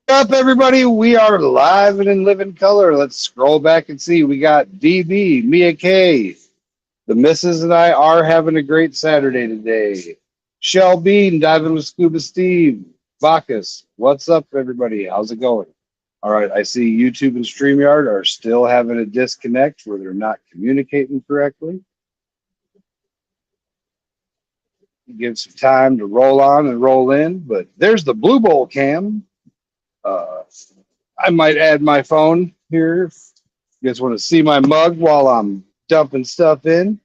Up, everybody? We are live and in living color. Let's scroll back and see. We got DB, Mia K. The missus and I are having a great Saturday today. Shell Bean diving with Scuba Steve. Bacchus, what's up, everybody? How's it going? All right, I see YouTube and StreamYard are still having a disconnect where they're not communicating correctly. Give some time to roll on and roll in, but there's the Blue Bowl cam. I might add my phone here. If you guys want to see my mug while I'm dumping stuff in.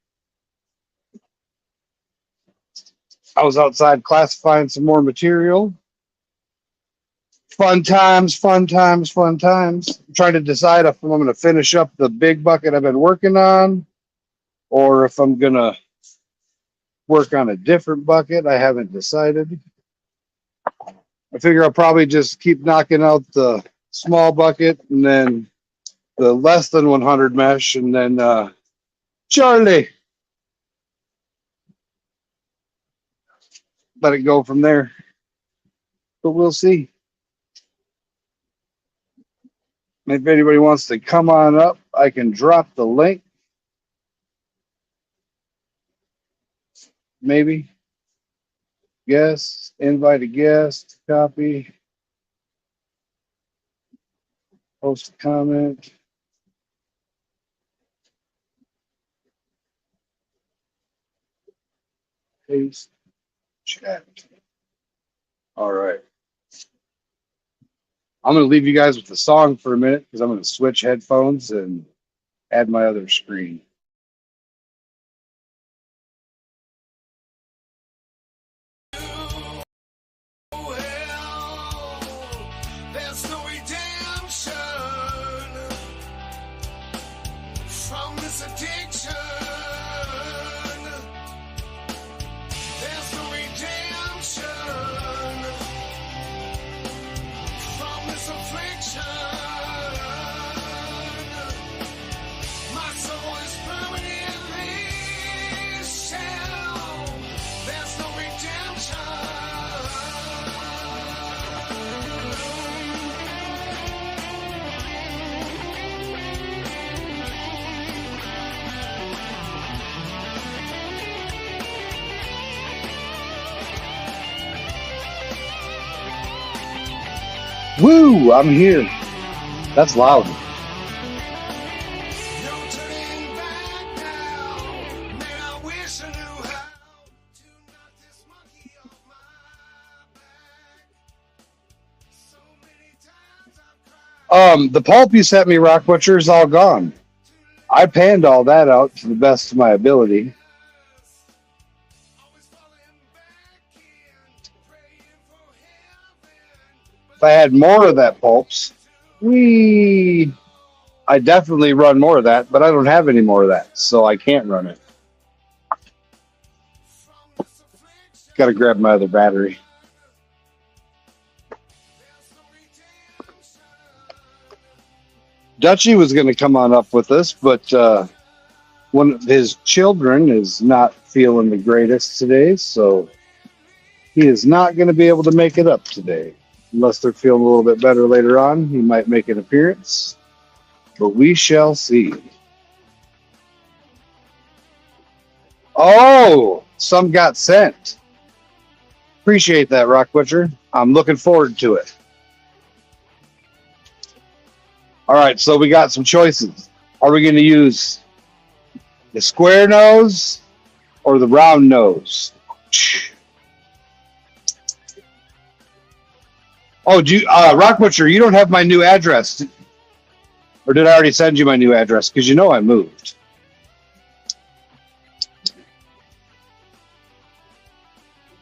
I was outside classifying some more material. Fun times, fun times, fun times. I'm trying to decide if I'm going to finish up the big bucket I've been working on or if I'm going to work on a different bucket. I haven't decided. I figure I'll probably just keep knocking out the small bucket and then the less than 100 mesh and then Charlie, let it go from there. But we'll see. If anybody wants to come on up, I can drop the link. Maybe. Guest, invite a guest, copy, post a comment. Paste, chat. All right. I'm going to leave you guys with the song for a minute because I'm going to switch headphones and add my other screen. Woo! I'm here. That's loud. The pulp you sent me, Rock Butcher, is all gone. I panned all that out to the best of my ability. If I had more of that pulps, I definitely run more of that, but I don't have any more of that, so I can't run it. Got to grab my other battery. Dutchy was going to come on up with us, but one of his children is not feeling the greatest today, so he is not going to be able to make it up today. Unless they're feeling a little bit better later on, he might make an appearance, but we shall see. Oh, some got sent. Appreciate that, Rock Butcher. I'm looking forward to it. All right, so we got some choices. Are we going to use the square nose or the round nose? Oh, Rock Butcher, you don't have my new address. Or did I already send you my new address? Because you know I moved.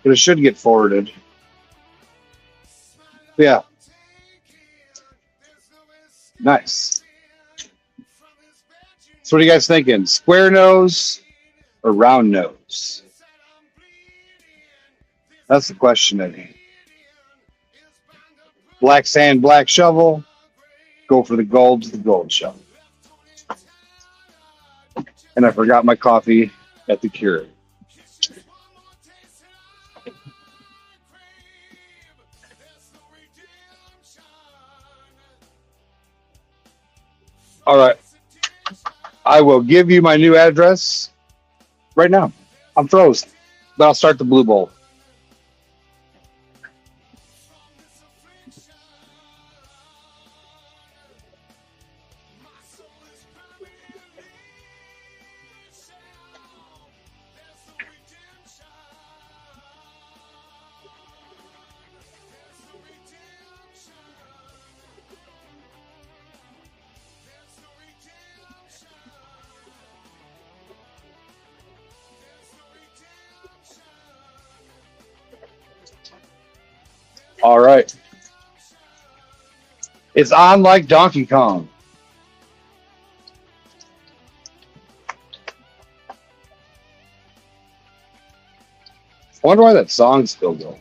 But it should get forwarded. Yeah. Nice. So what are you guys thinking? Square nose or round nose? That's the question, Eddie. Black sand, black shovel. Go for the gold to the gold shovel. And I forgot my coffee at the Keurig. All right. I will give you my new address right now. I'm froze, but I'll start the Blue Bowl. All right. It's on like Donkey Kong. I wonder why that song's still going.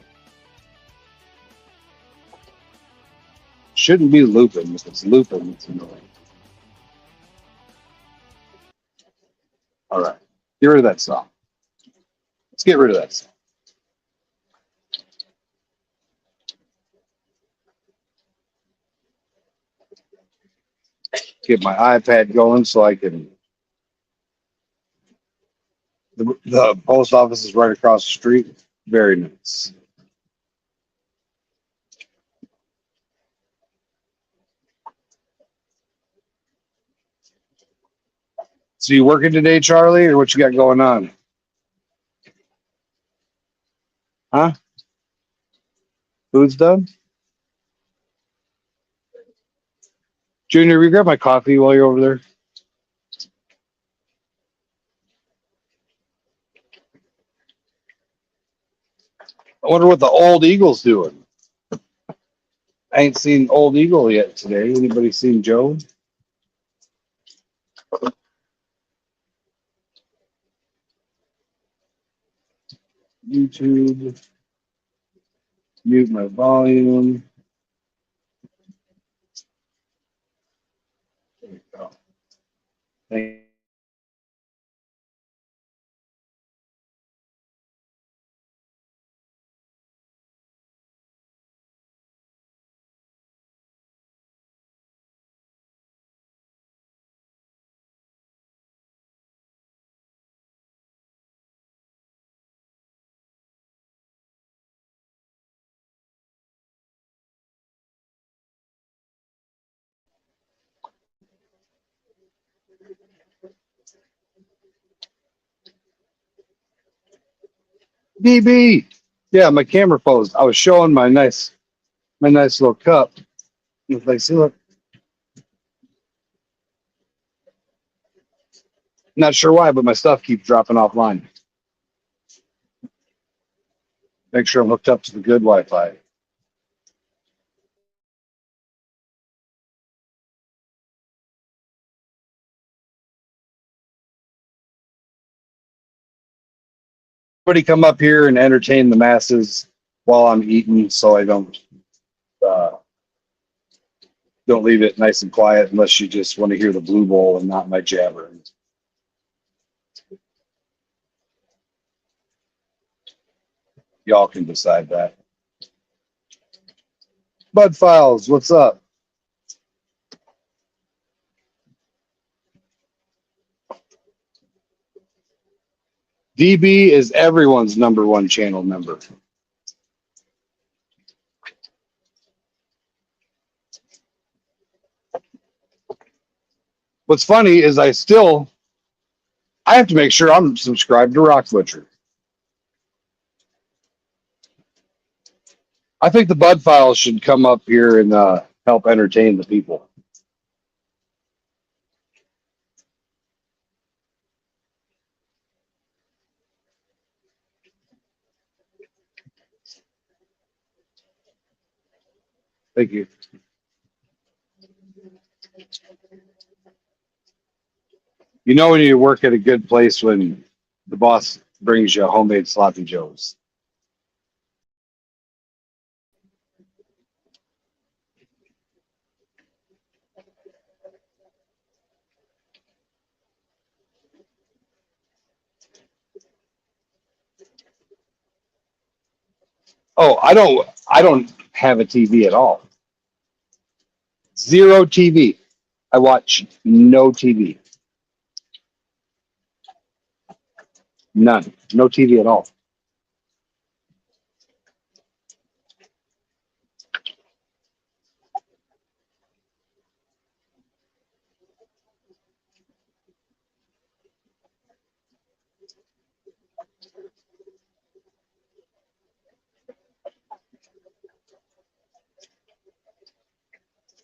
Shouldn't be looping. If it's looping, it's annoying. All right. Get rid of that song. Let's get rid of that song. Get my iPad going so I can. The post office is right across the street. Very nice. So you working today, Charlie, or what you got going on? Huh? Food's done? Junior, will you grab my coffee while you're over there? I wonder what the old Eagle's doing. I ain't seen Old Eagle yet today. Anybody seen Joe? YouTube. Mute my volume. There you go. Thank DB. Yeah, my camera posed. I was showing my nice little cup. It's like, see, look. Not sure why, but my stuff keeps dropping offline. Make sure I'm hooked up to the good Wi-Fi. Everybody come up here and entertain the masses while I'm eating, so I uh, don't leave it nice and quiet unless you just want to hear the Blue Bowl and not my jabbering. Y'all can decide that. Bud Files, what's up? DB is everyone's number one channel member. What's funny is I have to make sure I'm subscribed to Rock Butcher. I think the Bud Files should come up here and help entertain the people. Thank you. You know when you work at a good place when the boss brings you homemade sloppy joes. Oh, I don't have a TV at all. Zero TV. I watch no TV. None. No TV at all.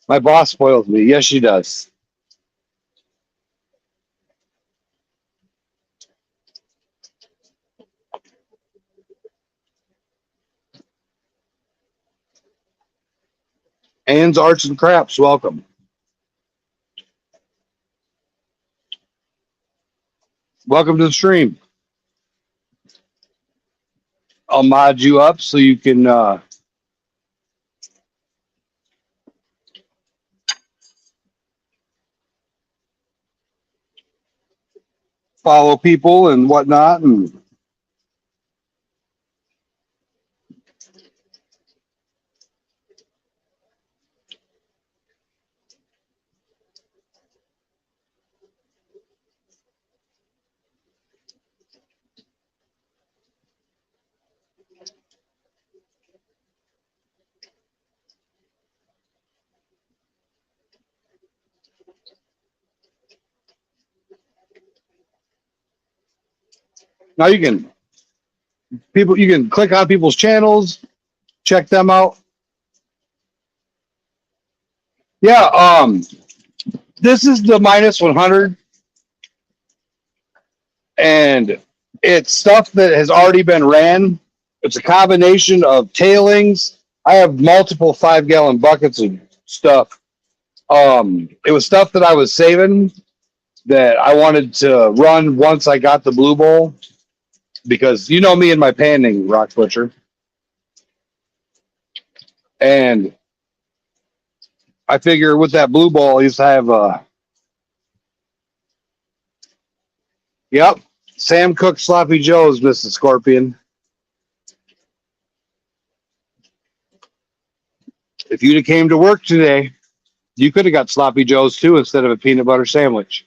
My boss spoils me. Yes, she does. Ann's Arts and Crafts, welcome. Welcome to the stream. I'll mod you up so you can follow people and whatnot. And now you can click on people's channels, check them out. Yeah, this is the minus 100, and it's stuff that has already been ran. It's a combination of tailings. I have multiple 5-gallon buckets of stuff. It was stuff that I was saving that I wanted to run once I got the Blue Bowl, because you know me and my panning, Rock Butcher. And I figure with that Blue Bowl, I used to have yep, Sam Cooke Sloppy Joe's, Mrs. Scorpion. If you'd have came to work today, you could have got Sloppy Joe's too instead of a peanut butter sandwich.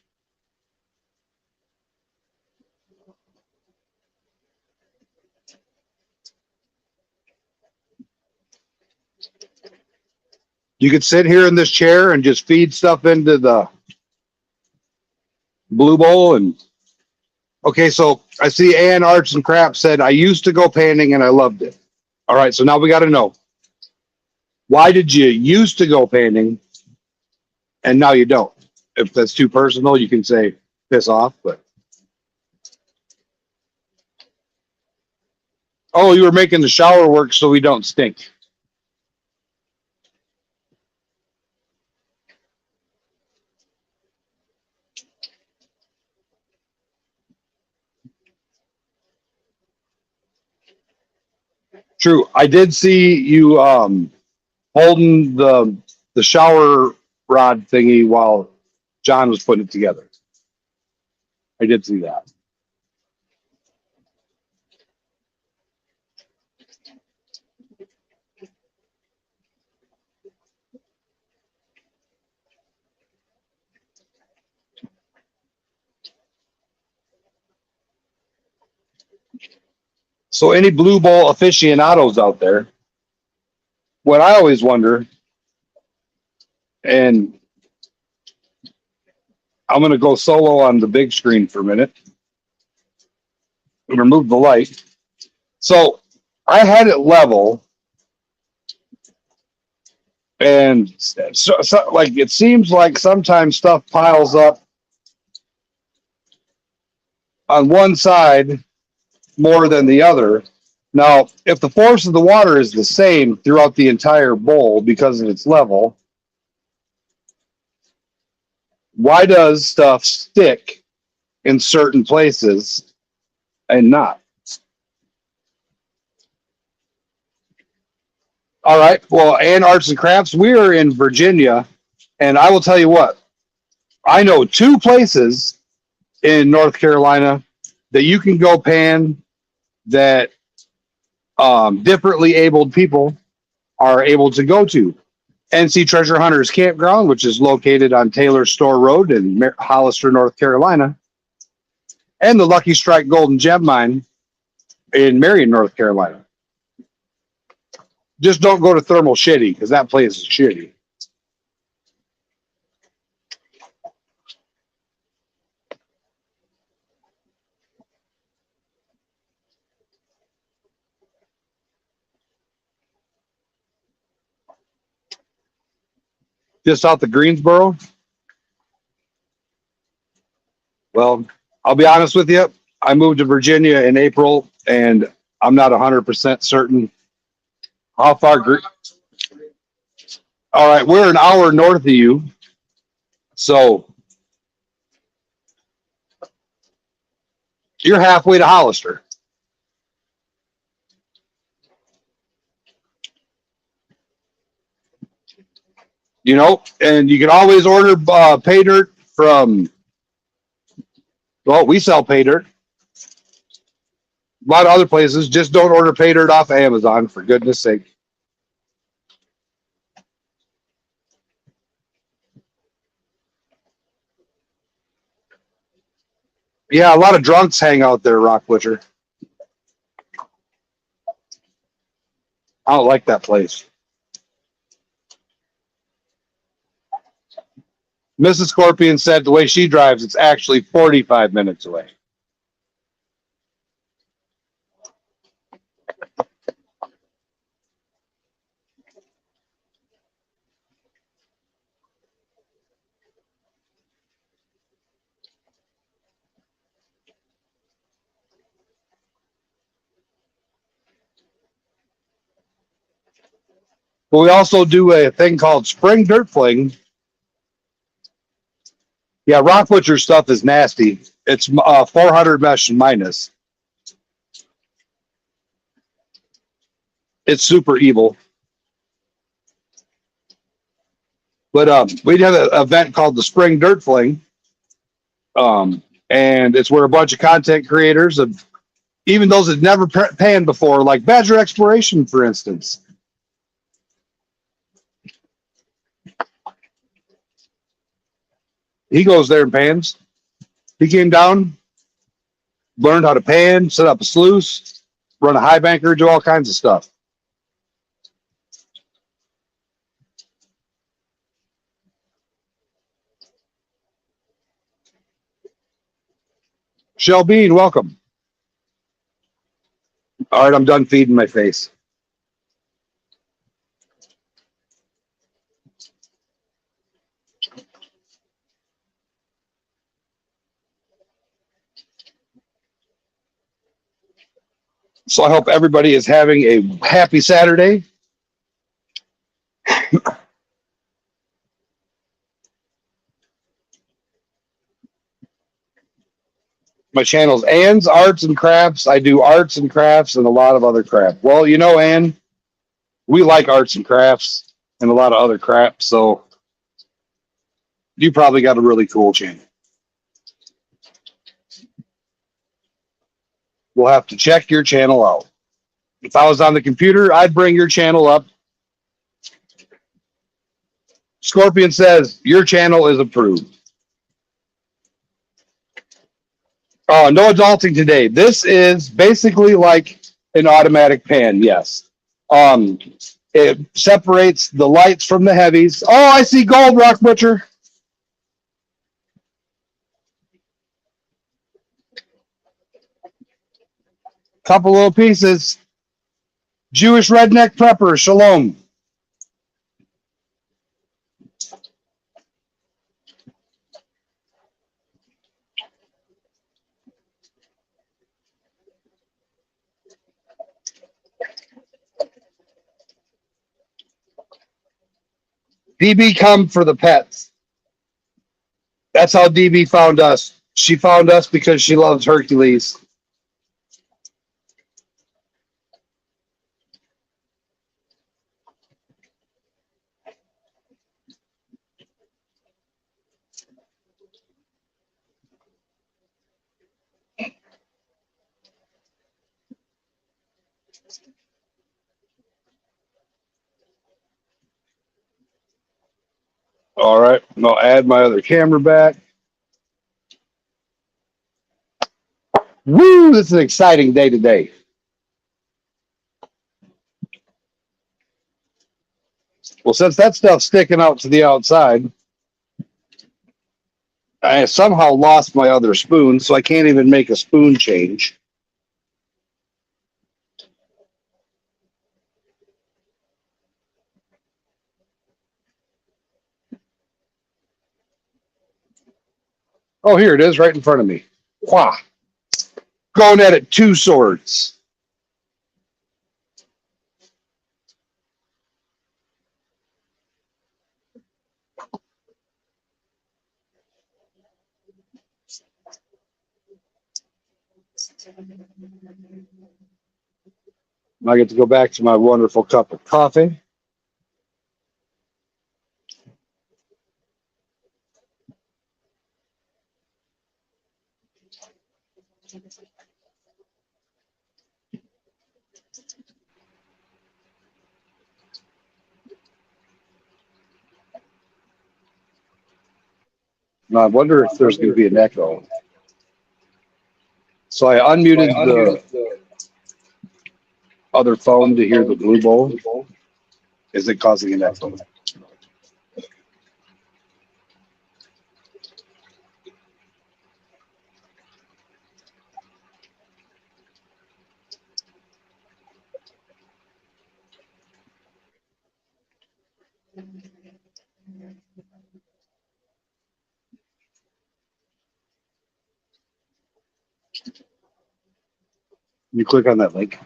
You could sit here in this chair and just feed stuff into the Blue Bowl. And okay, so I see Ann Arts and Crafts said, I used to go panning and I loved it. All right, so now we got to know, why did you used to go panning and now you don't? If that's too personal, you can say piss off, but oh, you were making the shower work so we don't stink. True. I did see you holding the shower rod thingy while John was putting it together. I did see that. So any Blue Bowl aficionados out there, what I always wonder, and I'm going to go solo on the big screen for a minute, remove the light. So I had it level, and so like it seems like sometimes stuff piles up on one side more than the other. Now, if the force of the water is the same throughout the entire bowl because of its level, why does stuff stick in certain places and not? All right. Well, Ann Arts and Crafts, we are in Virginia, and I will tell you what, I know 2 places in North Carolina that you can go pan that differently abled people are able to go to. NC Treasure Hunters Campground, which is located on Taylor Store Road in Hollister, North Carolina, and the Lucky Strike Golden Gem Mine in Marion, North Carolina. Just don't go to Thermal Shitty because that place is shitty. Just south of Greensboro. Well, I'll be honest with you. I moved to Virginia in April, and I'm not 100% certain how far. All right, we're an hour north of you, so you're halfway to Hollister. You know, and you can always order pay dirt from. Well, we sell pay dirt. A lot of other places just don't order pay dirt off Amazon, for goodness sake. Yeah, a lot of drunks hang out there, Rock Butcher. I don't like that place. Mrs. Scorpion said the way she drives, it's actually 45 minutes away. But we also do a thing called spring dirt fling. Yeah, Rock Butcher stuff is nasty. It's 400 mesh minus. It's super evil. But we have an event called the Spring Dirt Fling. And it's where a bunch of content creators, of even those that never panned before, like Badger Exploration, for instance. He goes there and pans. He came down, learned how to pan, set up a sluice, run a high banker, do all kinds of stuff. Shell Bean, welcome. All right, I'm done feeding my face. So I hope everybody is having a happy Saturday. My channel's Ann's Arts and Crafts. I do arts and crafts and a lot of other crap. Well, you know, Ann, we like arts and crafts and a lot of other crap, so you probably got a really cool channel. We'll have to check your channel out. If I was on the computer, I'd bring your channel up. Scorpion says your channel is approved. Oh, no adulting today. This is basically like an automatic pan, yes. It separates the lights from the heavies. Oh, I see gold, Rock Butcher. Couple little pieces. Jewish redneck prepper, shalom. DB come for the pets. That's how DB found us. She found us because she loves Hercules. All right. I'll add my other camera back. Woo! This is an exciting day today. Well, since that stuff's sticking out to the outside, I somehow lost my other spoon, so I can't even make a spoon change. Oh, here it is, right in front of me. Wah! Going at it two swords. I get to go back to my wonderful cup of coffee. Now, I wonder if there's going to be an echo. So I unmuted the other phone to hear the Blue Bowl. Is it causing an echo? You click on that link.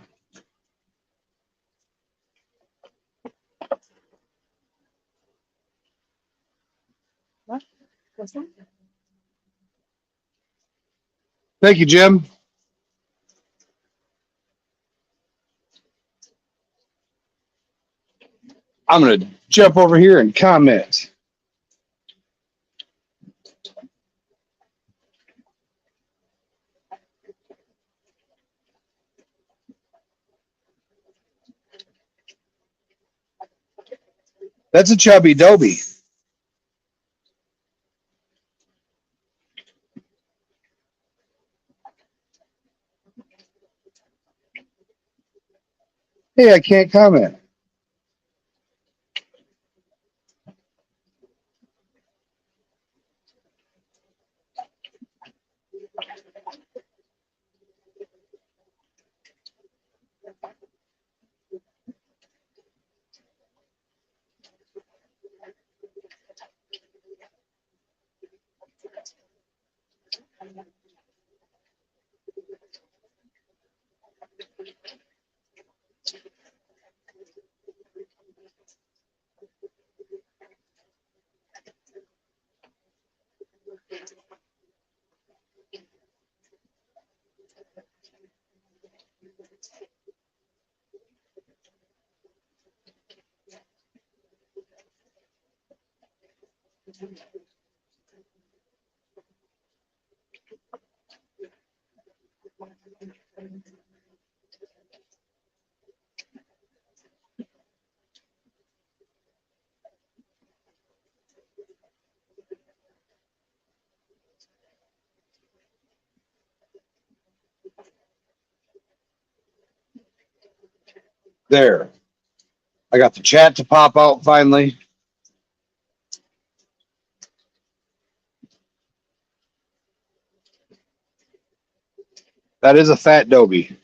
Thank you, Jim. I'm going to jump over here and comment. That's a chubby Dobie. Hey, I can't comment. There. I got the chat to pop out finally. That is a fat Dobie.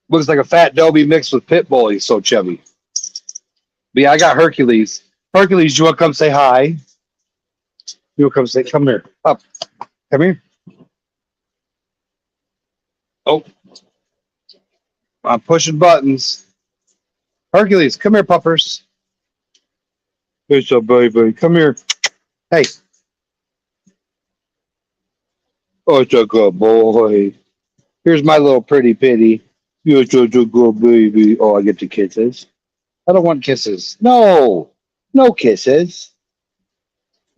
Looks like a fat Dobie mixed with Pitbull. He's so chubby. But yeah, I got Hercules. Hercules, you want to come say hi? You want to come say, come here. Up. Come here. Oh, I'm pushing buttons. Hercules, come here, puppers. What's up, baby? Come here. Hey. Oh, it's a good boy. Here's my little pretty pitty. You're such a good baby. Oh, I get the kisses. I don't want kisses. No. No kisses.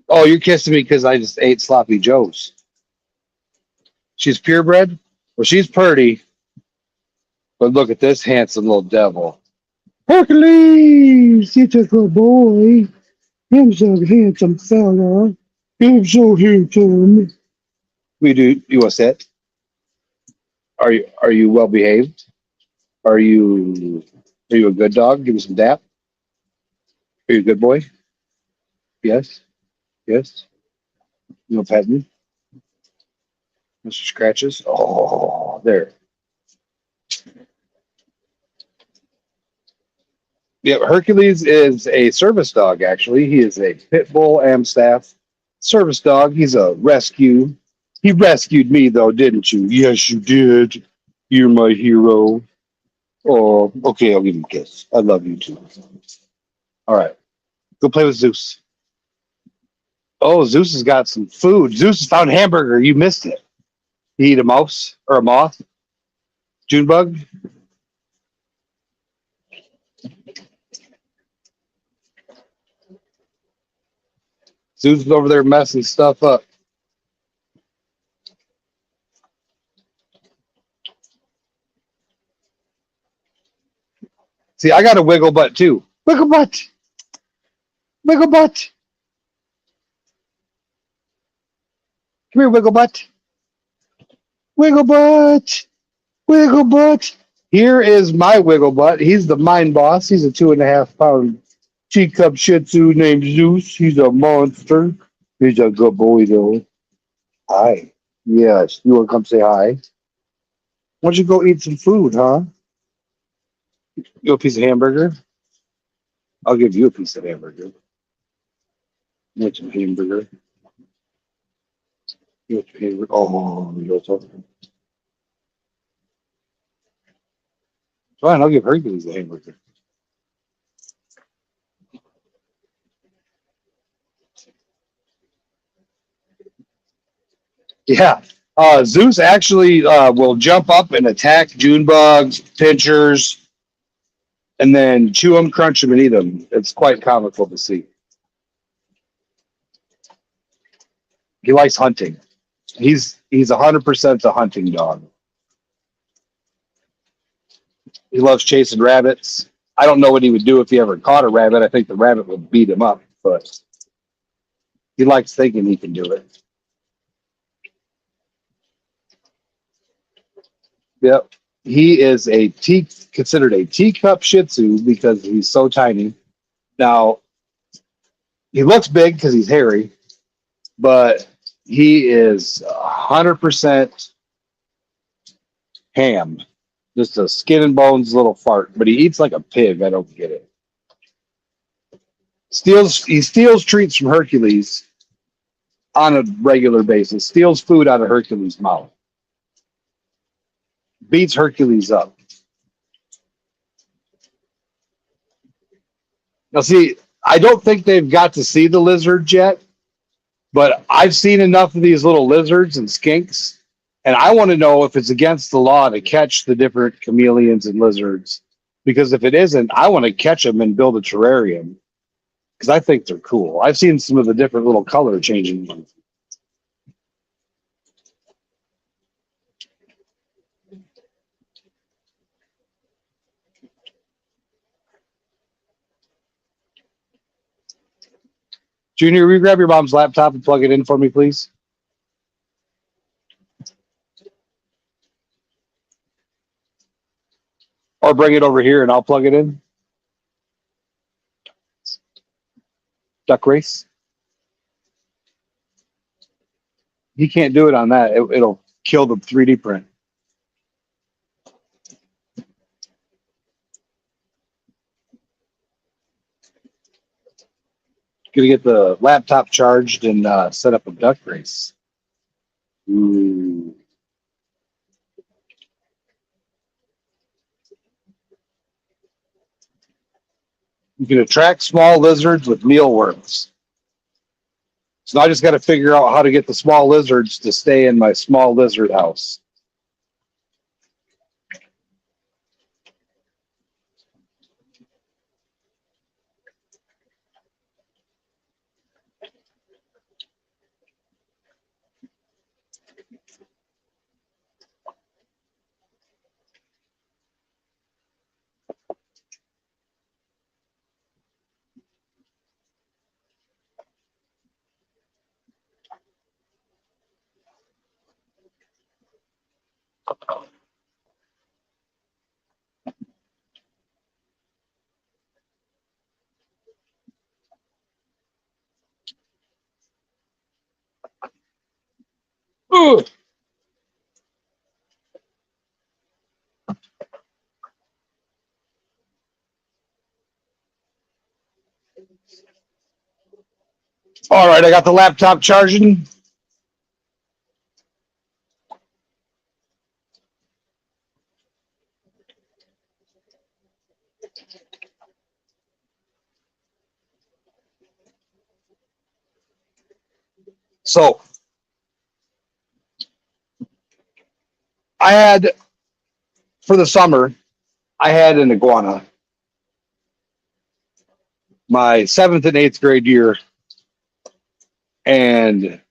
Oh, you're kissing me because I just ate sloppy joes. She's purebred? Well, she's pretty. But look at this handsome little devil. Hercules, you a good boy. I'm so handsome fella. I'm so handsome. We do. You want that? Are you well behaved? Are you a good dog? Give me some dap. Are you a good boy? Yes. Yes. You want to pet me? Mr. Scratches. Oh, there. Yeah, Hercules is a service dog. Actually, he is a pit bull Amstaff service dog. He's a rescue. He rescued me though, didn't you? Yes, you did. You're my hero. Oh, okay. I'll give you a kiss. I love you too. All right, go play with Zeus. Oh, Zeus has got some food. Zeus has found a hamburger. You missed it. He eat a mouse or a moth, June bug. Zeus is over there messing stuff up. See, I got a wiggle butt too. Wiggle butt. Wiggle butt. Come here, wiggle butt. Wiggle butt. Wiggle butt. Here is my wiggle butt. He's the mind boss. He's a 2.5 pound teacup Shih Tzu named Zeus. He's a monster. He's a good boy though. Hi. Yes. You want to come say hi? Why don't you go eat some food, huh? You want a piece of hamburger? I'll give you a piece of hamburger. You want some hamburger? You want some hamburger? Oh, you want some? Fine, I'll give Hercules a hamburger. Yeah. Zeus actually will jump up and attack June bugs, pinchers, and then chew them, crunch them, and eat them. It's quite comical to see. He likes hunting. He's 100% a hunting dog. He loves chasing rabbits. I don't know what he would do if he ever caught a rabbit. I think the rabbit would beat him up, but he likes thinking he can do it. Yep. He is considered a teacup Shih Tzu because he's so tiny. Now he looks big because he's hairy, but he is 100% ham, just a skin and bones little fart. But he eats like a pig. I don't get it. He steals treats from Hercules on a regular basis. Steals food out of Hercules' mouth. Beats Hercules up. Now, see, I don't think they've got to see the lizard yet, but I've seen enough of these little lizards and skinks, and I want to know if it's against the law to catch the different chameleons and lizards. Because if it isn't, I want to catch them and build a terrarium because I think they're cool. I've seen some of the different little color changing ones. Junior, will you grab your mom's laptop and plug it in for me, please? Or bring it over here and I'll plug it in. Duck race. He can't do it on that. It'll kill the 3D print. Gonna get the laptop charged and set up a duck race. Ooh. You can attract small lizards with mealworms. So now I just got to figure out how to get the small lizards to stay in my small lizard house. Ooh. All right, I got the laptop charging. So I had for the summer, I had an iguana my seventh and eighth grade year, and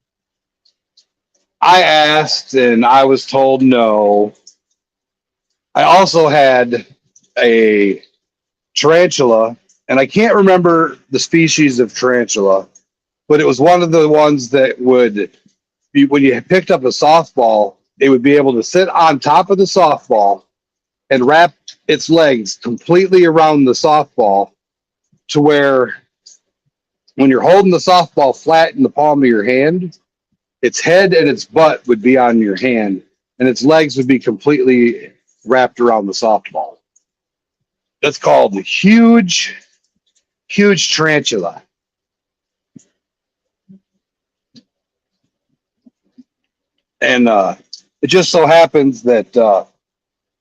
I asked and I was told no. I also had a tarantula, and I can't remember the species of tarantula, but it was one of the ones that would be when you picked up a softball, it would be able to sit on top of the softball and wrap its legs completely around the softball to where when you're holding the softball flat in the palm of your hand, its head and its butt would be on your hand, and its legs would be completely wrapped around the softball. That's called the huge tarantula. And it just so happens that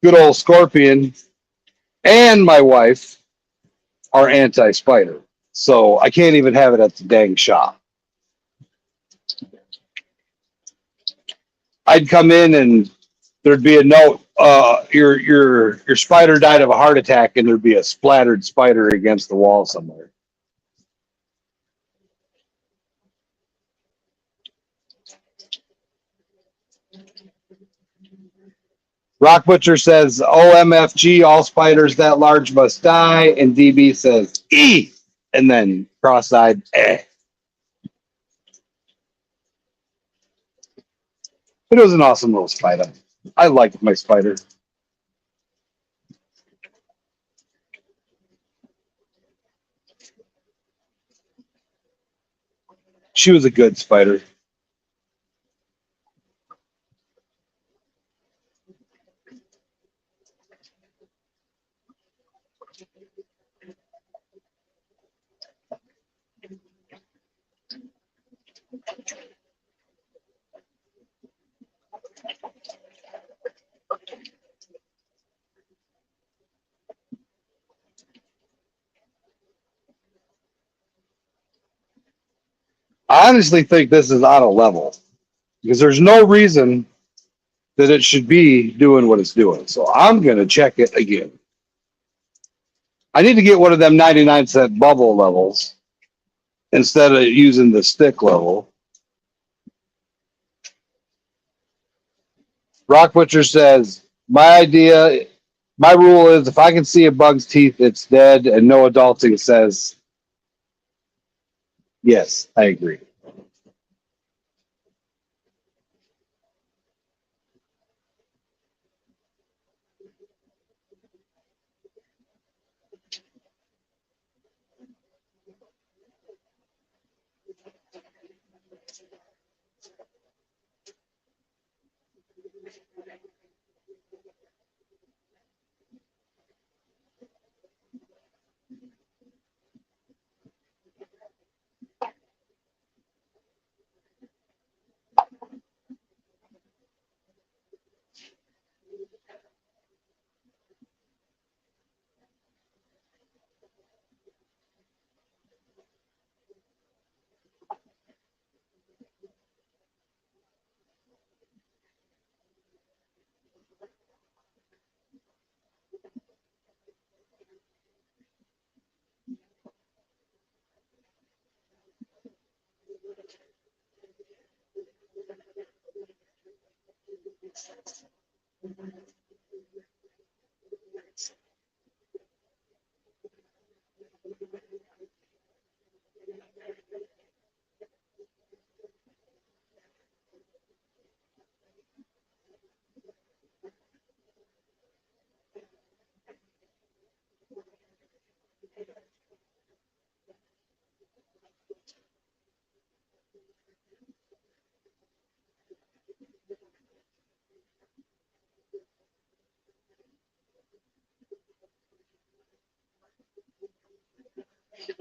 good old Scorpion and my wife are anti spider. So I can't even have it at the dang shop. I'd come in and there'd be a note, your spider died of a heart attack, and there'd be a splattered spider against the wall somewhere. Rock Butcher says OMFG, all spiders that large must die, and DB says E, and then cross-eyed eh. But it was an awesome little spider. I liked my spider. She was a good spider. I honestly think this is out of level because there's no reason that it should be doing what it's doing. So I'm going to check it again. I need to get one of them 99-cent bubble levels instead of using the stick level. Rock Butcher says, my rule is if I can see a bug's teeth, it's dead, and no adulting says, yes, I agree.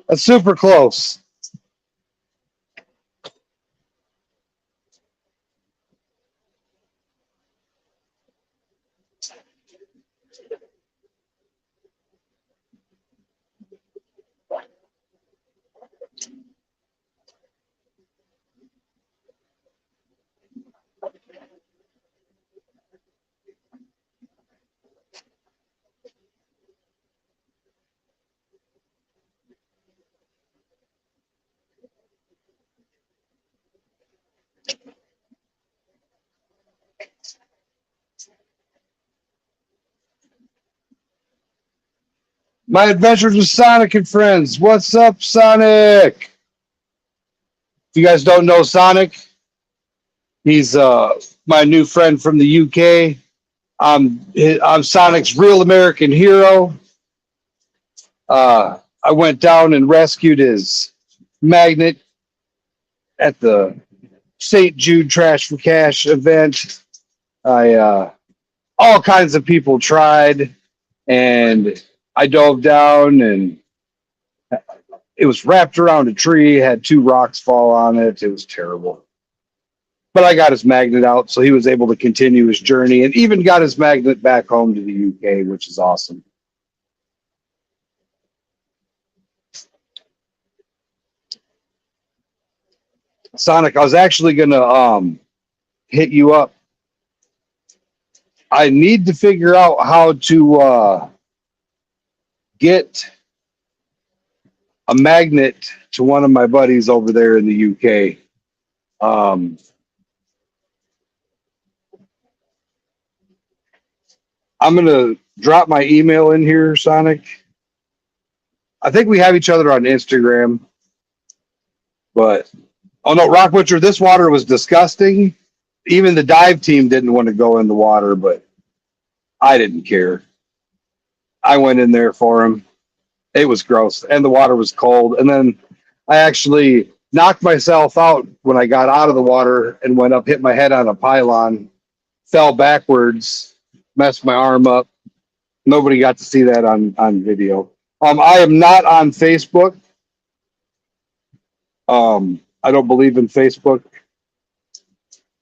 That's super close. My adventures with Sonic and friends. What's up, Sonic? If you guys don't know Sonic, he's my new friend from the UK. I'm Sonic's real American hero. I went down and rescued his magnet at the St. Jude Trash for Cash event. I all kinds of people tried, and I dove down, and it was wrapped around a tree, had two rocks fall on it. It was terrible. But I got his magnet out, so he was able to continue his journey, and even got his magnet back home to the UK, which is awesome. Sonic, I was actually gonna hit you up. I need to figure out how to get a magnet to one of my buddies over there in the UK. I'm gonna drop my email in here, Sonic. I think we have each other on Instagram, but oh no, Rock Butcher, this water was disgusting. Even the dive team didn't want to go in the water, but I didn't care. I went in there for him. It was gross, and the water was cold. And then I actually knocked myself out when I got out of the water and went up, hit my head on a pylon, fell backwards, messed my arm up. Nobody got to see that on video. I am not on Facebook. I don't believe in Facebook.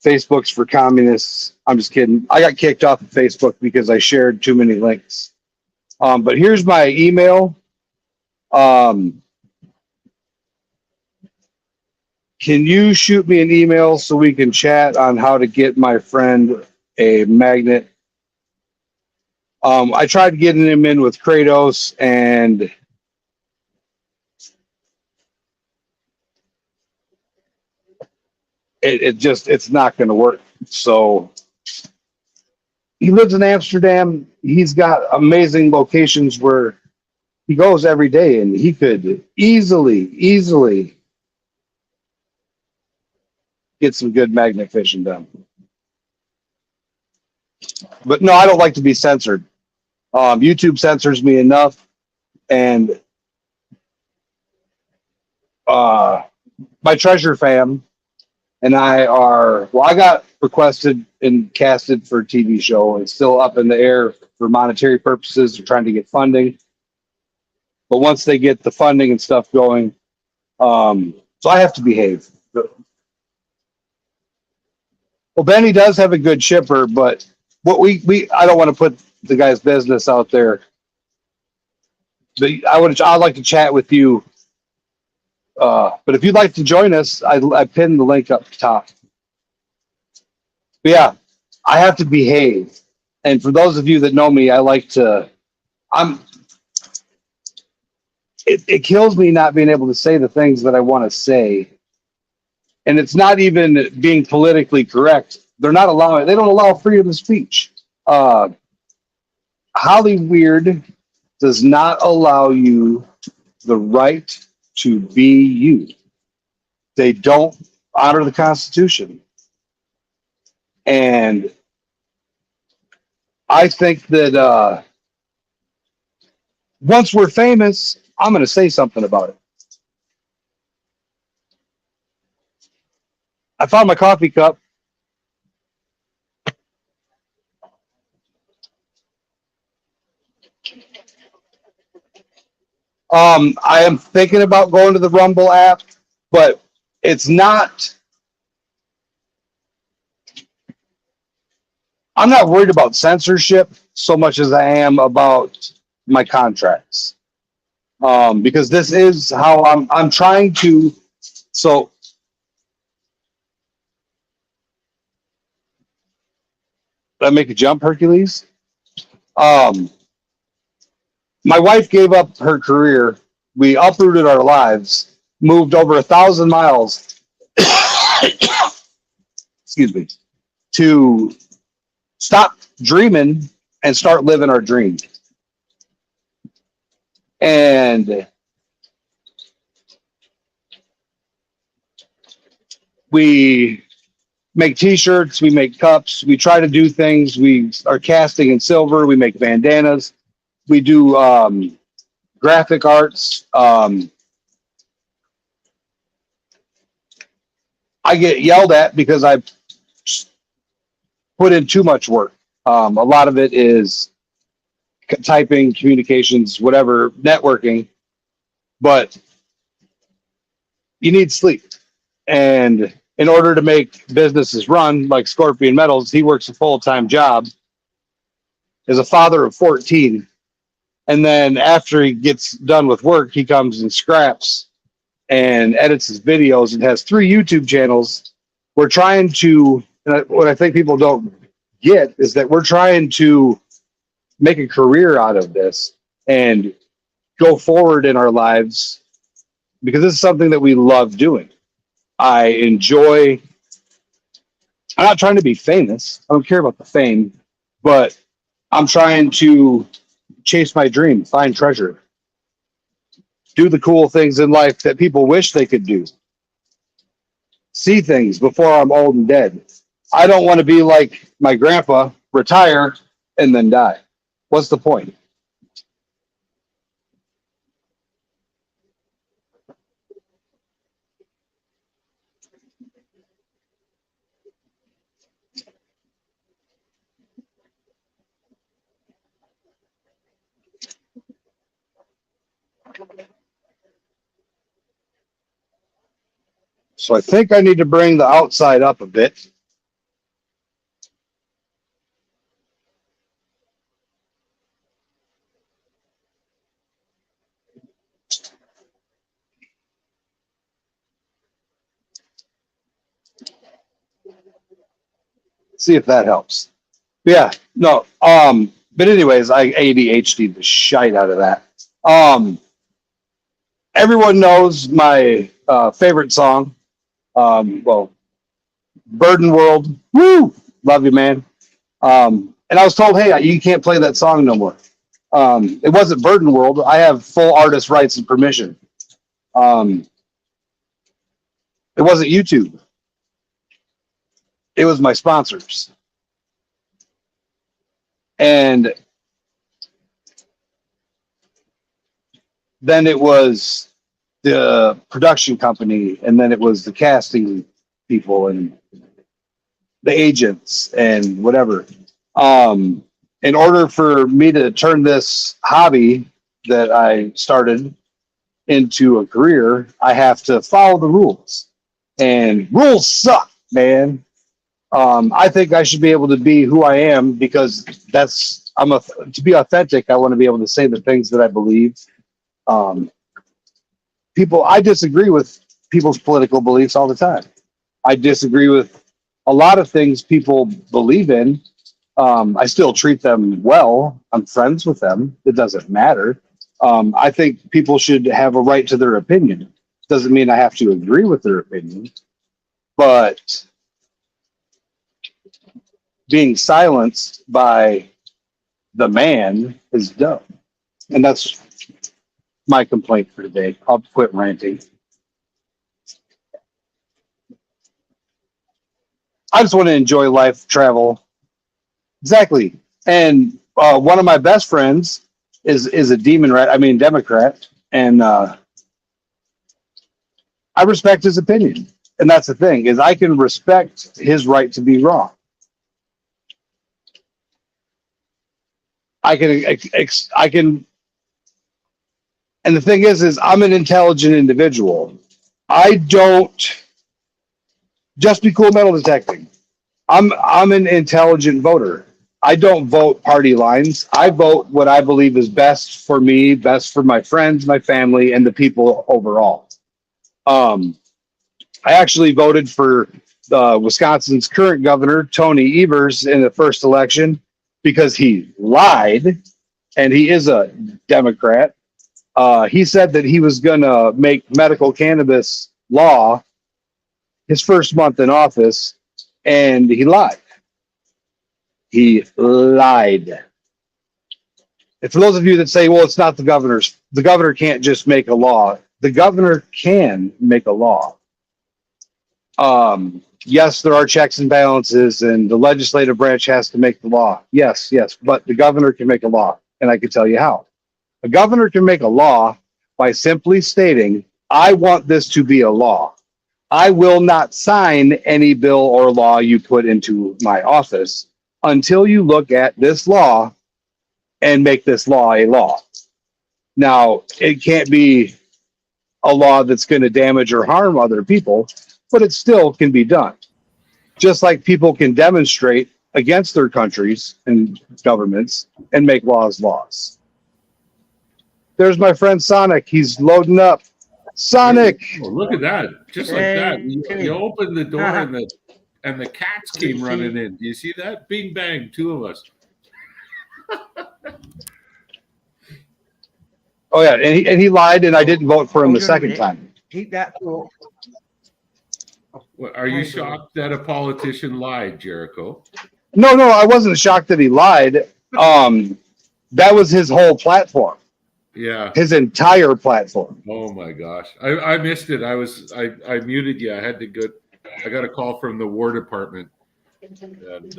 Facebook's for communists. I'm just kidding. I got kicked off of Facebook because I shared too many links. But here's my email. Can you shoot me an email so we can chat on how to get my friend a magnet? I tried getting him in with Kratos, and it's not going to work. So he lives in Amsterdam. He's got amazing locations where he goes every day, and he could easily get some good magnet fishing done. But no, I don't like to be censored. YouTube censors me enough, and my treasure fam and I are, well, I got requested and casted for a TV show. It's still up in the air for monetary purposes. They're trying to get funding, but once they get the funding and stuff going, so I have to behave. Well, Benny does have a good shipper, but what we I don't want to put the guy's business out there. But I'd like to chat with you. But if you'd like to join us, I pinned the link up top. But yeah, I have to behave. And for those of you that know me, I like to. It kills me not being able to say the things that I want to say. And it's not even being politically correct. They don't allow freedom of speech. Hollywood does not allow you the right to be you. They don't honor the Constitution. And I think that once we're famous, I'm going to say something about it. I found my coffee cup. I am thinking about going to the Rumble app, but it's not. I'm not worried about censorship so much as I am about my contracts. Because this is how I'm trying to. So did I make a jump, Hercules? Um, my wife gave up her career. We uprooted our lives, moved over 1,000 miles. Excuse me, to stop dreaming and start living our dream. And we make t-shirts, we make cups, we try to do things. We are casting in silver, we make bandanas, we do graphic arts. I get yelled at because I put in too much work. A lot of it is typing, communications, whatever, networking, but you need sleep. And in order to make businesses run, like Scorpion Metals, he works a full-time job, is a father of 14. And then after he gets done with work, he comes and scraps and edits his videos and has 3 YouTube channels. We're trying to, what I think people don't get is that we're trying to make a career out of this and go forward in our lives because this is something that we love doing. I enjoy, I'm not trying to be famous. I don't care about the fame, but I'm trying to chase my dream, find treasure, do the cool things in life that people wish they could do, see things before I'm old and dead. I don't want to be like my grandpa, retire, and then die. What's the point? So I think I need to bring the outside up a bit. See if that helps. Yeah, no. But anyways, I ADHD the shite out of that. Everyone knows my favorite song. Well, Burden World. Woo! Love you, man. And I was told, hey, you can't play that song no more. It wasn't Burden World. I have full artist rights and permission. Um, it wasn't YouTube. It was my sponsors. And then it was the production company, and then it was the casting people and the agents and whatever. In order for me to turn this hobby that I started into a career, I have to follow the rules. And rules suck, man. I think I should be able to be who I am because to be authentic. I want to be able to say the things that I believe. I disagree with people's political beliefs all the time. I disagree with a lot of things people believe in. I still treat them well. I'm friends with them. It doesn't matter. I think people should have a right to their opinion. Doesn't mean I have to agree with their opinion, but being silenced by the man is dumb. And that's my complaint for today. I'll quit ranting. I just want to enjoy life, travel. Exactly. And one of my best friends is a Democrat, and I respect his opinion. And that's the thing is I can respect his right to be wrong. I can And the thing is I'm an intelligent individual. I don't just be cool metal detecting. I'm an intelligent voter. I don't vote party lines. I vote what I believe is best for me, best for my friends, my family, and the people overall. I actually voted for Wisconsin's current governor, Tony Evers, in the first election because he lied, and he is a Democrat. He said that he was going to make medical cannabis law his first month in office, and he lied. He lied. And for those of you that say, well, it's not the governor can't just make a law. The governor can make a law. Yes, there are checks and balances, and the legislative branch has to make the law. Yes, but the governor can make a law, and I can tell you how. A governor can make a law by simply stating, I want this to be a law. I will not sign any bill or law you put into my office until you look at this law and make this law a law. Now, it can't be a law that's going to damage or harm other people, but it still can be done. Just like people can demonstrate against their countries and governments and make laws. There's my friend Sonic. He's loading up. Sonic! Oh, look at that. Just like that. You opened the door and the cats came running in. Do you see that? Bing, bang, two of us. Oh, yeah. And he lied, and I didn't vote for him the second time. Keep that thought. Well, are you shocked that a politician lied, Jericho? No, I wasn't shocked that he lied. That was his whole platform. Yeah. His entire platform. Oh my gosh. I missed it. I muted you. I got a call from the War Department and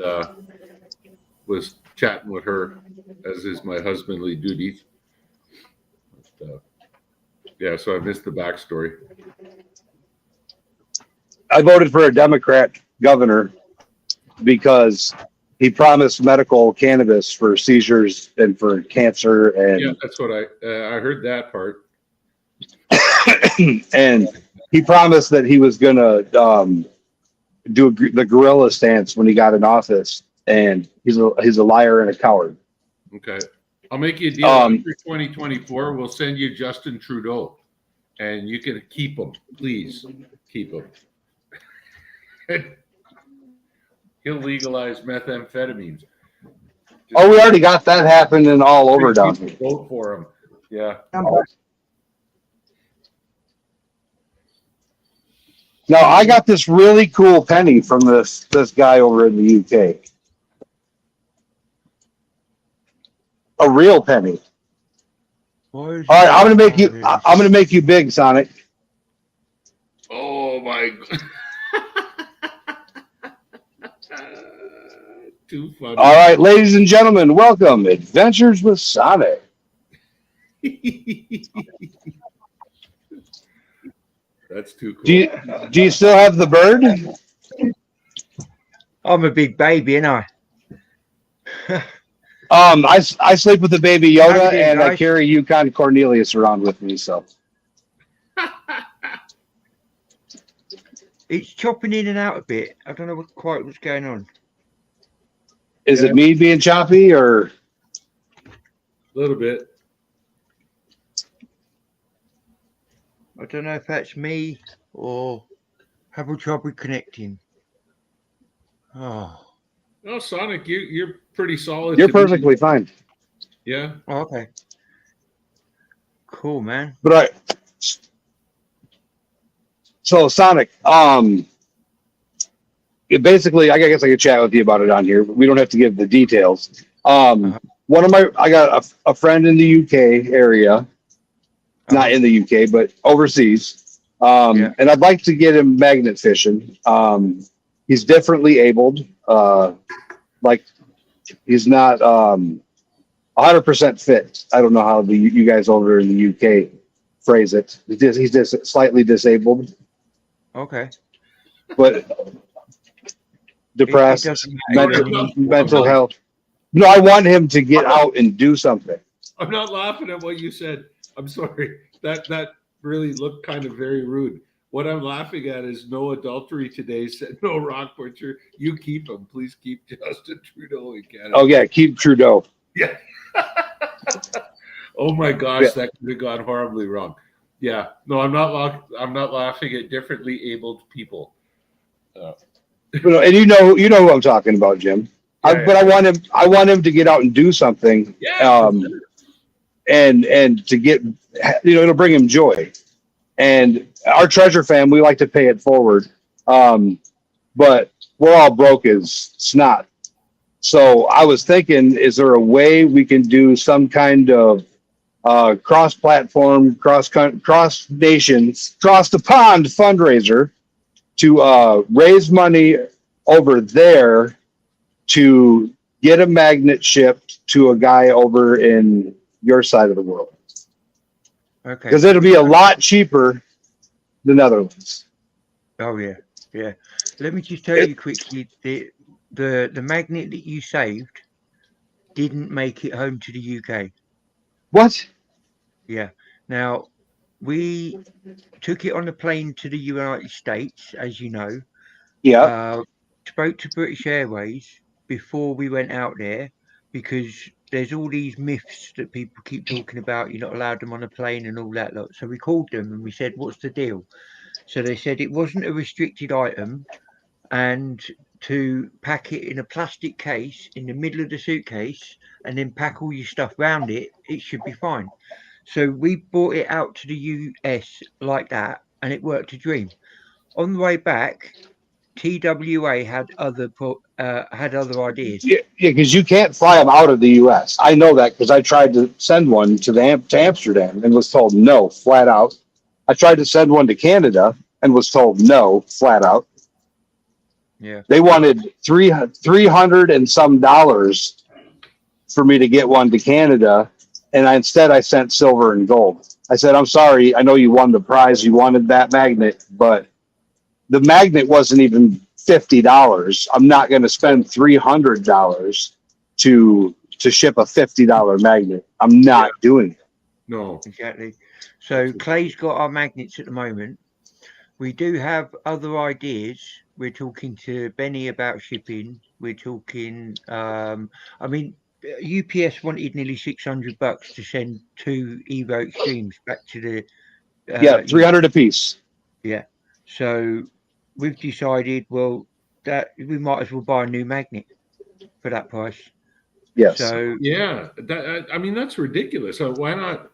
was chatting with her, as is my husbandly duties. But, yeah, so I missed the backstory. I voted for a Democrat governor because he promised medical cannabis for seizures and for cancer, and yeah, that's what I heard that part. And he promised that he was going to do the gorilla stance when he got in office, and he's a liar and a coward. Okay, I'll make you a deal. After 2024, we'll send you Justin Trudeau, and you can keep him. Please keep him. He'll legalize methamphetamines. Oh, we already got that happening all over down here. Vote for him. Yeah. Now, I got this really cool penny from this guy over in the UK. A real penny. All right, I'm gonna make you big, Sonic. Oh my God. Too funny. All right, ladies and gentlemen, welcome Adventures with Sonic. That's too cool. Do you still have the bird? I'm a big baby, ain't I? I sleep with the baby Yoda, and I carry Yukon Cornelius around with me. So it's chopping in and out a bit. I don't know quite what's going on. Is it me being choppy, or a little bit? I don't know if that's me or have trouble connecting. Oh. No, Sonic, you're pretty solid. You're perfectly fine. Yeah. Oh, okay. Cool, man. But so Sonic, basically, I guess I could chat with you about it on here, but we don't have to give the details. I got a friend in the UK area, not in the UK, but overseas. And I'd like to get him magnet fishing. He's differently abled. Like he's not 100% fit. I don't know how you guys over in the UK phrase it. He's just slightly disabled. Okay. But depressed, It mental health. No, I want him to get out and do something. I'm not laughing at what you said. I'm sorry. That really looked kind of very rude. What I'm laughing at is no adultery today, said no rock butcher. You keep him. Please keep Justin Trudeau in Canada. Oh yeah, keep Trudeau. Yeah. Oh my gosh, Yeah. that could have gone horribly wrong. Yeah. No, I'm not laughing at differently abled people. And you know who I'm talking about, Jim. Yeah, But I want him to get out and do something. Yeah. And to get, it'll bring him joy. And our treasure fam, we like to pay it forward. But we're all broke as snot. So I was thinking, is there a way we can do some kind of cross-platform, cross-nation, cross-the-pond fundraiser to raise money over there to get a magnet shipped to a guy over in your side of the world? Okay. Because it'll be a lot cheaper the Netherlands. Oh yeah, yeah. Let me just tell you quickly, the magnet that you saved didn't make it home to the UK. What? Yeah. Now, we took it on a plane to the United States, as you know. Yeah. Spoke to British Airways before we went out there because there's all these myths that people keep talking about. You're not allowed them on a plane and all that lot. So we called them and we said, what's the deal? So they said it wasn't a restricted item and to pack it in a plastic case in the middle of the suitcase and then pack all your stuff around it, it should be fine. So we brought it out to the US like that and it worked a dream. On the way back, TWA had other ideas. Yeah, because you can't fly them out of the U.S. I know that because I tried to send one to Amsterdam and was told no, flat out. I tried to send one to Canada and was told no, flat out. Yeah, They wanted $300 and some dollars for me to get one to Canada, and instead I sent silver and gold. I said, I'm sorry, I know you won the prize, you wanted that magnet, but the magnet wasn't even $50. I'm not going to spend $300 to ship a $50 magnet. I'm not doing it. No. exactly. So Clay's got our magnets at the moment. We do have other ideas. We're talking to Benny about shipping. We're talking. I mean, UPS wanted nearly $600 to send 2 Evo Extremes back to the. Yeah, 300 a piece. Yeah. So we've decided, well, that we might as well buy a new magnet for that price. Yes. So Yeah. I mean, that's ridiculous. So why not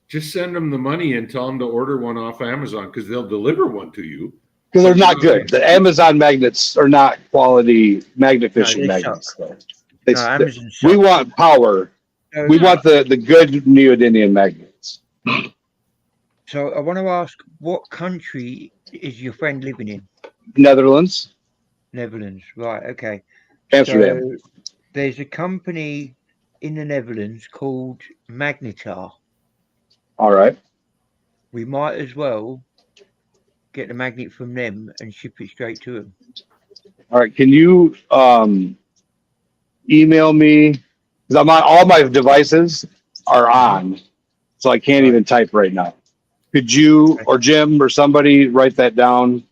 just send them the money and tell them to order one off Amazon because they'll deliver one to you. Because they're not good. The Amazon magnets are not quality magnet fishing they magnets. suck. They, No, Amazon we sucks. want power. So- We want the good neodymium magnets. So I want to ask, what country is your friend living in? Netherlands, Netherlands, right? Okay. Amsterdam. So there's a company in the Netherlands called Magnetar. All right. We might as well get the magnet from them and ship it straight to them. All right. Can you email me? Because I'm on all my devices are on, so I can't even type right now. Could you or Jim or somebody write that down,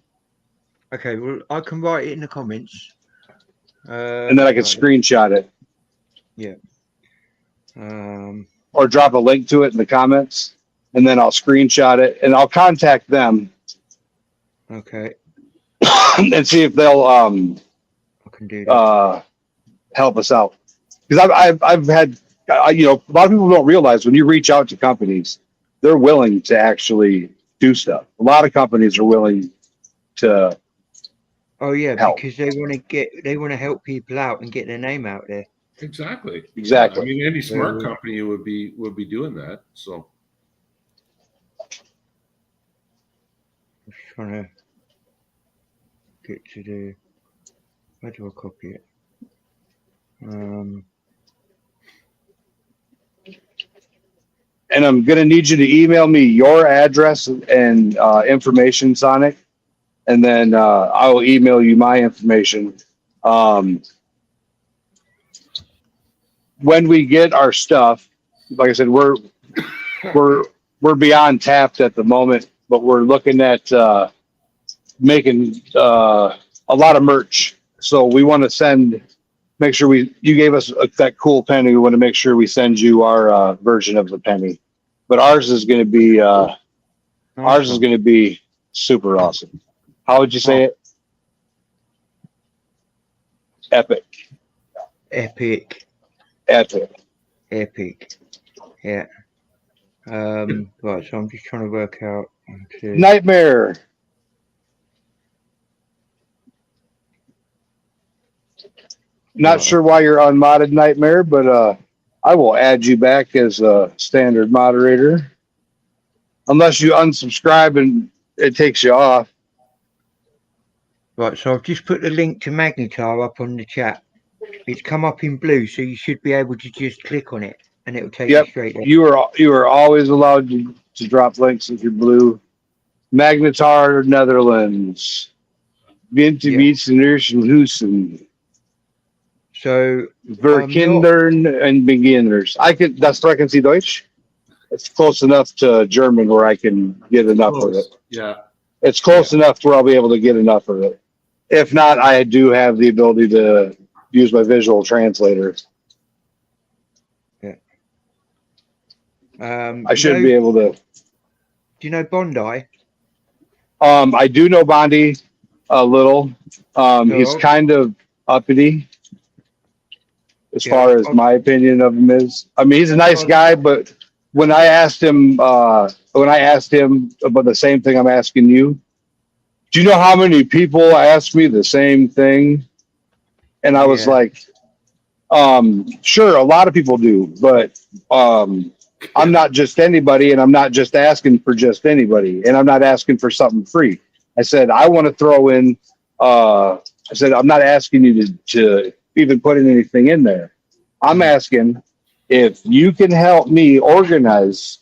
Okay, well, I can write it in the comments. and then I can right. screenshot it or drop a link to it in the comments, and then I'll screenshot it and I'll contact them Okay, and see if they'll I can do that. help us out. Because I've had a lot of people don't realize when you reach out to companies, they're willing to actually do stuff. A lot of companies are willing to Oh yeah, help. because they want to help people out and get their name out there. Exactly. Exactly. I mean, any smart Yeah. company would be doing that. So I'm just trying to get to the. How do I copy it? And I'm gonna need you to email me your address and informations on it, and then I will email you my information. When we get our stuff, like I said, we're beyond tapped at the moment, but we're looking at making a lot of merch. So we want to make sure you gave us that cool penny. We want to make sure we send you our version of the penny. But ours is going to be super awesome. How would you say it? Epic. Epic. Yeah. Right, so I'm just trying to work out. Nightmare. Not sure why you're on modded Nightmare, but I will add you back as a standard moderator. Unless you unsubscribe and it takes you off. Right, so I've just put the link to Magnetar up on the chat. It's come up in blue, so you should be able to just click on it and it'll take you straight there. You are always allowed to drop links if you're blue. Magnetar, Netherlands. Husen. So Verkindern and beginners. Das sprechen Sie Deutsch? It's close enough to German where I can get enough of it. Yeah. It's close enough where I'll be able to get enough of it. If not, I do have the ability to use my visual translator. Yeah. I should be able to. Do you know Bondi? I do know Bondi a little. He's kind of uppity as far as my opinion of him is. I mean, he's a nice guy, but when I asked him about the same thing I'm asking you, do you know how many people ask me the same thing? And I was like, sure, a lot of people do, but I'm not just anybody, and I'm not just asking for just anybody, and I'm not asking for something free. I said, I want to throw in, I said, I'm not asking you to even put in anything in there. I'm asking if you can help me organize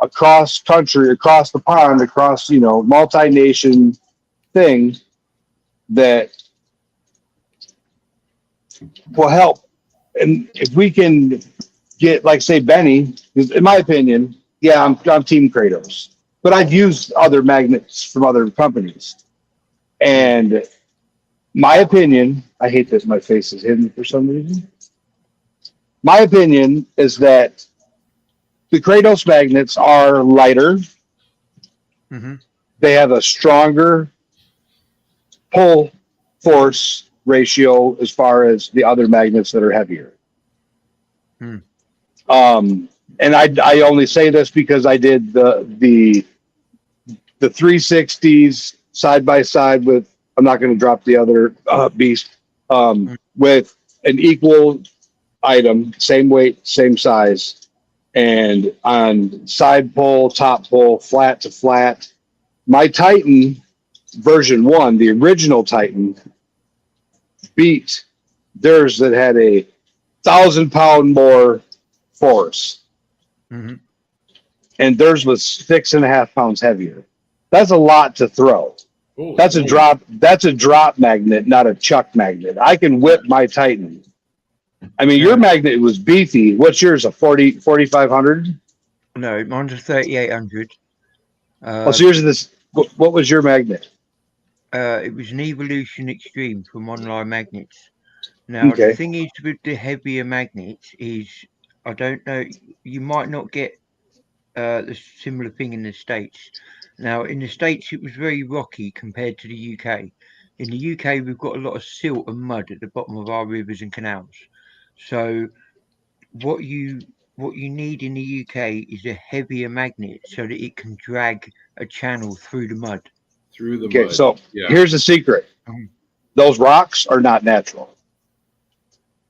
across country, across the pond, across, multi-nation thing that will help. And if we can get, like, say, Benny, because in my opinion, yeah, I'm Team Kratos, but I've used other magnets from other companies. And my opinion, I hate that my face is hidden for some reason. My opinion is that the Kratos magnets are lighter. Mm-hmm. They have a stronger pull force ratio as far as the other magnets that are heavier. And I only say this because I did the 360s side by side with, I'm not going to drop the other beast, with an equal item, same weight, same size, and on side pull, top pull, flat to flat. My Titan version 1, the original Titan, beat theirs that had a 1,000-pound more force. Mm-hmm. And theirs was 6.5 pounds heavier. That's a lot to throw. Ooh, That's a drop magnet, not a chuck magnet. I can whip my Titan. I mean, your magnet was beefy. What's yours, a 4,500? No, mine's a 3,800. So yours is this. What was your magnet? It was an Evolution Extreme from Online Magnets. Now, the thing is with the heavier magnets is, I don't know, you might not get the similar thing in the States. Now, in the States, it was very rocky compared to the UK. In the UK, we've got a lot of silt and mud at the bottom of our rivers and canals. So what you need in the UK is a heavier magnet so that it can drag a channel through the mud. Okay, so here's the secret. Those rocks are not natural.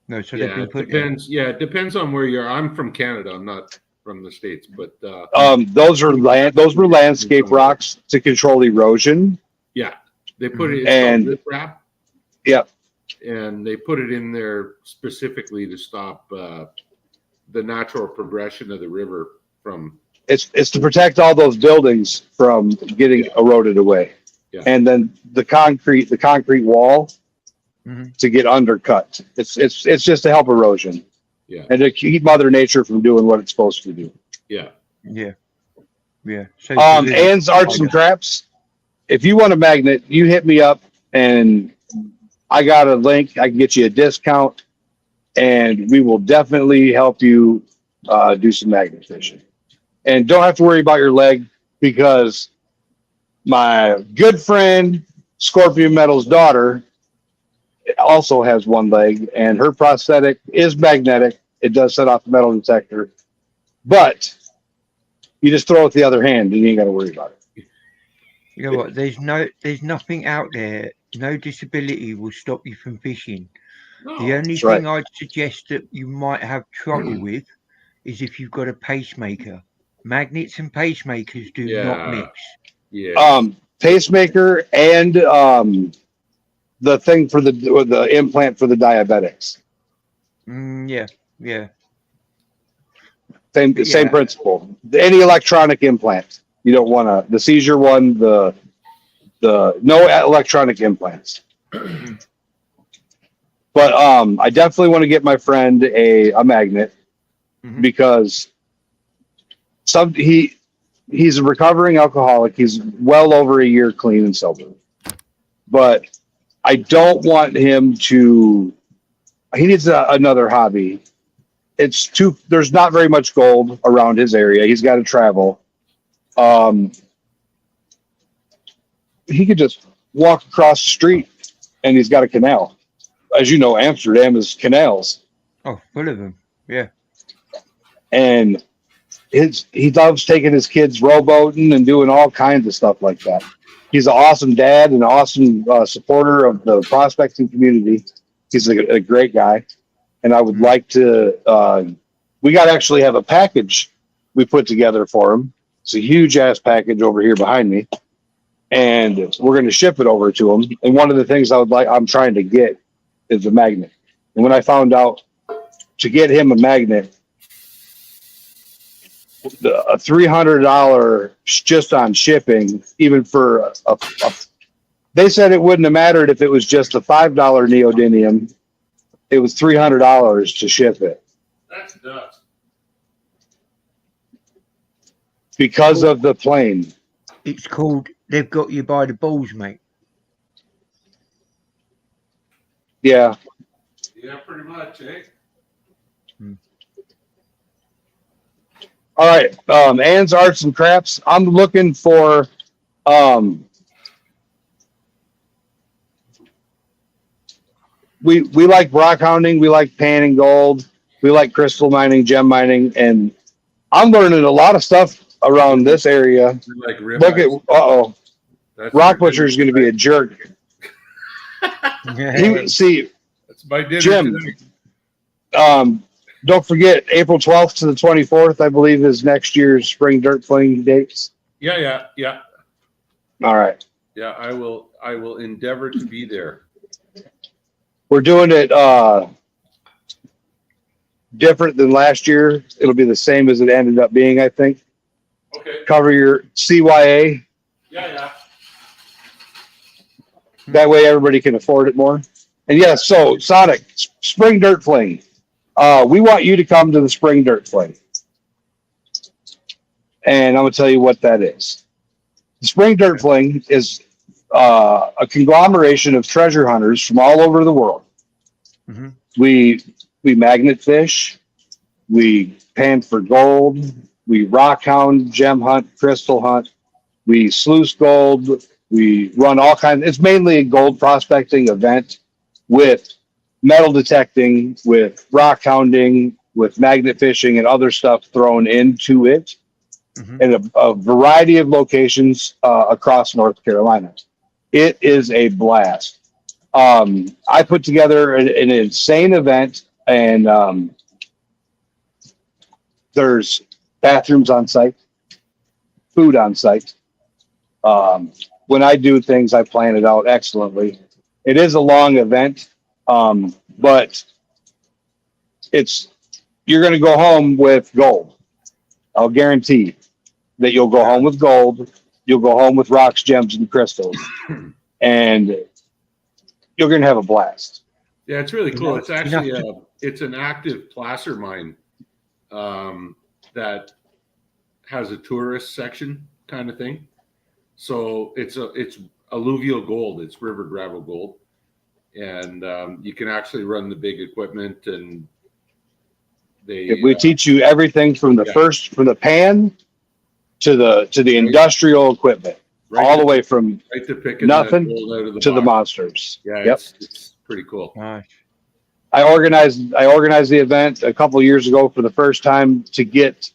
No, so they've been put depends. Yeah, it depends on where you're. I'm from Canada. I'm not from the States, but those were landscape rocks to control erosion. Yeah, they put it in riprap. Yep. And they put it in there specifically to stop the natural progression of the river from. It's to protect all those buildings from getting eroded away, and then the concrete wall to get undercut. It's just to help erosion, and to keep Mother Nature from doing what it's supposed to do. Yeah. Yeah. Yeah. So Ann's Arts and Crafts. If you want a magnet, you hit me up and I got a link. I can get you a discount and we will definitely help you do some magnet fishing. And don't have to worry about your leg because my good friend Scorpion Metal's daughter also has one leg and her prosthetic is magnetic. It does set off the metal detector, but you just throw it the other hand and you ain't got to worry about it. You know what? There's nothing out there. No disability will stop you from fishing. No. The only That's right. thing I'd suggest that you might have trouble with is if you've got a pacemaker. Magnets and pacemakers do not Yeah. mix. Yeah. Pacemaker and the thing for the implant for the diabetics. Yeah. Yeah. Same Yeah. principle. Any electronic implant. You don't want the seizure one, the no electronic implants. But I definitely want to get my friend a magnet Mhm. because he's a recovering alcoholic. He's well over a year clean and sober. But I don't want him to he needs another hobby. There's not very much gold around his area. He's got to travel. He could just walk across the street and he's got a canal. As you know, Amsterdam is canals. Oh, full of them. Yeah. And he loves taking his kids rowboating and doing all kinds of stuff like that. He's an awesome dad and an awesome supporter of the prospecting community. He's a great guy. And I would like to, we got to actually have a package we put together for him. It's a huge ass package over here behind me. And we're going to ship it over to him. And one of the things I'm trying to get is a magnet. And when I found out to get him a magnet, a $300 just on shipping, even for they said it wouldn't have mattered if it was just a $5 neodymium. It was $300 to ship it That's nuts. because of the plane. It's called They've Got You by the Balls, mate. Yeah. Yeah, pretty much, eh? All right. Ann's Arts and Crafts. I'm looking for we like rock hounding, we like panning gold, we like crystal mining, gem mining, and I'm learning a lot of stuff around this area. Like Look at That's Rock Butcher is going to be a jerk. See, That's my dinner Jim. tonight. Don't forget April 12th to the 24th, I believe, is next year's spring dirt fling dates. Yeah. All right. Yeah, I will endeavor to be there. We're doing it different than last year. It'll be the same as it ended up being, I think. Okay. Cover your CYA. Yeah. That way everybody can afford it more. And yes, so Sonic, spring dirt fling. We want you to come to the spring dirt fling. And I'm going to tell you what that is. The spring dirt fling is a conglomeration of treasure hunters from all over the world. Mm-hmm. We magnet fish, we pan for gold, we rock hound, gem hunt, crystal hunt, we sluice gold, we run all kinds. It's mainly a gold prospecting event with metal detecting, with rock hounding, with magnet fishing and other stuff thrown into it. Mm-hmm. In a variety of locations across North Carolina. It is a blast. I put together an insane event, and there's bathrooms on site, food on site. When I do things, I plan it out excellently. It is a long event, but you're going to go home with gold. I'll guarantee that you'll go home with gold. You'll go home with rocks, gems, and crystals, and you're going to have a blast. Yeah, it's really cool. It's actually Enough it's an active placer mine that has a tourist section kind of thing. So it's alluvial gold. It's river gravel gold, and you can actually run the big equipment. And We teach you everything from the from the pan to the industrial equipment, all the way from right to picking nothing the gold out of the to the box. monsters. Yeah, Yep. it's pretty cool. Nice. I organized the event a couple of years ago for the first time to get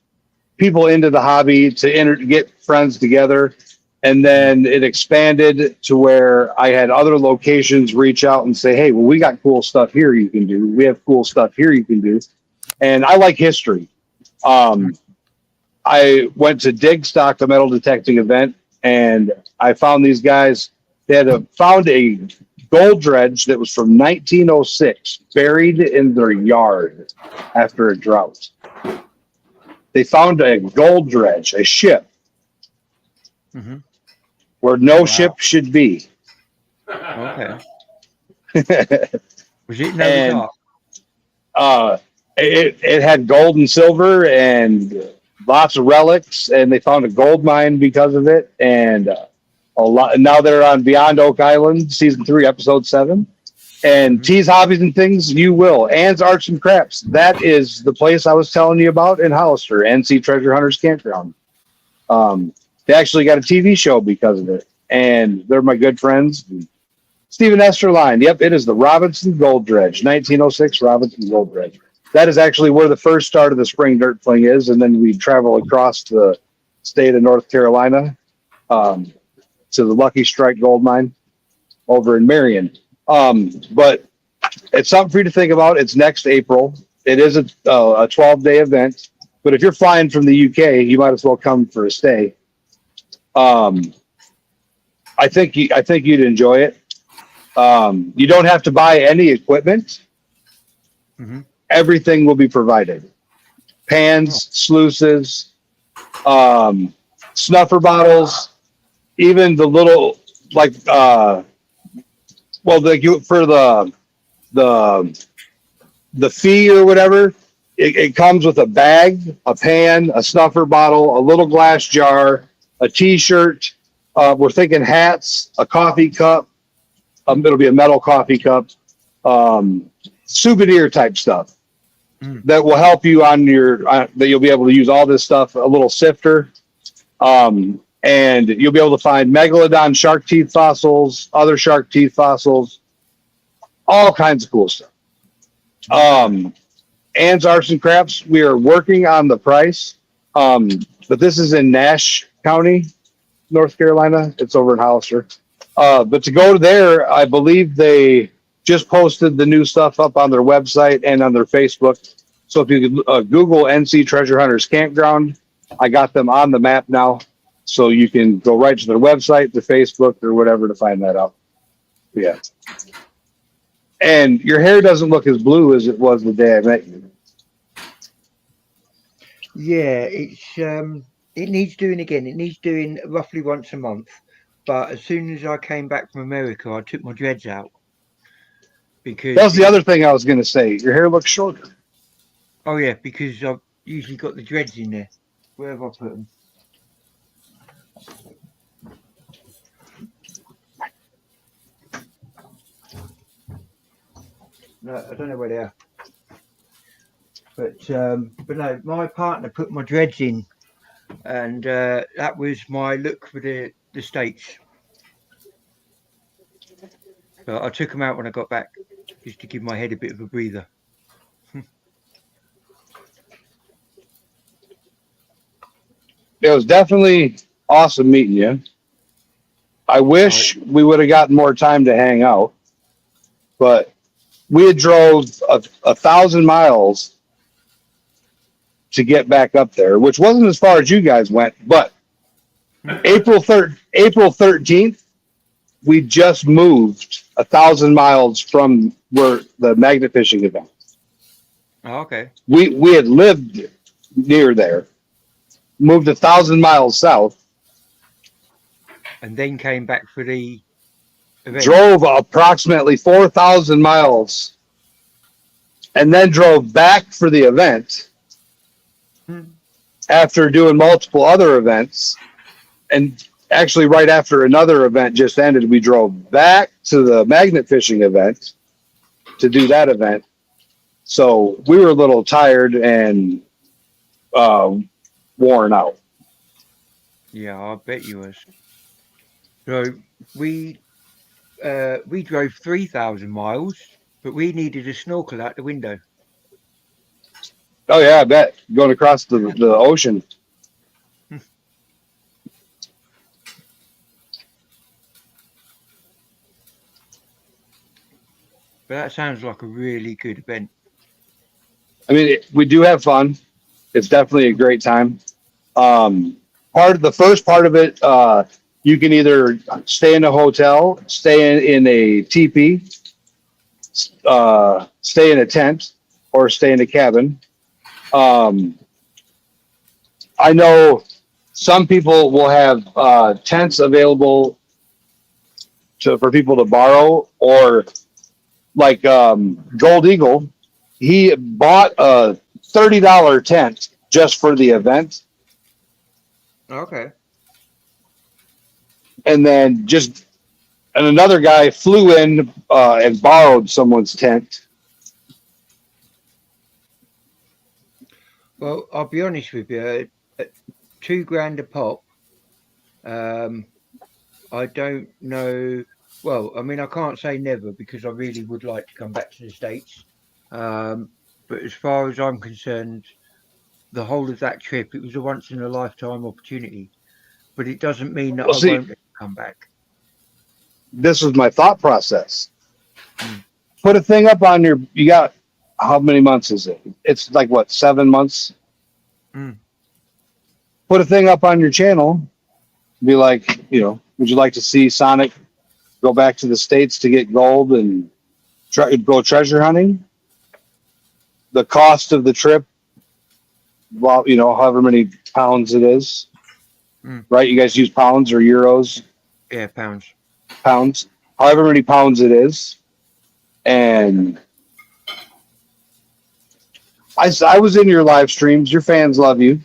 people into the hobby, to get friends together. And then it expanded to where I had other locations reach out and say, hey, well, we got cool stuff here you can do. We have cool stuff here you can do. And I like history. I went to Digstock, the metal detecting event, and I found these guys. They had found a gold dredge that was from 1906 buried in their yard after a drought. They found a gold dredge, a ship, where no ship should be. Okay. Was it no dark? It had gold and silver and lots of relics, and they found a gold mine because of it. And a lot. Now they're on Beyond Oak Island, season 3, episode 7. And T's Hobbies and Things, you will. Ann's Arts and Crafts. That is the place I was telling you about in Hollister, NC Treasure Hunters Campground. They actually got a TV show because of it, and they're my good friends. Stephen Esterline. Yep, it is the Robinson Gold Dredge, 1906 Robinson Gold Dredge. That is actually where the first start of the spring dirt fling is, and then we travel across the state of North Carolina to the Lucky Strike Gold Mine over in Marion. But it's something for you to think about. It's next April. It is a 12-day event, but if you're flying from the UK, you might as well come for a stay. I think you'd enjoy it. You don't have to buy any equipment. Everything will be provided. Pans, sluices, snuffer bottles, even the little for the fee or whatever, it comes with a bag, a pan, a snuffer bottle, a little glass jar, a t-shirt. We're thinking hats, a coffee cup. It'll be a metal coffee cup, souvenir type stuff that will help you on your, that you'll be able to use all this stuff, a little sifter. And you'll be able to find megalodon shark teeth fossils, other shark teeth fossils, all kinds of cool stuff. Ann's Arts and Crafts, we are working on the price, but this is in Nash County, North Carolina. It's over in Hollister. But to go there, I believe they just posted the new stuff up on their website and on their Facebook. So if you could Google NC Treasure Hunters Campground, I got them on the map now. So you can go right to their website, their Facebook, or whatever to find that out. Yeah. And your hair doesn't look as blue as it was the day I met you. Yeah, it needs doing again. It needs doing roughly once a month. But as soon as I came back from America, I took my dreads out. Because that's the other thing I was going to say. Your hair looks shorter. Oh, yeah, because I've usually got the dreads in there. Where have I put them? No, I don't know where they are. But no, my partner put my dreads in, and that was my look for the States. But I took them out when I got back, just to give my head a bit of a breather. It was definitely awesome meeting you. I wish we would have gotten more time to hang out, but we had drove 1,000 miles to get back up there, which wasn't as far as you guys went, but April 13th, we just moved 1,000 miles from where the magnet fishing event. Oh, okay. We had lived near there, moved 1,000 miles south, and then came back for the event. Drove approximately 4,000 miles, and then drove back for the event. after doing multiple other events, and actually right after another event just ended, we drove back to the magnet fishing event to do that event. So we were a little tired and worn out. Yeah, I bet you was. So we drove 3,000 miles, but we needed a snorkel out the window. Oh yeah, I bet, going across the ocean. But that sounds like a really good event. I mean, we do have fun. It's definitely a great time. The first part of it, you can either stay in a hotel, stay in a teepee, stay in a tent, or stay in a cabin. I know some people will have tents available for people to borrow, or like Gold Eagle, he bought a $30 tent just for the event, Okay. and then another guy flew in and borrowed someone's tent. Well, I'll be honest with you, at $2,000 a pop, I don't know. Well, I mean, I can't say never because I really would like to come back to the States. But as far as I'm concerned, the whole of that trip, it was a once in a lifetime opportunity. But it doesn't mean that Well, I see- won't come back. This was my thought process. Mm. Put a thing up on you got, how many months is it? It's like what, 7 months? Mm. Put a thing up on your channel. Be like, would you like to see Sonic go back to the States to get gold and go treasure hunting? The cost of the trip, well, however many pounds it is, right? You guys use pounds or euros? Yeah, pounds. Pounds, however many pounds it is. And I was in your live streams. Your fans love you.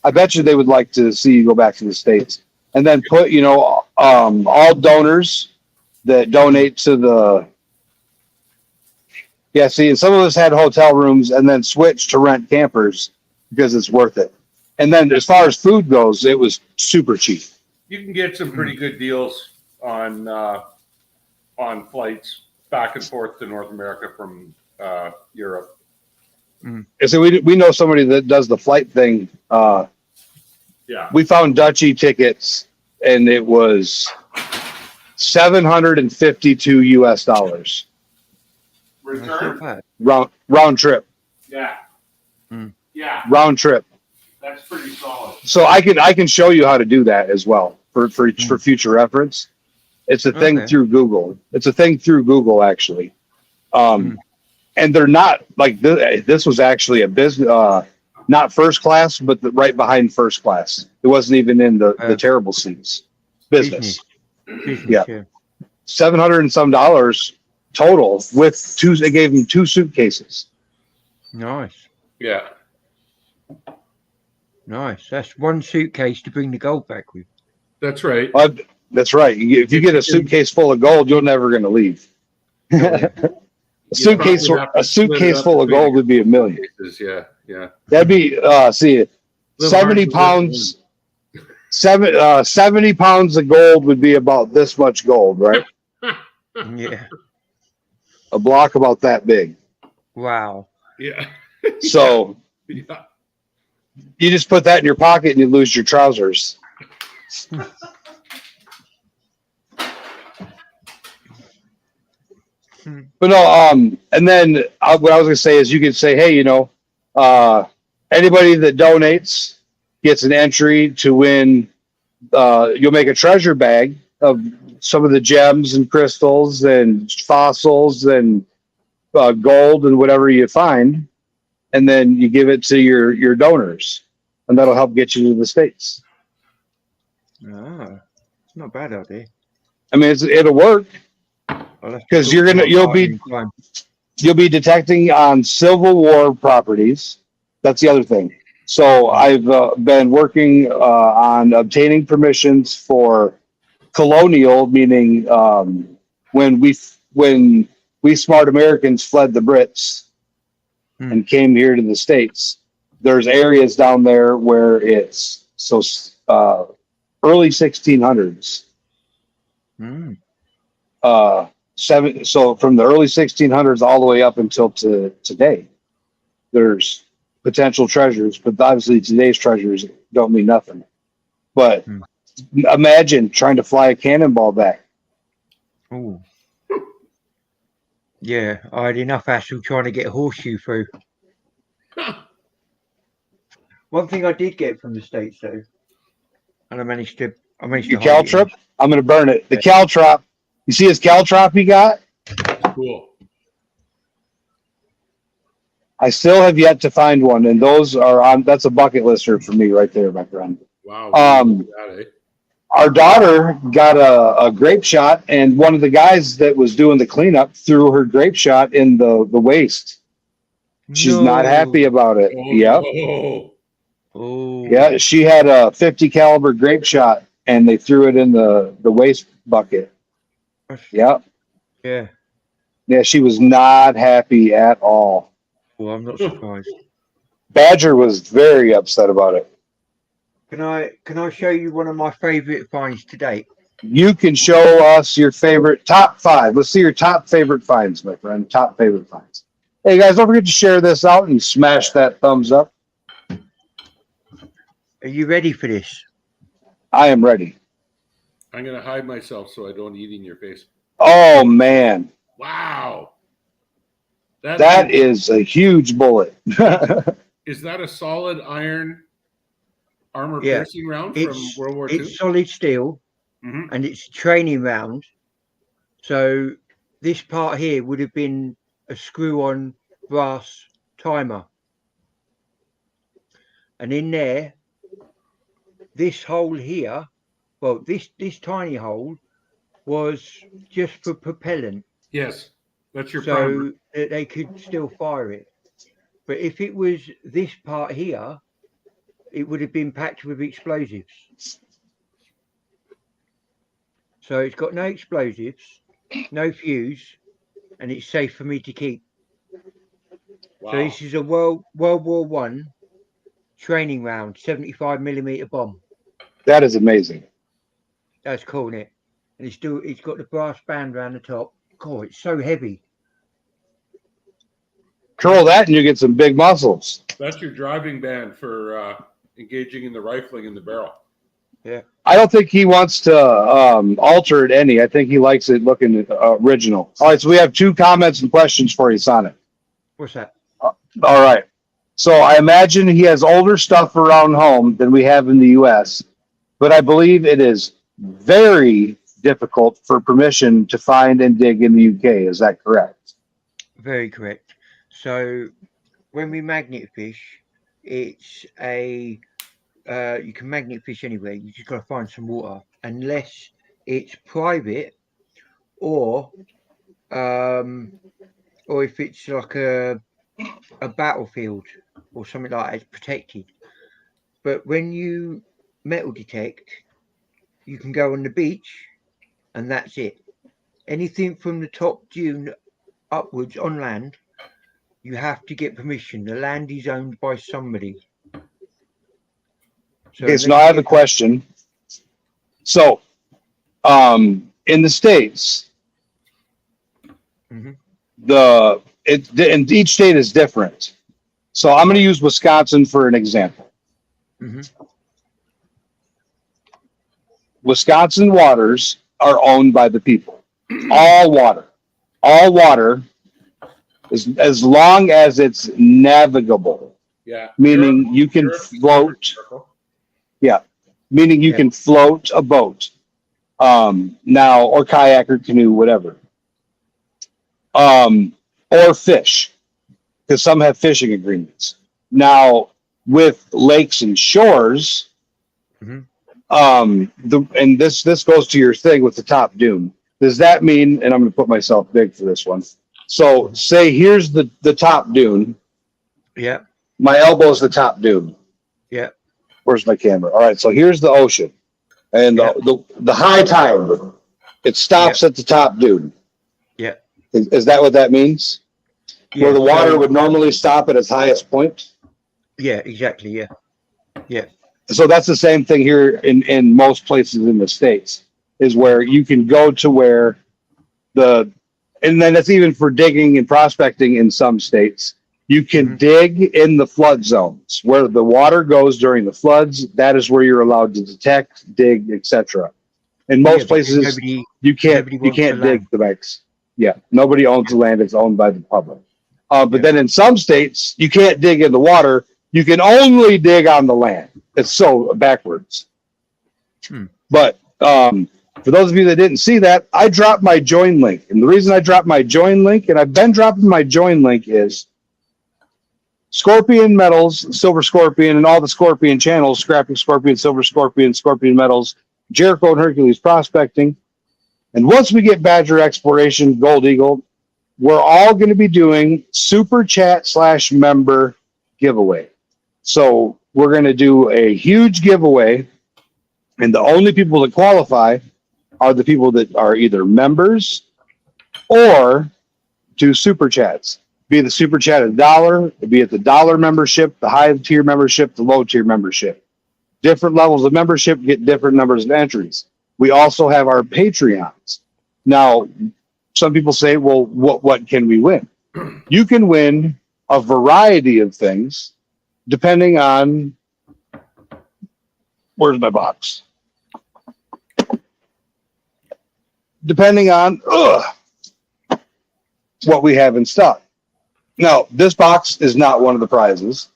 I bet you they would like to see you go back to the States. And then put, all donors that donate to the. Yeah, see, and some of us had hotel rooms and then switched to rent campers because it's worth it. And then as far as food goes, it was super cheap. You can get some pretty good deals on flights back and forth to North America from Europe. And so we know somebody that does the flight thing. Yeah. We found Dutchy tickets, and it was $752 US That's not Return? bad. round trip. Yeah. Mm. Yeah. Round trip. That's pretty solid. So I can show you how to do that as well for future reference. It's a thing Okay. through Google. It's a thing through Google actually. And they're not like this was actually a business, not first class, but right behind first class. It wasn't even in the terrible seats. Business. Business, Yeah. yeah. $700 and some total with two. They gave him 2 suitcases. Nice. Yeah. Nice. That's one suitcase to bring the gold back with. That's right. That's right. If you get a suitcase full of gold, you're never going to leave. A suitcase full of gold would be $1 million. Yeah. Yeah. That'd be 70 pounds. 70 pounds of gold would be about this much gold, right? Yeah. A block about that big. Wow. Yeah. So Yeah. you just put that in your pocket and you lose your trousers. But no, and then what I was gonna say is you could say, hey, anybody that donates gets an entry to win. You'll make a treasure bag of some of the gems and crystals and fossils and gold and whatever you find, and then you give it to your donors, and that'll help get you to the States. Ah, it's not a bad idea. I mean, it'll work. I'll have to 'Cause talk you'll to my be- partner in crime. You'll be detecting on Civil War properties. That's the other thing. So I've been working on obtaining permissions for colonial, meaning when we smart Americans fled the Brits and came here to the States. There's areas down there where it's early 1600s. So from the early 1600s all the way up until to today, there's potential treasures, but obviously today's treasures don't mean nothing. But imagine trying to fly a cannonball back. Oh. Yeah, I had enough hassle trying to get a horseshoe through. One thing I did get from the States though, and I managed to Your hold it in. caltrop, I'm gonna burn it. The caltrop, you see his caltrop he got? Cool. I still have yet to find one, and those are on. That's a bucket lister for me right there, my friend. Wow. Our daughter got a grape shot, and one of the guys that was doing the cleanup threw her grape shot in the waste. She's not happy about it. Yep. Oh. Yeah, she had a 50 caliber grape shot, and they threw it in the waste bucket. Yep. Yeah. Yeah, she was not happy at all. Well, I'm not surprised. Badger was very upset about it. Can I show you one of my favorite finds to date? You can show us your favorite top 5. Let's see your top favorite finds, my friend. Top favorite finds. Hey guys, don't forget to share this out and smash that thumbs up. Are you ready for this? I am ready. I'm going to hide myself so I don't eat in your face. Oh man. Wow. That is a huge bullet. Is that a solid iron armor piercing round from World War II? It's solid steel, and it's a training round. So this part here would have been a screw-on brass timer. And in there, this hole here, well, this tiny hole was just for propellant. Yes, that's your so that they could still fire it. But if it was this part here, it would have been packed with explosives. So it's got no explosives, no fuse, and it's safe for me to keep. Wow. So this is a World War I training round, 75mm bomb. That is amazing. That's cool, isn't it? And it's got the brass band around the top. God, it's so heavy. Curl that and you get some big muscles. That's your driving band for engaging in the rifling in the barrel. Yeah. I don't think he wants to alter it any. I think he likes it looking original. All right, so we have 2 comments and questions for you, Sonic. What's that? All right. So I imagine he has older stuff around home than we have in the U.S., but I believe it is very difficult for permission to find and dig in the UK. Is that correct? Very correct. So when we magnet fish, it's a you can magnet fish anywhere. You just got to find some water, unless it's private or if it's like a battlefield or something like that, it's protected. But when you metal detect, you can go on the beach and that's it. Anything from the top dune upwards on land, you have to get permission. The land is owned by somebody. So now I have a question. So in the States, and each state is different. So I'm going to use Wisconsin for an example. Wisconsin waters are owned by the people. All water is, as long as it's navigable. Yeah. Meaning you can float. Yeah. Meaning you can float a boat. Now, or kayak or canoe, whatever. Or fish, because some have fishing agreements. Now, with lakes and shores, and this goes to your thing with the top dune. Does that mean, and I'm going to put myself big for this one. So say here's the top dune. Yeah. My elbow is the top dune. Where's my camera? All right, so here's the ocean, and the high tide, it stops at the top, dude. Yeah. Is that what that means? Yeah, Where the water so- would normally stop at its highest point? Yeah, exactly. Yeah. Yeah. So that's the same thing here in most places in the States, is where you can go to where and then it's even for digging and prospecting in some states. You can dig in the flood zones where the water goes during the floods. That is where you're allowed to detect, dig, etc. In most places, you can't dig the banks. Yeah, nobody owns the land; it's owned by the public. But then in some states, you can't dig in the water. You can only dig on the land. It's so backwards. But for those of you that didn't see that, I dropped my join link. And the reason I dropped my join link, and I've been dropping my join link, is Scorpion Metals, Silver Scorpion, and all the Scorpion channels, Scrapping Scorpion, Silver Scorpion, Scorpion Metals, Jericho and Hercules Prospecting. And once we get Badger Exploration, Gold Eagle, we're all going to be doing Super Chat /member giveaway. So we're going to do a huge giveaway, and the only people that qualify are the people that are either members or do Super Chats. Be the Super Chat $1, be it the $1 membership, the high tier membership, the low tier membership. Different levels of membership get different numbers of entries. We also have our Patreons. Now, some people say, well, what can we win? You can win a variety of things depending on, where's my box? Depending on what we have in stock. Now, this box is not one of the prizes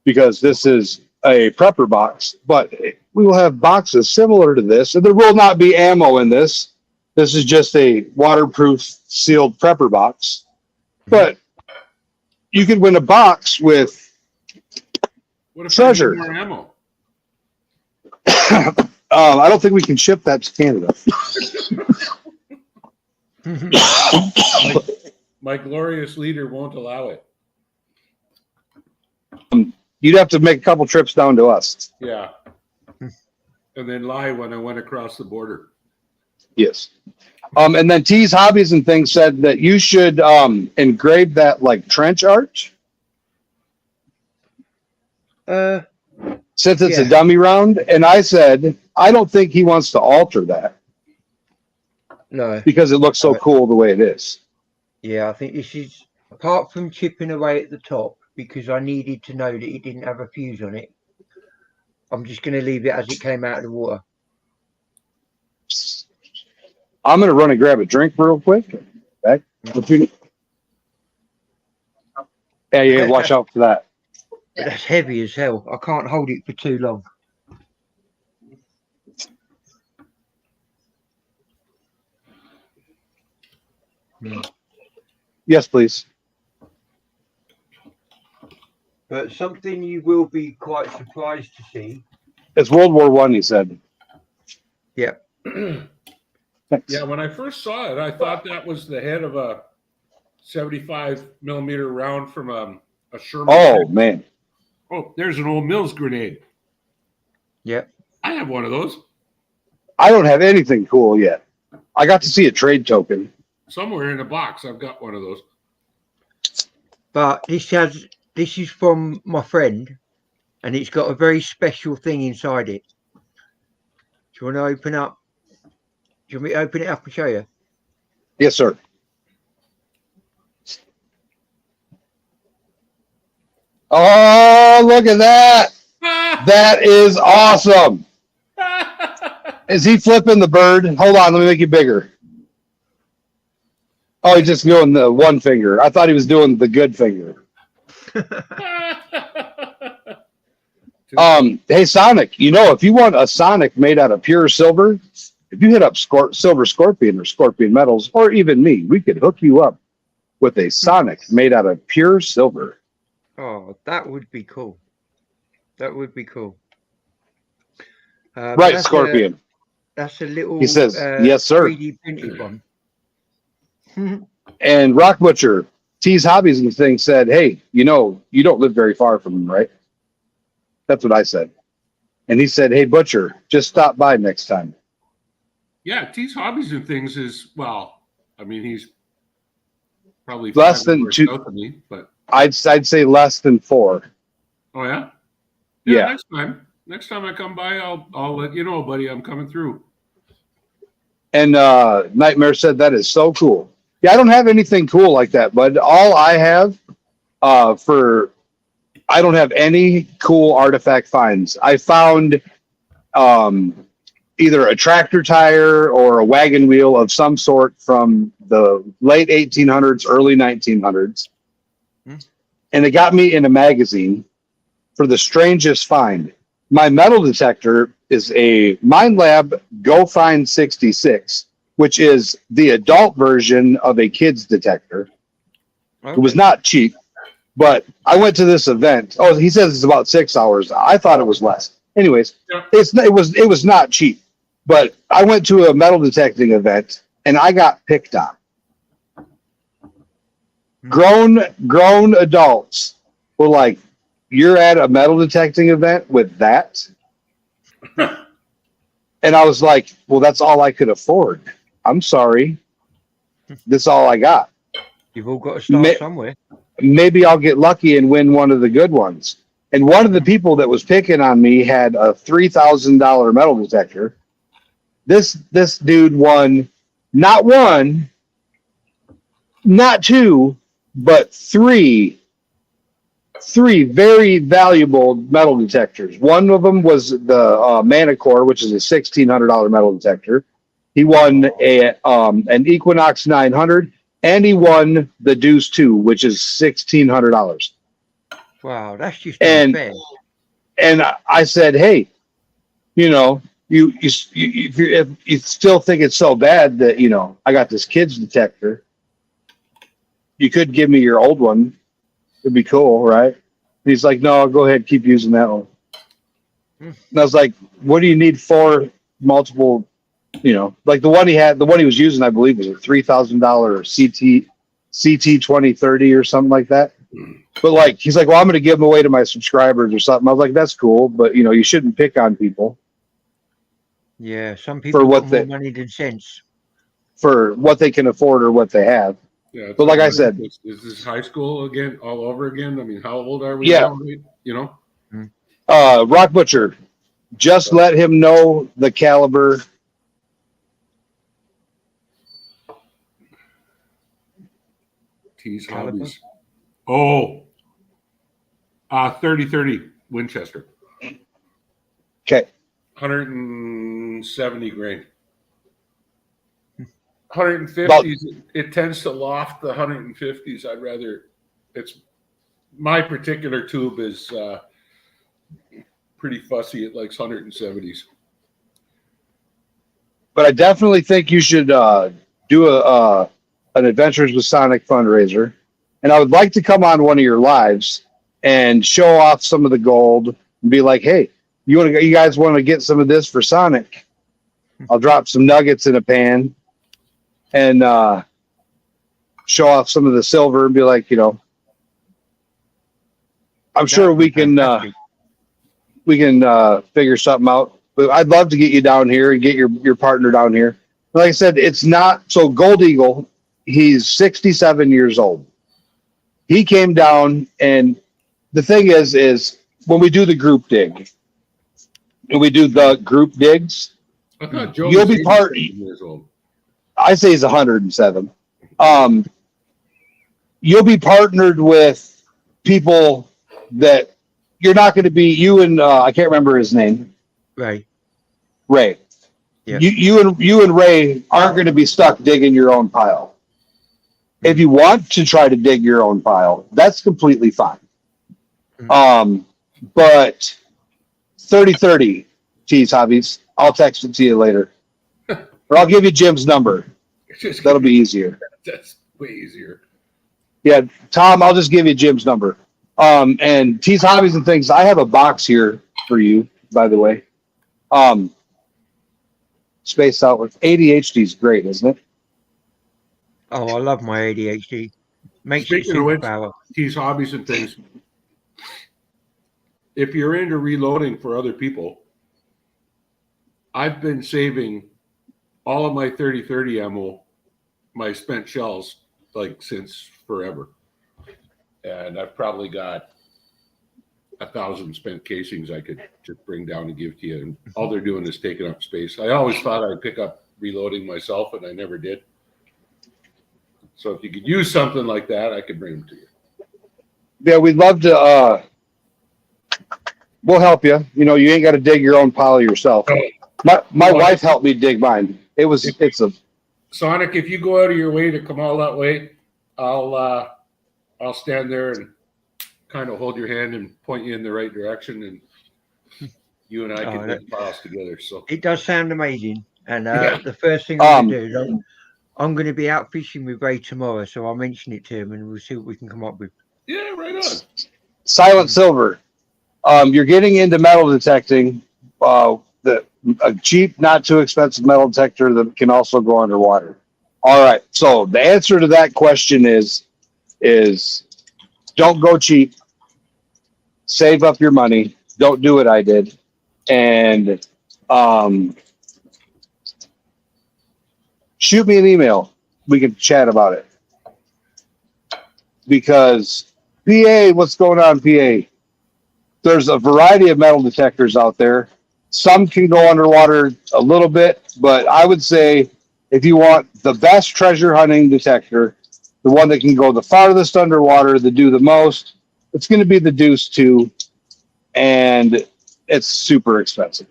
because this is a prepper box, but we will have boxes similar to this, and there will not be ammo in this. This is just a waterproof sealed prepper box, but you could win a box with treasure. More ammo? I don't think we can ship that to Canada. My glorious leader won't allow it. You'd have to make a couple trips down to us. Yeah. And then lie when I went across the border. Yes. And then T's Hobbies and Things said that you should engrave that like trench art. Since it's a dummy round. And I said, I don't think he wants to alter that. No. Because it looks so cool the way it is. Yeah, I think this is, apart from chipping away at the top, because I needed to know that it didn't have a fuse on it, I'm just going to leave it as it came out of the water. I'm going to run and grab a drink real quick. Back. Yeah, you gotta watch out for that. But that's heavy as hell. I can't hold it for too long. Yes, please. But something you will be quite surprised to see. It's World War I, he said. Yeah. Yeah, when I first saw it, I thought that was the head of a 75 millimeter round from a Sherman. Oh, man. Oh, there's an old Mills grenade. Yeah. I have one of those. I don't have anything cool yet. I got to see a trade token. Somewhere in a box, I've got one of those. But this is from my friend, and it's got a very special thing inside it. Do you want to open up? Do you want me to open it up and show you? Yes, sir. Oh, look at that. That is awesome. Is he flipping the bird? Hold on, let me make it bigger. Oh, he's just doing the one finger. I thought he was doing the good finger. Hey, Sonic, you know, if you want a Sonic made out of pure silver, if you hit up Silver Scorpion or Scorpion Metals, or even me, we could hook you up with a Sonic made out of pure silver. Oh, that would be cool. That would be cool. Right, Scorpion. That's a little. He says, yes, sir. 3D printed one. And Rock Butcher, T's Hobbies and Things said, hey, you know, you don't live very far from him, right? That's what I said. And he said, "Hey, Butcher, just stop by next time." Yeah, T's Hobbies and Things is, well, I mean, he's probably Less 5 than hours 2. south of me, but I'd say less than 4. oh yeah? Yeah. Next time I come by, I'll let you know, buddy. I'm coming through. And Nightmare said that is so cool. Yeah, I don't have anything cool like that, but all I have I don't have any cool artifact finds. I found either a tractor tire or a wagon wheel of some sort from the late 1800s, early 1900s. And it got me in a magazine for the strangest find. My metal detector is a Minelab Go Find 66, which is the adult version of a kid's detector. Okay. It was not cheap, but I went to this event. Oh, he says it's about 6 hours. I thought it was less. Anyways, Yeah. it was not cheap, but I went to a metal detecting event and I got picked on. Grown adults were like, "You're at a metal detecting event with that?" And I was like, "Well, that's all I could afford. I'm sorry. That's all I got. You've all got to start somewhere. Maybe I'll get lucky and win one of the good ones." And one of the people that was picking on me had a $3,000 metal detector. This dude won not one, not two, but three very valuable metal detectors. One of them was the Manicore, which is a $1,600 metal detector. He won an Equinox 900, and he won the Deuce 2, which is $1,600. Wow, that's just And unfair. and I said, "Hey, you know, if you still think it's so bad that I got this kid's detector, you could give me your old one. It'd be cool, right?" And he's like, "No, go ahead, keep using that one." And I was like, "What do you need for multiple? Like the one he was using, I believe, was a $3,000 CT 2030 or something like that." But like, he's like, "Well, I'm going to give them away to my subscribers or something." I was like, "That's cool, but you shouldn't pick on people Yeah, some people what got they- more money than sense. for what they can afford or what they have." Yeah, it's But like I said, is this high school again, all over again? I mean, how old are we Yeah. now? You know? Rock Butcher, just let him know the caliber. T's Caliber? Hobbies. Oh, 3030 Winchester. Okay. 170 grain. 150s, it tends to loft the 150s. My particular tube is pretty fussy. It likes 170s. But I definitely think you should do an Adventures with Sonic fundraiser. And I would like to come on one of your lives and show off some of the gold and be like, "Hey, you guys want to get some of this for Sonic? I'll drop some nuggets in a pan and show off some of the silver and be like, I'm sure we can figure something out. But I'd love to get you down here and get your partner down here. Like I said, it's not so. Gold Eagle, he's 67 years old. He came down, and the thing is when we do the group dig, and we do the group digs, I thought Joe You'll was be part- 87 years old. I say he's 107. You'll be partnered with people that you're not going to be. You and I can't remember his name. Right. Ray. Yeah. You and Ray aren't going to be stuck digging your own pile. If you want to try to dig your own pile, that's completely fine. But 3030 T's Hobbies, I'll text it to you later. Or I'll give you Jim's number. That'll be easier. That's way easier. Yeah, Tom, I'll just give you Jim's number. And T's Hobbies and Things, I have a box here for you, by the way. Spaced out with ADHD is great, isn't it? Oh, I love my ADHD. Makes it Speaking of which, superpower. T's Hobbies and Things. If you're into reloading for other people, I've been saving all of my 30-30 ammo, my spent shells, like since forever. And I've probably got 1,000 spent casings I could just bring down and give to you. And all they're doing is taking up space. I always thought I'd pick up reloading myself, and I never did. So if you could use something like that, I could bring them to you. Yeah, we'd love to. We'll help you. You know, you ain't got to dig your own pile yourself. My wife helped me dig mine. It's a Sonic, if you go out of your way to come all that way, I'll stand there and kind of hold your hand and point you in the right direction, and you and I can dig piles together. So It does sound amazing. And Yeah. the first thing I'm going to do is I'm going to be out fishing with Ray tomorrow, so I'll mention it to him and we'll see what we can come up with. yeah, right on. Silent Silver. You're getting into metal detecting. A cheap, not too expensive metal detector that can also go underwater. All right. So the answer to that question is don't go cheap. Save up your money. Don't do what I did. And shoot me an email. We can chat about it. Because PA, what's going on, PA? There's a variety of metal detectors out there. Some can go underwater a little bit, but I would say if you want the best treasure hunting detector, the one that can go the farthest underwater, that do the most, it's going to be the Deuce 2, and it's super expensive.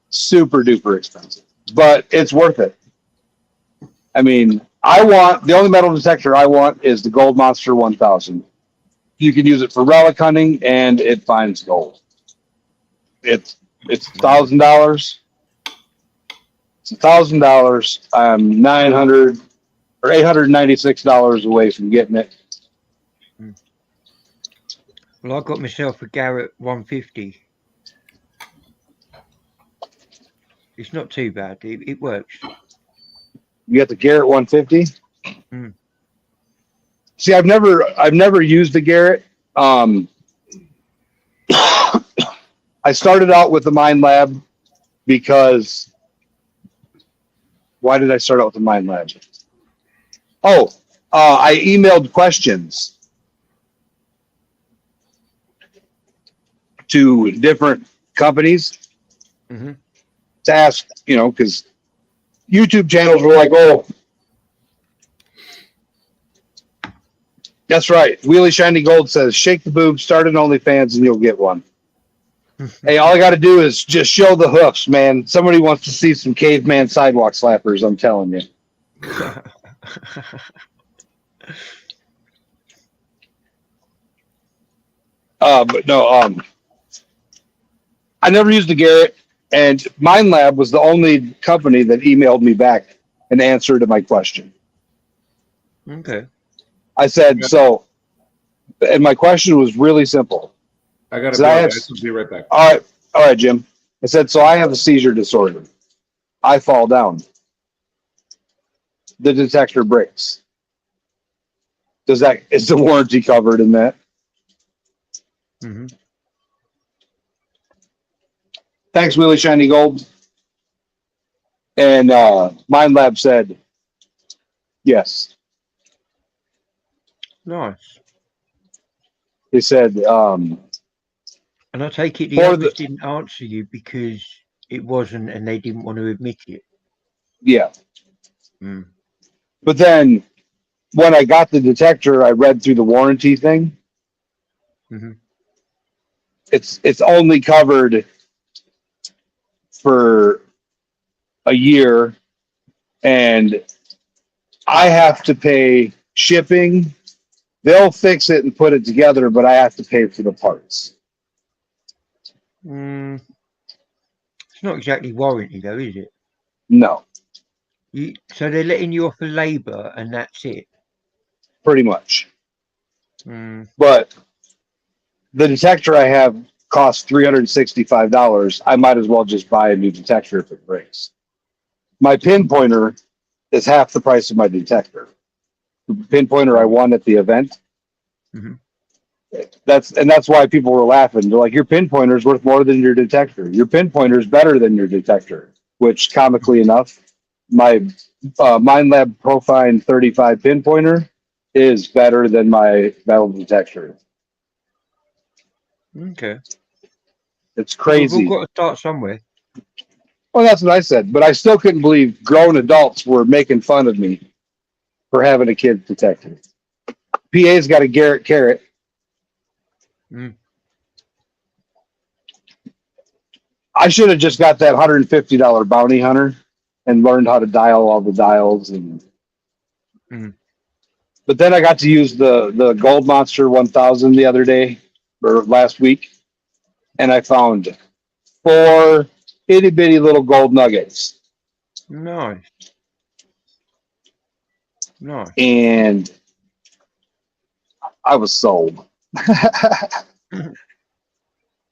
Super duper expensive, but it's worth it. I mean, the only metal detector I want is the Gold Monster 1000. You can use it for relic hunting, and it finds gold. It's $1,000. It's $1,000. I'm $900 or $896 away from getting it. Well, I got myself a Garrett 150. It's not too bad. It works. You got the Garrett 150. Mm. See, I've never used the Garrett. I started out with the Mind Lab because. Why did I start out with the Mind Lab? I emailed questions to different companies to ask, because YouTube channels were like, oh, that's right. Wheelie Shiny Gold says, shake the boob, start an OnlyFans, and you'll get one. Hey, all I got to do is just show the hoofs, man. Somebody wants to see some caveman sidewalk slappers, I'm telling you. But no, I never used the Garrett, and Mind Lab was the only company that emailed me back an answer to my question. Okay. I said, and my question was really simple. I got to be right back. I'll be right back. All right, Jim. I said, so I have a seizure disorder. I fall down. The detector breaks. Is the warranty covered in that? Mm-hmm. Thanks, Wheelie Shiny Gold. And Mind Lab said, yes. Nice. They said, and I take it the others didn't answer you because it wasn't, and they didn't want to admit it. Yeah. Mm. But then when I got the detector, I read through the warranty thing. Mm-hmm. It's only covered for a year, and I have to pay shipping. They'll fix it and put it together, but I have to pay for the parts. It's not exactly warranty, though, is it? No. So they're letting you off for labor, and that's it. Pretty much. Mm. But the detector I have costs $365. I might as well just buy a new detector if it breaks. My pinpointer is half the price of my detector. The pinpointer I won at the event That's why people were laughing. They're like, your pinpointer's worth more than your detector. Your pinpointer's better than your detector. Which, comically enough, my MindLab Profine 35 pinpointer is better than my metal detector. Okay. It's Well, we've crazy. all got to start somewhere. Well, that's what I said, but I still couldn't believe grown adults were making fun of me for having a kid detector. PA's got a Garrett Carrot. Mm. I should have just got that $150 bounty hunter and learned how to dial all the dials. But then I got to use the Gold Monster 1000 the other day or last week, and I found 4 itty bitty little gold nuggets, Nice. Nice. and I was sold.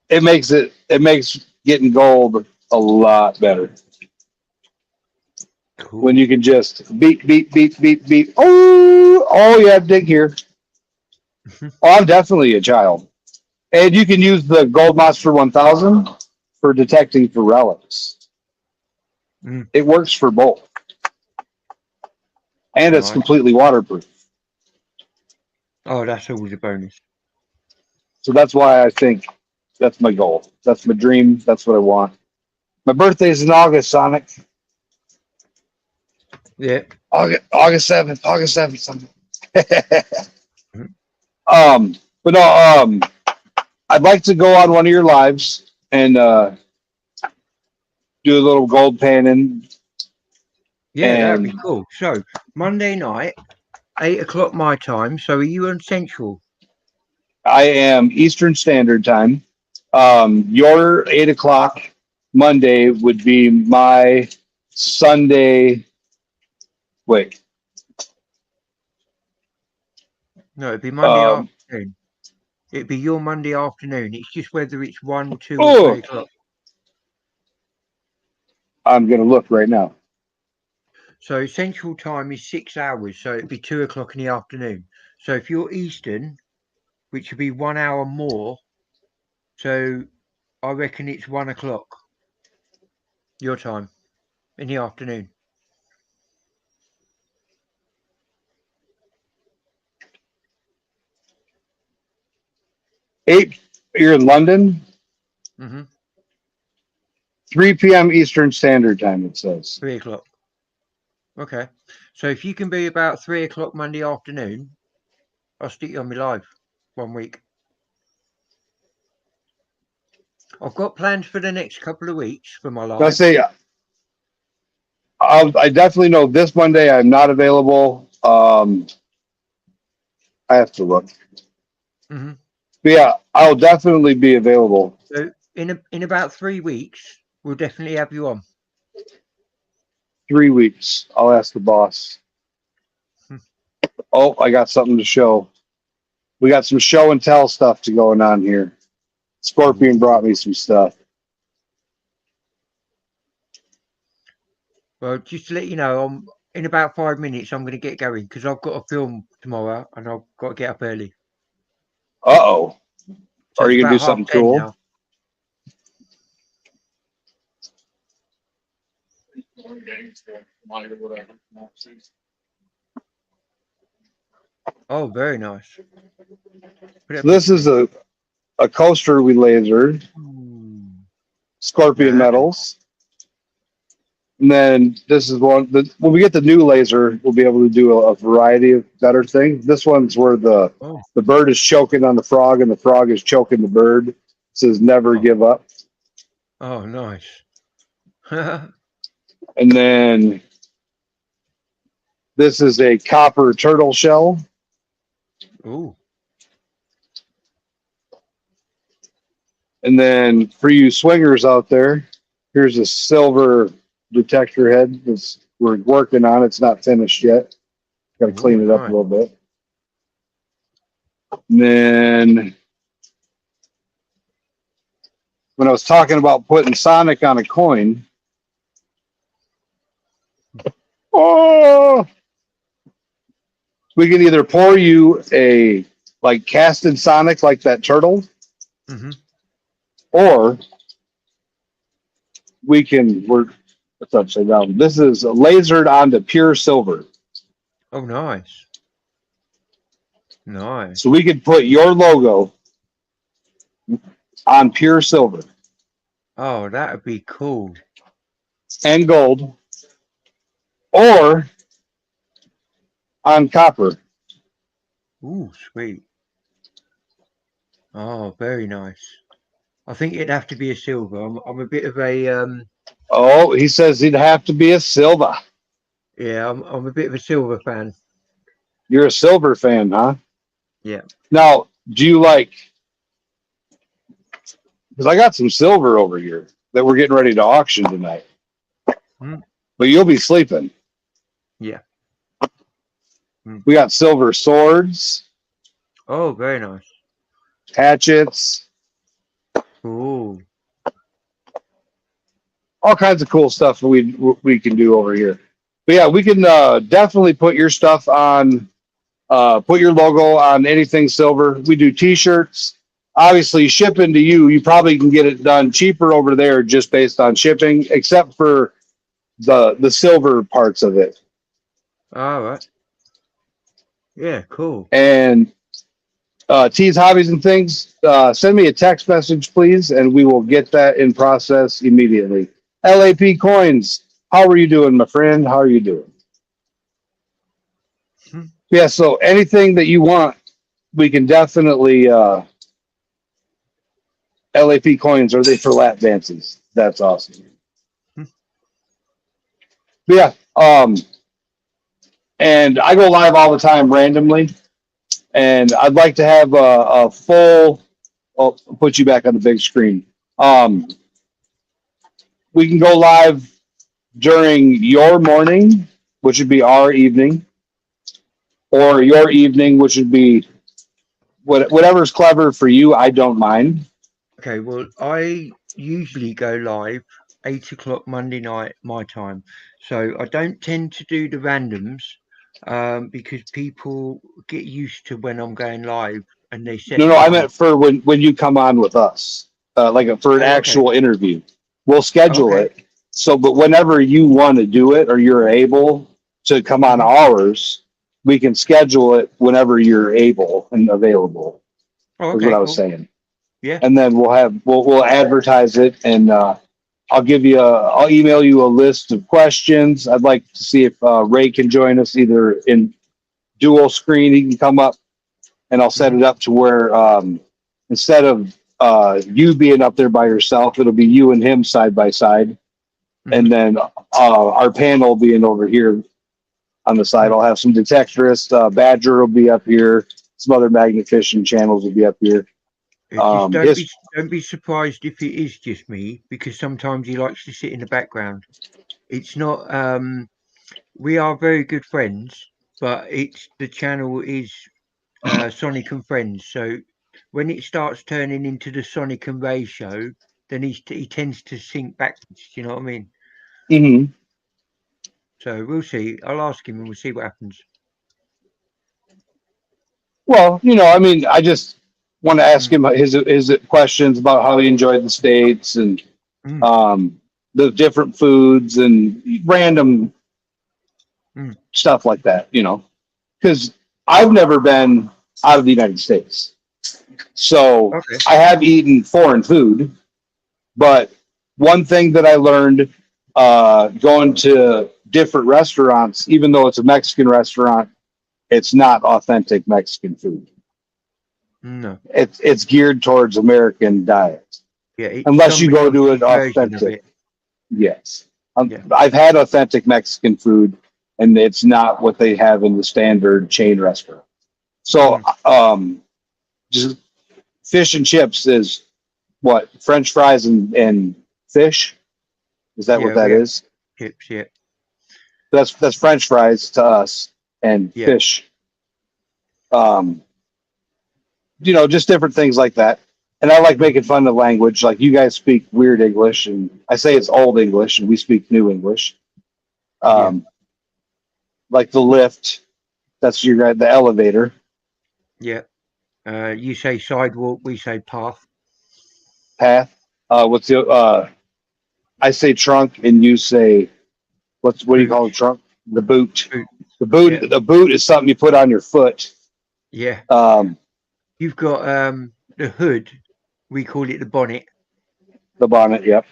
It makes getting gold a lot better Cool. when you can just beep beep beep beep beep. Oh yeah, dig here. Oh, I'm definitely a child, and you can use the Gold Monster 1000 for detecting for relics. Mm. It works for both, and it's Nice. completely waterproof. Oh, that's always a bonus. So that's why I think that's my goal. That's my dream. That's what I want. My birthday's in August, Sonic. Yeah. August 7th. August 7th. Something. Mhm. But no, I'd like to go on one of your lives and do a little gold panning. Yeah, that'd be And cool. So Monday night, 8 o'clock my time. So are you on Central? I am Eastern Standard Time. Your 8 o'clock Monday would be my Sunday. Wait. No, it'd be Monday Um, afternoon. It'd be your Monday afternoon. It's just whether it's 1, 2, or oh, 3 o'clock. I'm going to look right now. So Central Time is 6 hours. So it'd be 2 o'clock in the afternoon. So if you're Eastern, which would be 1 hour more, so I reckon it's 1 o'clock your time in the afternoon. You're in London, Mm-hmm. 3 p.m. Eastern Standard Time, it says. 3 o'clock. Okay. So if you can be about 3 o'clock Monday afternoon, I'll stick you on my live 1 week. I've got plans for the next couple of weeks for my I live. say, I definitely know this Monday I'm not available. I have to look. Mm-hmm. But yeah, I'll definitely be available. So in about 3 weeks, we'll definitely have you on. 3 weeks. I'll ask the boss. Oh, I got something to show. We got some show and tell stuff to going on here. Scorpion brought me some stuff. Well, just to let you know, in about 5 minutes, I'm going to get going because I've got a film tomorrow and I've got to get up early. Uh-oh. So Are it's you going to about do something 10:30 cool? now. Oh, very nice. So this is a coaster we lasered. Scorpion Nice. metals. And then this is one that when we get the new laser, we'll be able to do a variety of better things. This one's where the bird is choking on the frog and the frog is choking the bird. It says never give up. Oh, nice. And then this is a copper turtle shell. Ooh. And then for you swingers out there, here's a silver detector head that we're working on. It's not finished yet. Got to clean it up a little bit. And then when I was talking about putting Sonic on a coin, we can either pour you a like casted Sonic, like that turtle, Hmm. or let's upside down. This is lasered onto pure silver. Oh, nice. Nice. So we could put your logo on pure silver Oh, that would be cool. and gold, or on copper. Ooh, sweet. Oh, very nice. I think it'd have to be a silver. I'm a bit of a Oh, he says he'd have to be a silver. yeah, I'm a bit of a silver fan. You're a silver fan, huh? Yeah. Now, do you like? Because I got some silver over here that we're getting ready to auction tonight. Hmm. But you'll be sleeping. Yeah. Hmm. We got silver swords, Oh, very nice. hatchets, Ooh. all kinds of cool stuff that we can do over here. But yeah, we can definitely put your stuff on, put your logo on anything silver. We do T-shirts. Obviously, shipping to you, you probably can get it done cheaper over there just based on shipping, except for the silver parts of it. All right. Yeah, cool. And T's Hobbies and Things, send me a text message, please, and we will get that in process immediately. LAP Coins, how are you doing, my friend? How are you doing? Hmm. Yeah, so anything that you want, we can definitely LAP Coins, are they for lap dances? That's awesome. Hmm. Yeah, and I go live all the time randomly, and I'd like to have a full. I'll put you back on the big screen. We can go live during your morning, which would be our evening, or your evening, which would be whatever's clever for you. I don't mind. Okay, well, I usually go live 8 o'clock Monday night my time, so I don't tend to do the randoms because people get used to when I'm going live and they set No, I time. meant for when you come on with us, for an Oh, okay. actual interview. We'll schedule Okay. it. So, but whenever you want to do it or you're able to come on ours, we can schedule it whenever you're able and available. Oh, Is okay, what I was cool. saying. Yeah. And then we'll advertise it, and I'll email you a list of questions. I'd like to see if Ray can join us either in dual screen. He can come up, and I'll set it up to where instead of you being up there by yourself, it'll be you and him side by side, and then our panel being over here on the side. I'll have some detectorists. Badger will be up here. Some other magnification channels will be up here. Just don't be surprised if it is just me, because sometimes he likes to sit in the background. It's not. We are very good friends, but the channel is Sonic and Friends. So when it starts turning into the Sonic and Ray show, then he tends to sink backwards. You know what I mean? Mm-hmm. So we'll see. I'll ask him and we'll see what happens. Well, I mean, I just want to ask him his questions about how he enjoyed the States and the different foods and random stuff like that, because I've never been out of the United States. So Okay. I have eaten foreign food, but one thing that I learned going to different restaurants, even though it's a Mexican restaurant, it's not authentic Mexican food. No. It's geared towards American diet. Yeah. Unless you go to an version of authentic. it. Yes. Yeah. I've had authentic Mexican food, and it's not what they have in the standard chain restaurant. So, just fish and chips is what? French fries and fish? Is that what that we have is? chips, yeah. That's French fries to us, and Yeah. fish. Just different things like that. And I like making fun of the language. Like, you guys speak weird English, and I say it's old English, and we speak new English. Like the lift, that's the elevator. Yeah. You say sidewalk, we say path. Path. What's the I say trunk and you say what do you call the trunk? The boot. Boot. The boot Yeah. the boot is something you put on your foot. Yeah. Um You've got the hood, we call it the bonnet. the bonnet, yep.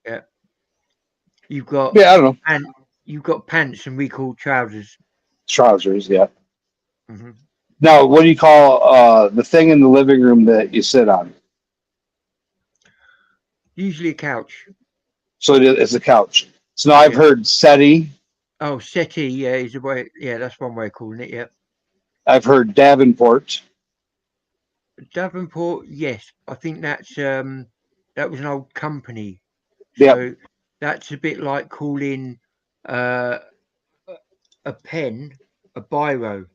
Yeah. You've got Yeah, I don't know. and you've got pants, and we call trousers. Trousers, yeah. Hmm. Now what do you call the thing in the living room that you sit on? Usually a couch. So it's a couch. So now I've Yeah. heard settee, Oh, settee, yeah, is a way. Yeah, that's one way of calling it. Yeah. I've heard Davenport. Davenport, yes, I think that was an old company, Yep. so that's a bit like calling uh, a pen a biro,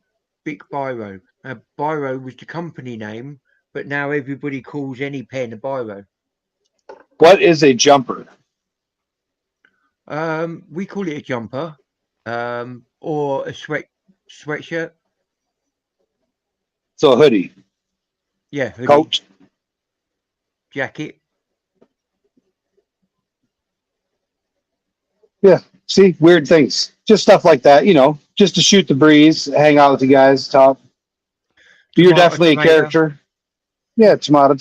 big biro. Biro was the company name, but now everybody calls any pen a biro. What is a jumper? We call it a jumper, or a sweatshirt. So a hoodie, Yeah, hoodie, coat. jacket. Yeah. See, weird things. Just stuff like that, just to shoot the breeze, hang out with you guys, talk. You're Tomato, definitely a tomato. character. Yeah, tomato,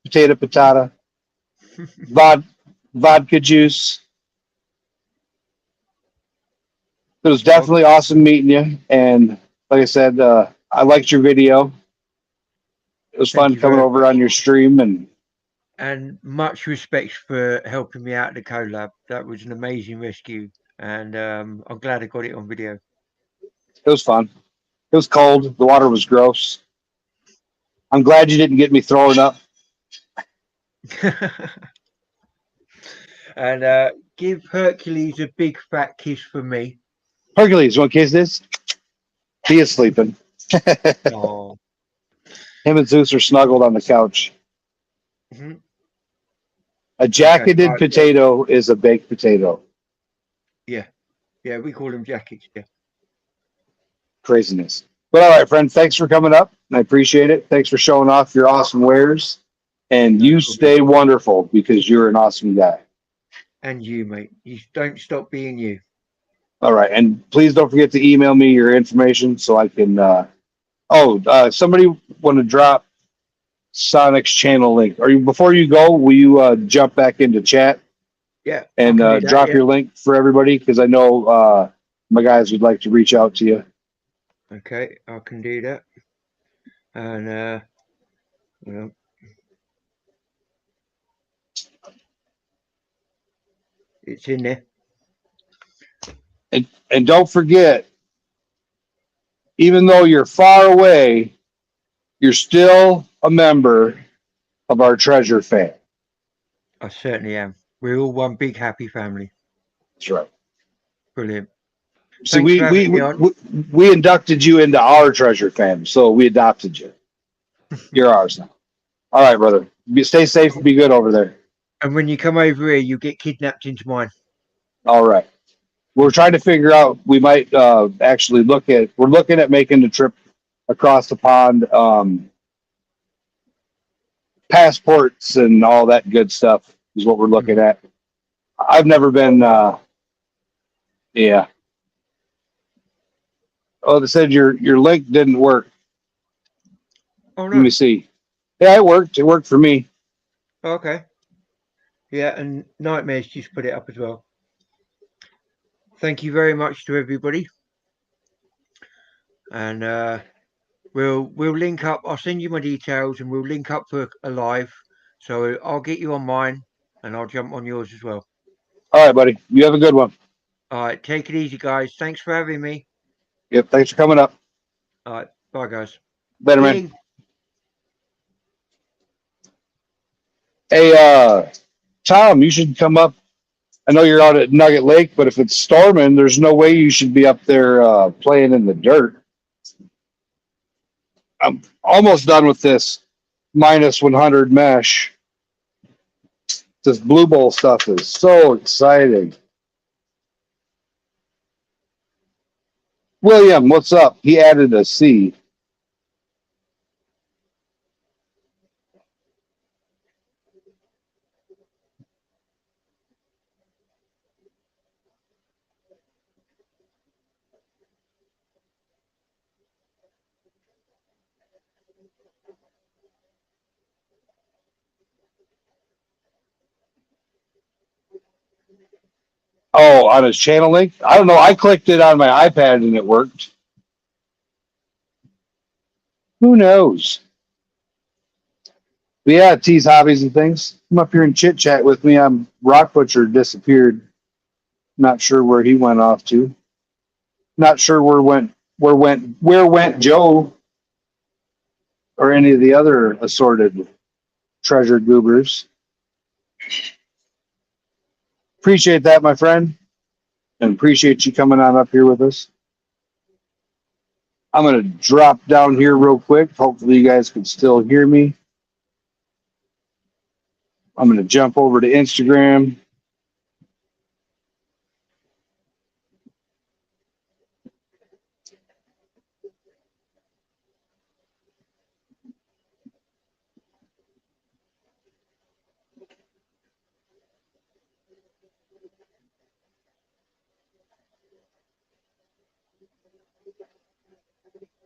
potato, patata, vodka juice. It was definitely awesome meeting you. And like I said, I liked your video. It was Thank fun you coming very over much. on your stream, and And much respect for helping me out at the collab. That was an amazing rescue, and I'm glad I got it on video. it was fun. It was cold. The water was gross. I'm glad you didn't get me throwing up. And give Hercules a big fat kiss from me. Hercules, you want to kiss this? He is sleeping. Oh. Him and Zeus are snuggled on the couch. Mhm. A jacketed potato is a baked potato. Yeah, we call them jackets. Yeah. Craziness. But all right, friend, thanks for coming up. I appreciate it. Thanks for showing off your awesome wares. And No you problem. stay wonderful because you're an awesome guy. And you, mate. You don't stop being you. All right. And please don't forget to email me your information so I can. Somebody want to drop Sonic's channel link. Before you go, will you jump back into chat Yeah. and I can do that, drop yeah. your link for everybody? Because I know my guys would like to reach out to you. Okay, I can do that. And well, it's in there. And don't forget, even though you're far away, you're still a member of our treasure fam. I certainly am. We're all one big happy family. That's right. Brilliant. See, Thanks for we having me on. we inducted you into our treasure fam, so we adopted you. You're ours now. All right, brother. Stay safe and be good over there. And when you come over here, you get kidnapped into mine. All right. We're trying to figure out. We might actually we're looking at making the trip across the pond. Passports and all that good stuff is what we're looking at. I've never been. Yeah. Oh, they said your link didn't work. Oh Let me no. see. Yeah, it worked. It worked for me. Okay. Yeah, and Nightmares just put it up as well. Thank you very much to everybody. And we'll link up. I'll send you my details, and we'll link up for a live. So I'll get you on mine, and I'll jump on yours as well. All right, buddy. You have a good one. All right, take it easy, guys. Thanks for having me. Yep. Thanks for coming up. All right, bye, guys. Better man. Ding. Hey, Tom, you should come up. I know you're out at Nugget Lake, but if it's storming, there's no way you should be up there playing in the dirt. I'm almost done with this minus 100 mesh. This Blue Bowl stuff is so exciting. William, what's up? He added a C. Oh, on his channel link? I don't know. I clicked it on my iPad and it worked. Who knows? But yeah, tease hobbies and things. Come up here and chit chat with me. I'm Rock Butcher disappeared. Not sure where he went off to. Not sure where went Joe or any of the other assorted treasure goobers. Appreciate that, my friend, and appreciate you coming on up here with us. I'm gonna drop down here real quick. Hopefully you guys can still hear me. I'm gonna jump over to Instagram.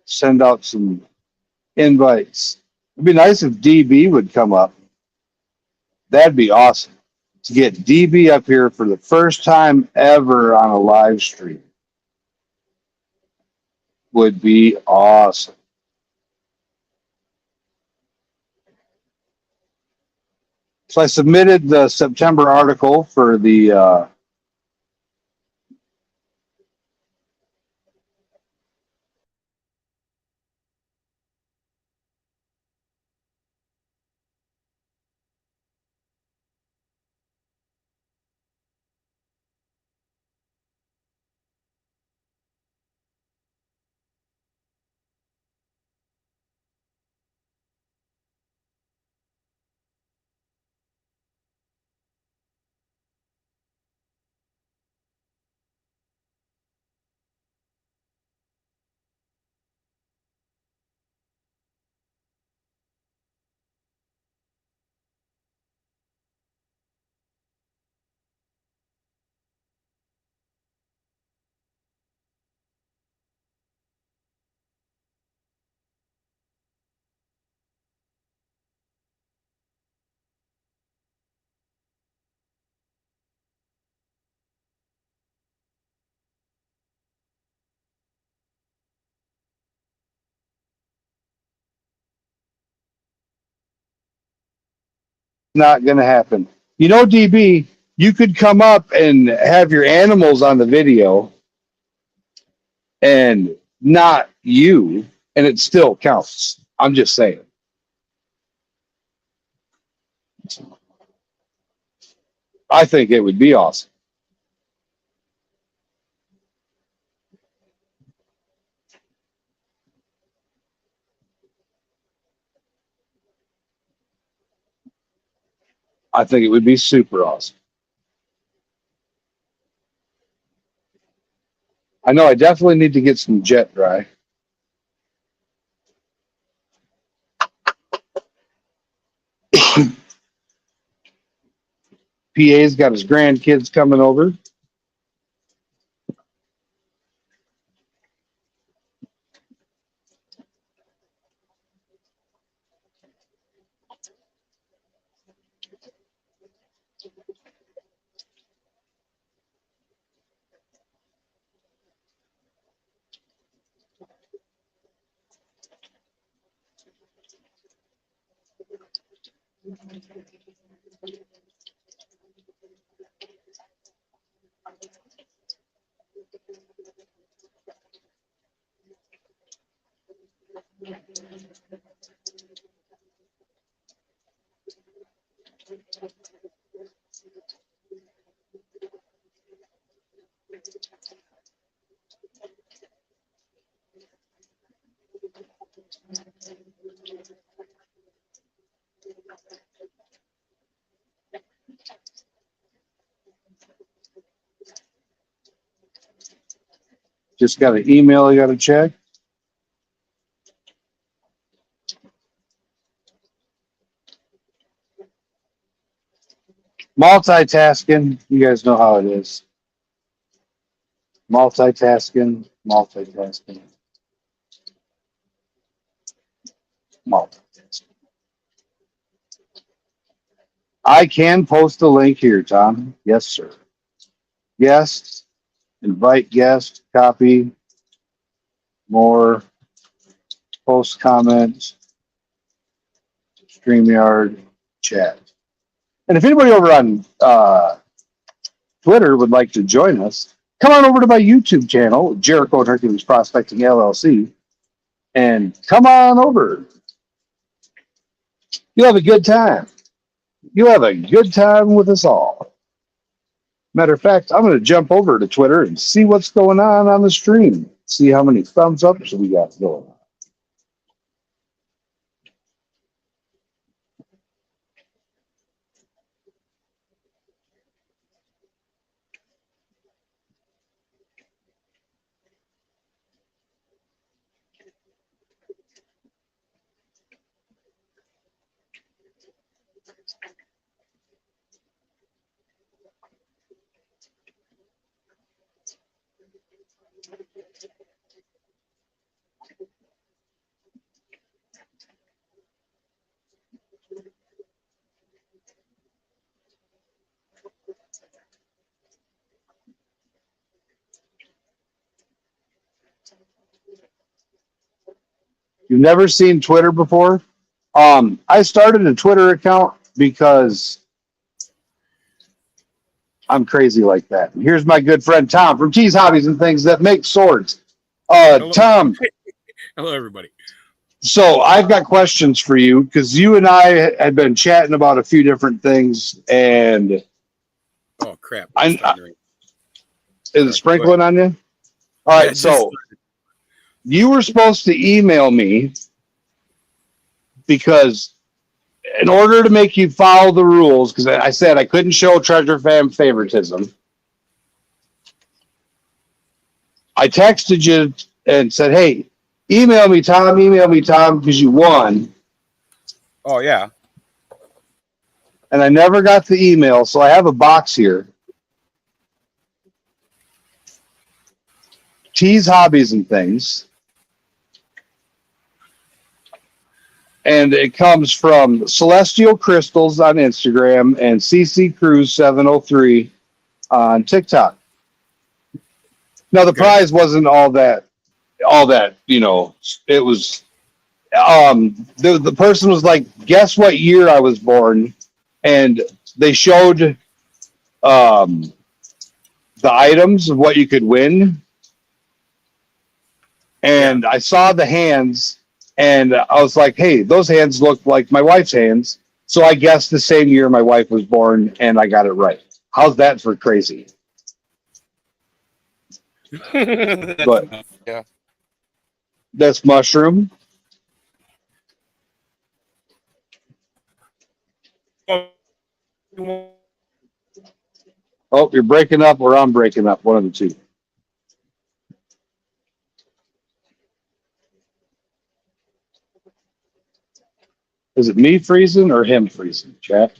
Send out some invites. It'd be nice if DB would come up. That'd be awesome to get DB up here for the first time ever on a live stream. Would be awesome. So I submitted the September article for the not going to happen. You know, DB, you could come up and have your animals on the video and not you, and it still counts. I'm just saying. I think it would be awesome. I think it would be super awesome. I know I definitely need to get some jet dry. PA's got his grandkids coming over. Just got an email I got to check. Multitasking. You guys know how it is. Multitasking. multitasking. I can post a link here, Tom. Yes, sir. Guests, invite guest, copy, more, post comments, StreamYard, chat. And if anybody over on Twitter would like to join us, come on over to my YouTube channel, Jericho and Hercules Prospecting LLC, and come on over. You'll have a good time. You'll have a good time with us all. Matter of fact, I'm going to jump over to Twitter and see what's going on the stream. See how many thumbs ups we got going on. You've never seen Twitter before? I started a Twitter account because I'm crazy like that. And here's my good friend Tom from T's Hobbies and Things that make swords. Hello. Tom, Hello, everybody. so I've got questions for you because you and I had been chatting about a few different things, and Oh crap! is it sprinkling on you? All right, so you were supposed to email me because in order to make you follow the rules, because I said I couldn't show Treasure Fam favoritism, I texted you and said, hey, email me, Tom, because you won. Oh yeah. And I never got the email, so I have a box here. T's Hobbies and Things. And it comes from Celestial Crystals on Instagram and CC Cruz 703 on TikTok. Now the prize wasn't all that, you know, it was the person was like, guess what year I was born, and they showed the items of what you could win. And I saw the hands, and I was like, hey, those hands look like my wife's hands. So I guessed the same year my wife was born, and I got it right. How's that for crazy? But yeah. That's mushroom. Oh, you're breaking up, or I'm breaking up. One of the two. Is it me freezing or him freezing, chat?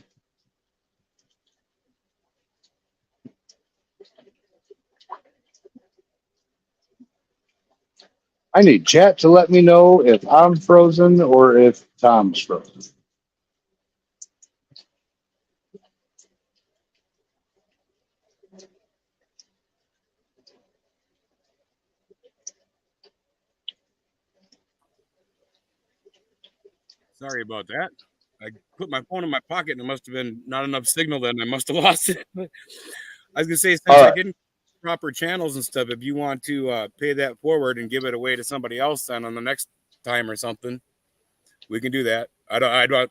I need chat to let me know if I'm frozen or if Tom's frozen. Sorry about that. I put my phone in my pocket and it must have been not enough signal then. I must have lost it. I was gonna say, since I didn't proper channels and stuff, if you want to pay that forward and give it away to somebody else then on the next time or something, we can do that. I don't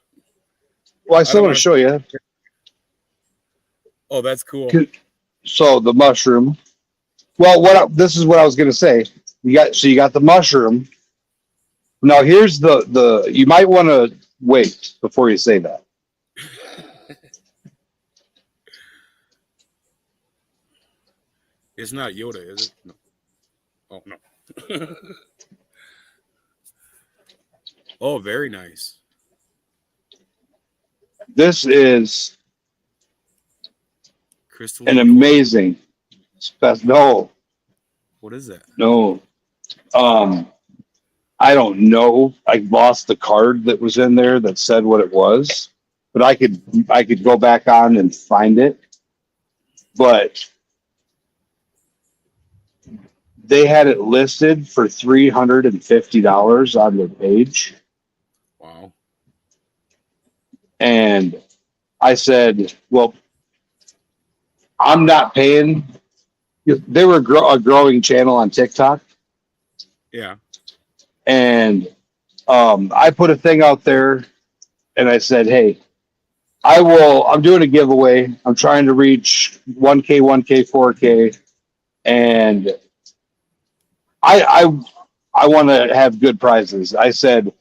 Well, I still want to show you. Oh, that's cool. So the mushroom. Well, this is what I was going to say. You got the mushroom. Now here's the you might want to wait before you say that. It's not Yoda, is it? No. Oh no. Oh, very nice. This is Crystal an amazing no. What is that? No. I don't know. I lost the card that was in there that said what it was, but I could go back on and find it. But they had it listed for $350 on their page. Wow. And I said, well, I'm not paying. They were a growing channel on TikTok. Yeah. And I put a thing out there and I said, hey, I'm doing a giveaway. I'm trying to reach 1K, 1K, 4K. And I want to have good prizes. They said,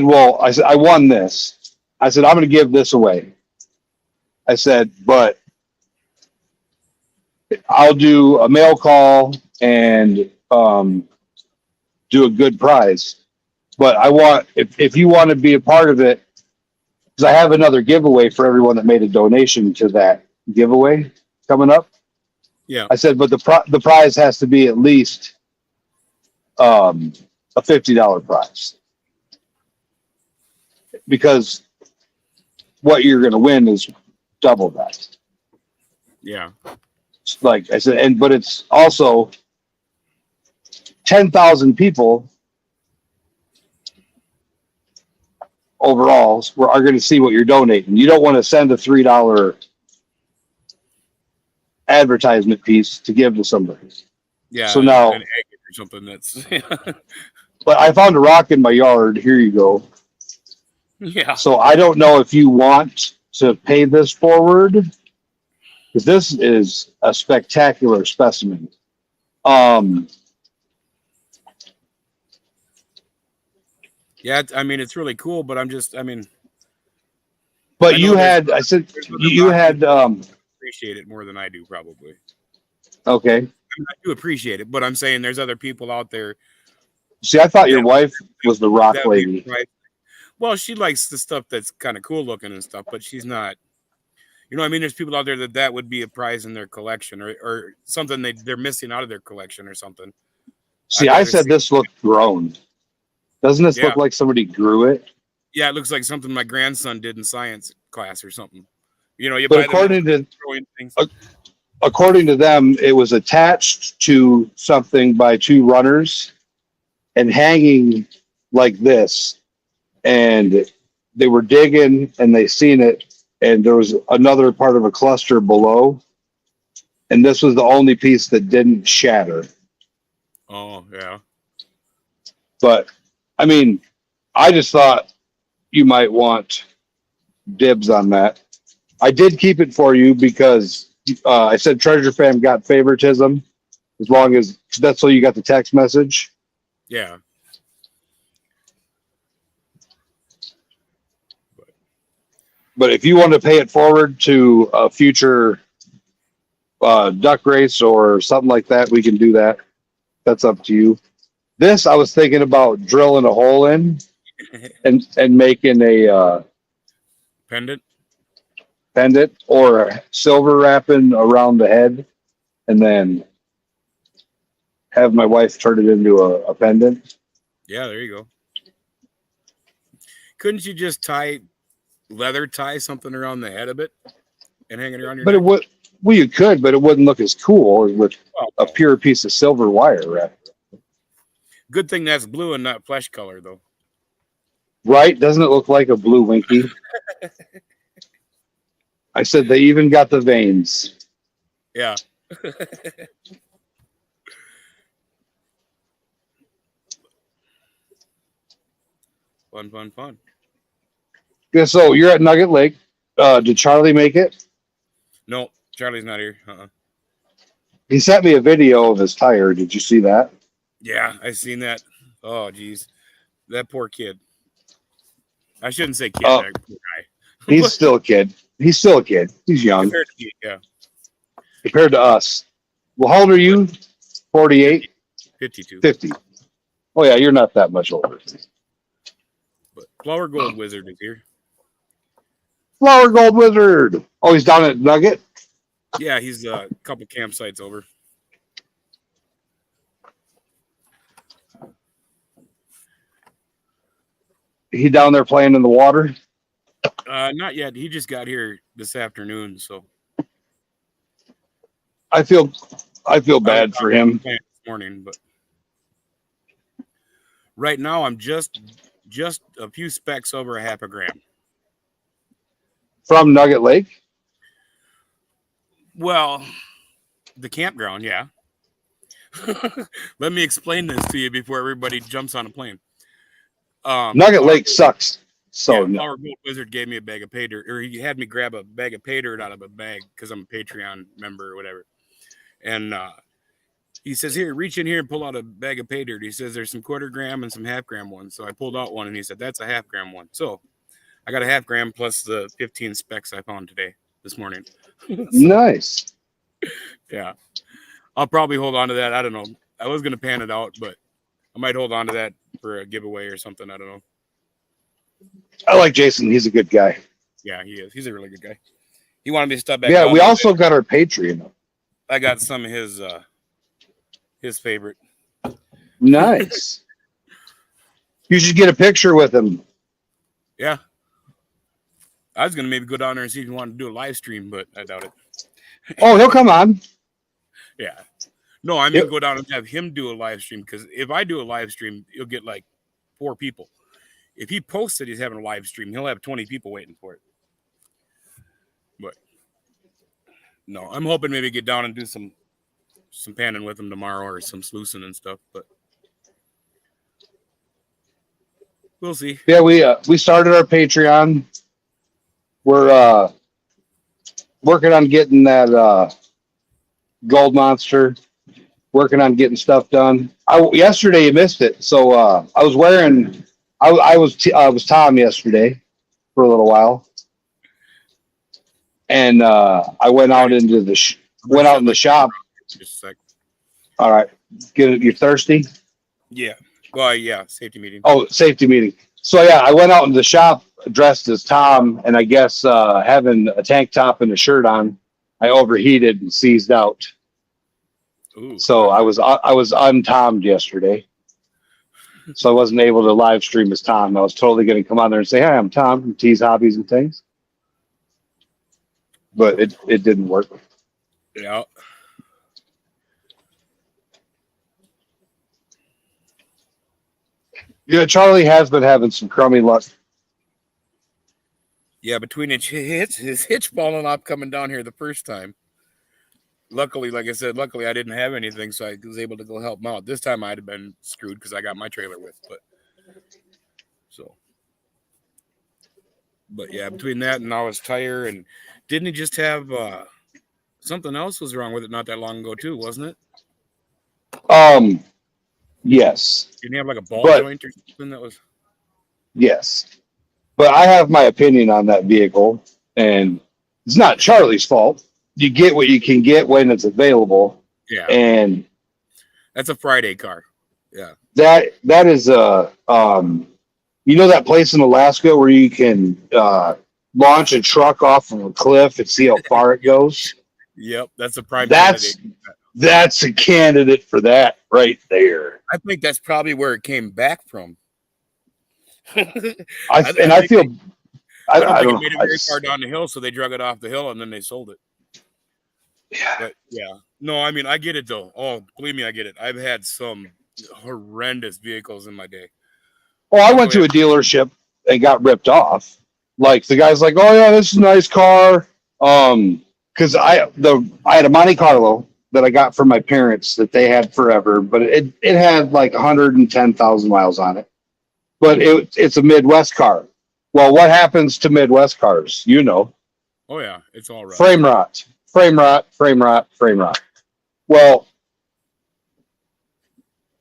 well, I said, I won this. I said, I'm going to give this away. I said, but I'll do a mail call and do a good prize. But I want, if you want to be a part of it, because I have another giveaway for everyone that made a donation to that giveaway coming up. Yeah. I said, but the prize has to be at least a $50 prize, because what you're going to win is double that. Yeah. Like I said, but it's also 10,000 people overall are going to see what you're donating. You don't want to send a $3 advertisement piece to give to somebody. Yeah. So now, an egg or something that's. but I found a rock in my yard. Here you go. Yeah. So I don't know if you want to pay this forward, because this is a spectacular specimen. Yeah. I mean, it's really cool, but but I you know had, I said, there's other you had, appreciate it more than I do, probably. okay. I do appreciate it, but I'm saying there's other people out there. See, I thought your that- wife was the rock that would be lady. right. Well, she likes the stuff that's kind of cool looking and stuff, but she's not. You know what I mean? There's people out there that would be a prize in their collection, or something they're missing out of their collection or something. See, I'd I rather said see- this looked grown. Doesn't this Yeah. look like somebody grew it? Yeah, it looks like something my grandson did in science class or something. You know, you But buy according them to growing things. according to them, it was attached to something by two runners and hanging like this. And they were digging and they seen it, and there was another part of a cluster below. And this was the only piece that didn't shatter. Oh yeah. But I mean, I just thought you might want dibs on that. I did keep it for you because I said Treasure Fam got favoritism, as long as that's so you got the text message. Yeah. But if you want to pay it forward to a future duck race or something like that, we can do that. That's up to you. This I was thinking about drilling a hole in and making a Pendant. pendant or silver wrapping around the head, and then have my wife turn it into a pendant. Yeah, there you go. Couldn't you just leather tie something around the head of it and hang it around your But neck? it would, well, you could, but it wouldn't look as cool with a pure piece of silver wire wrap. Good thing that's blue and not flesh color, though. Right? Doesn't it look like a blue winky? I said they even got the veins. Yeah. Fun. Yeah, so you're at Nugget Lake. Did Charlie make it? No, Charlie's not here. He sent me a video of his tire. Did you see that? Yeah, I seen that. Oh, geez. That poor kid. I shouldn't say kid. Oh. That poor guy. He's still a kid. He's still a kid. He's young Compared to me, yeah. compared to us. Well, how old are you? 48? 52. 50. Oh, yeah, you're not that much older. But Flower Gold Wizard is here. Flower Gold Wizard. Oh, he's down at Nugget? Yeah, he's a couple campsites over. he down there playing in the water? Not yet. He just got here this afternoon, so I feel bad for him. this morning, but right now I'm just a few specks over a half a gram. From Nugget Lake? Well, the campground, yeah. Let me explain this to you before everybody jumps on a plane. Nugget Lake sucks. So yeah, our Gold Wizard gave me a bag of pay dirt, or he had me grab a bag of pay dirt out of a bag because I'm a Patreon member or whatever. And he says, "Here, reach in here and pull out a bag of pay dirt." He says, "There's some 1/4 gram and some 1/2 gram ones." So I pulled out one, and he said, "That's a 1/2 gram one." So I got a 1/2 gram plus the 15 specks I found this morning. nice. Yeah, I'll probably hold on to that. I don't know. I was gonna pan it out, but I might hold on to that for a giveaway or something. I don't know. I like Jason. He's a good guy. Yeah, he is. He's a really good guy. He wanted me to stop back. Yeah, we also got our Patreon. I got some of his favorite. Nice. You should get a picture with him. Yeah. I was gonna maybe go down there and see if you wanted to do a live stream, but I doubt it. Oh, he'll come on. Yeah. No, I'm gonna go down and have him do a live stream, because if I do a live stream, you'll get like 4 people. If he posts that he's having a live stream, he'll have 20 people waiting for it. But no, I'm hoping maybe get down and do some panning with him tomorrow or some sluicing and stuff, but we'll see. Yeah, we started our Patreon. We're working on getting that gold monster. Working on getting stuff done. Yesterday you missed it, so I was wearing. I was Tom yesterday for a little while, and I went out into the in the shop. Just a sec. All right, get it. You're thirsty? Yeah. Well, yeah. Safety meeting. Oh, safety meeting. So yeah, I went out in the shop dressed as Tom, and I guess having a tank top and a shirt on, I overheated and seized out. Ooh. So I was untommed yesterday. So I wasn't able to live stream as Tom. I was totally going to come on there and say, "Hi, I'm Tom from T's Hobbies and Things," but it didn't work. Yeah. Yeah, Charlie has been having some crummy luck. Yeah, between his hitch falling off coming down here the first time. Luckily, like I said, I didn't have anything, so I was able to go help him out. This time I'd have been screwed because I got my trailer with, but yeah, between that and now his tire, and didn't he just have something else was wrong with it not that long ago too, wasn't it? Yes. Didn't he have like a ball joint or something that was? Yes. But I have my opinion on that vehicle, and it's not Charlie's fault. You get what you can get when it's available. Yeah. And that's a Friday car. Yeah. That is a you know that place in Alaska where you can launch a truck off of a cliff and see how far it goes? Yep, that's a prime candidate. That's a candidate for that right there. I think that's probably where it came back from. I don't think it made it very far down the hill, so they drug it off the hill and then they sold it. Yeah. But yeah. No, I mean, I get it though. Oh, believe me, I get it. I've had some horrendous vehicles in my day. Well, I went to a dealership and got ripped off. Like the guy's like, "Oh yeah, this is a nice car." Because I had a Monte Carlo that I got from my parents that they had forever, but it had like 110,000 miles on it. But it's a Midwest car. Well, what happens to Midwest cars? You know. Oh yeah, it's all right. Frame rot. Well,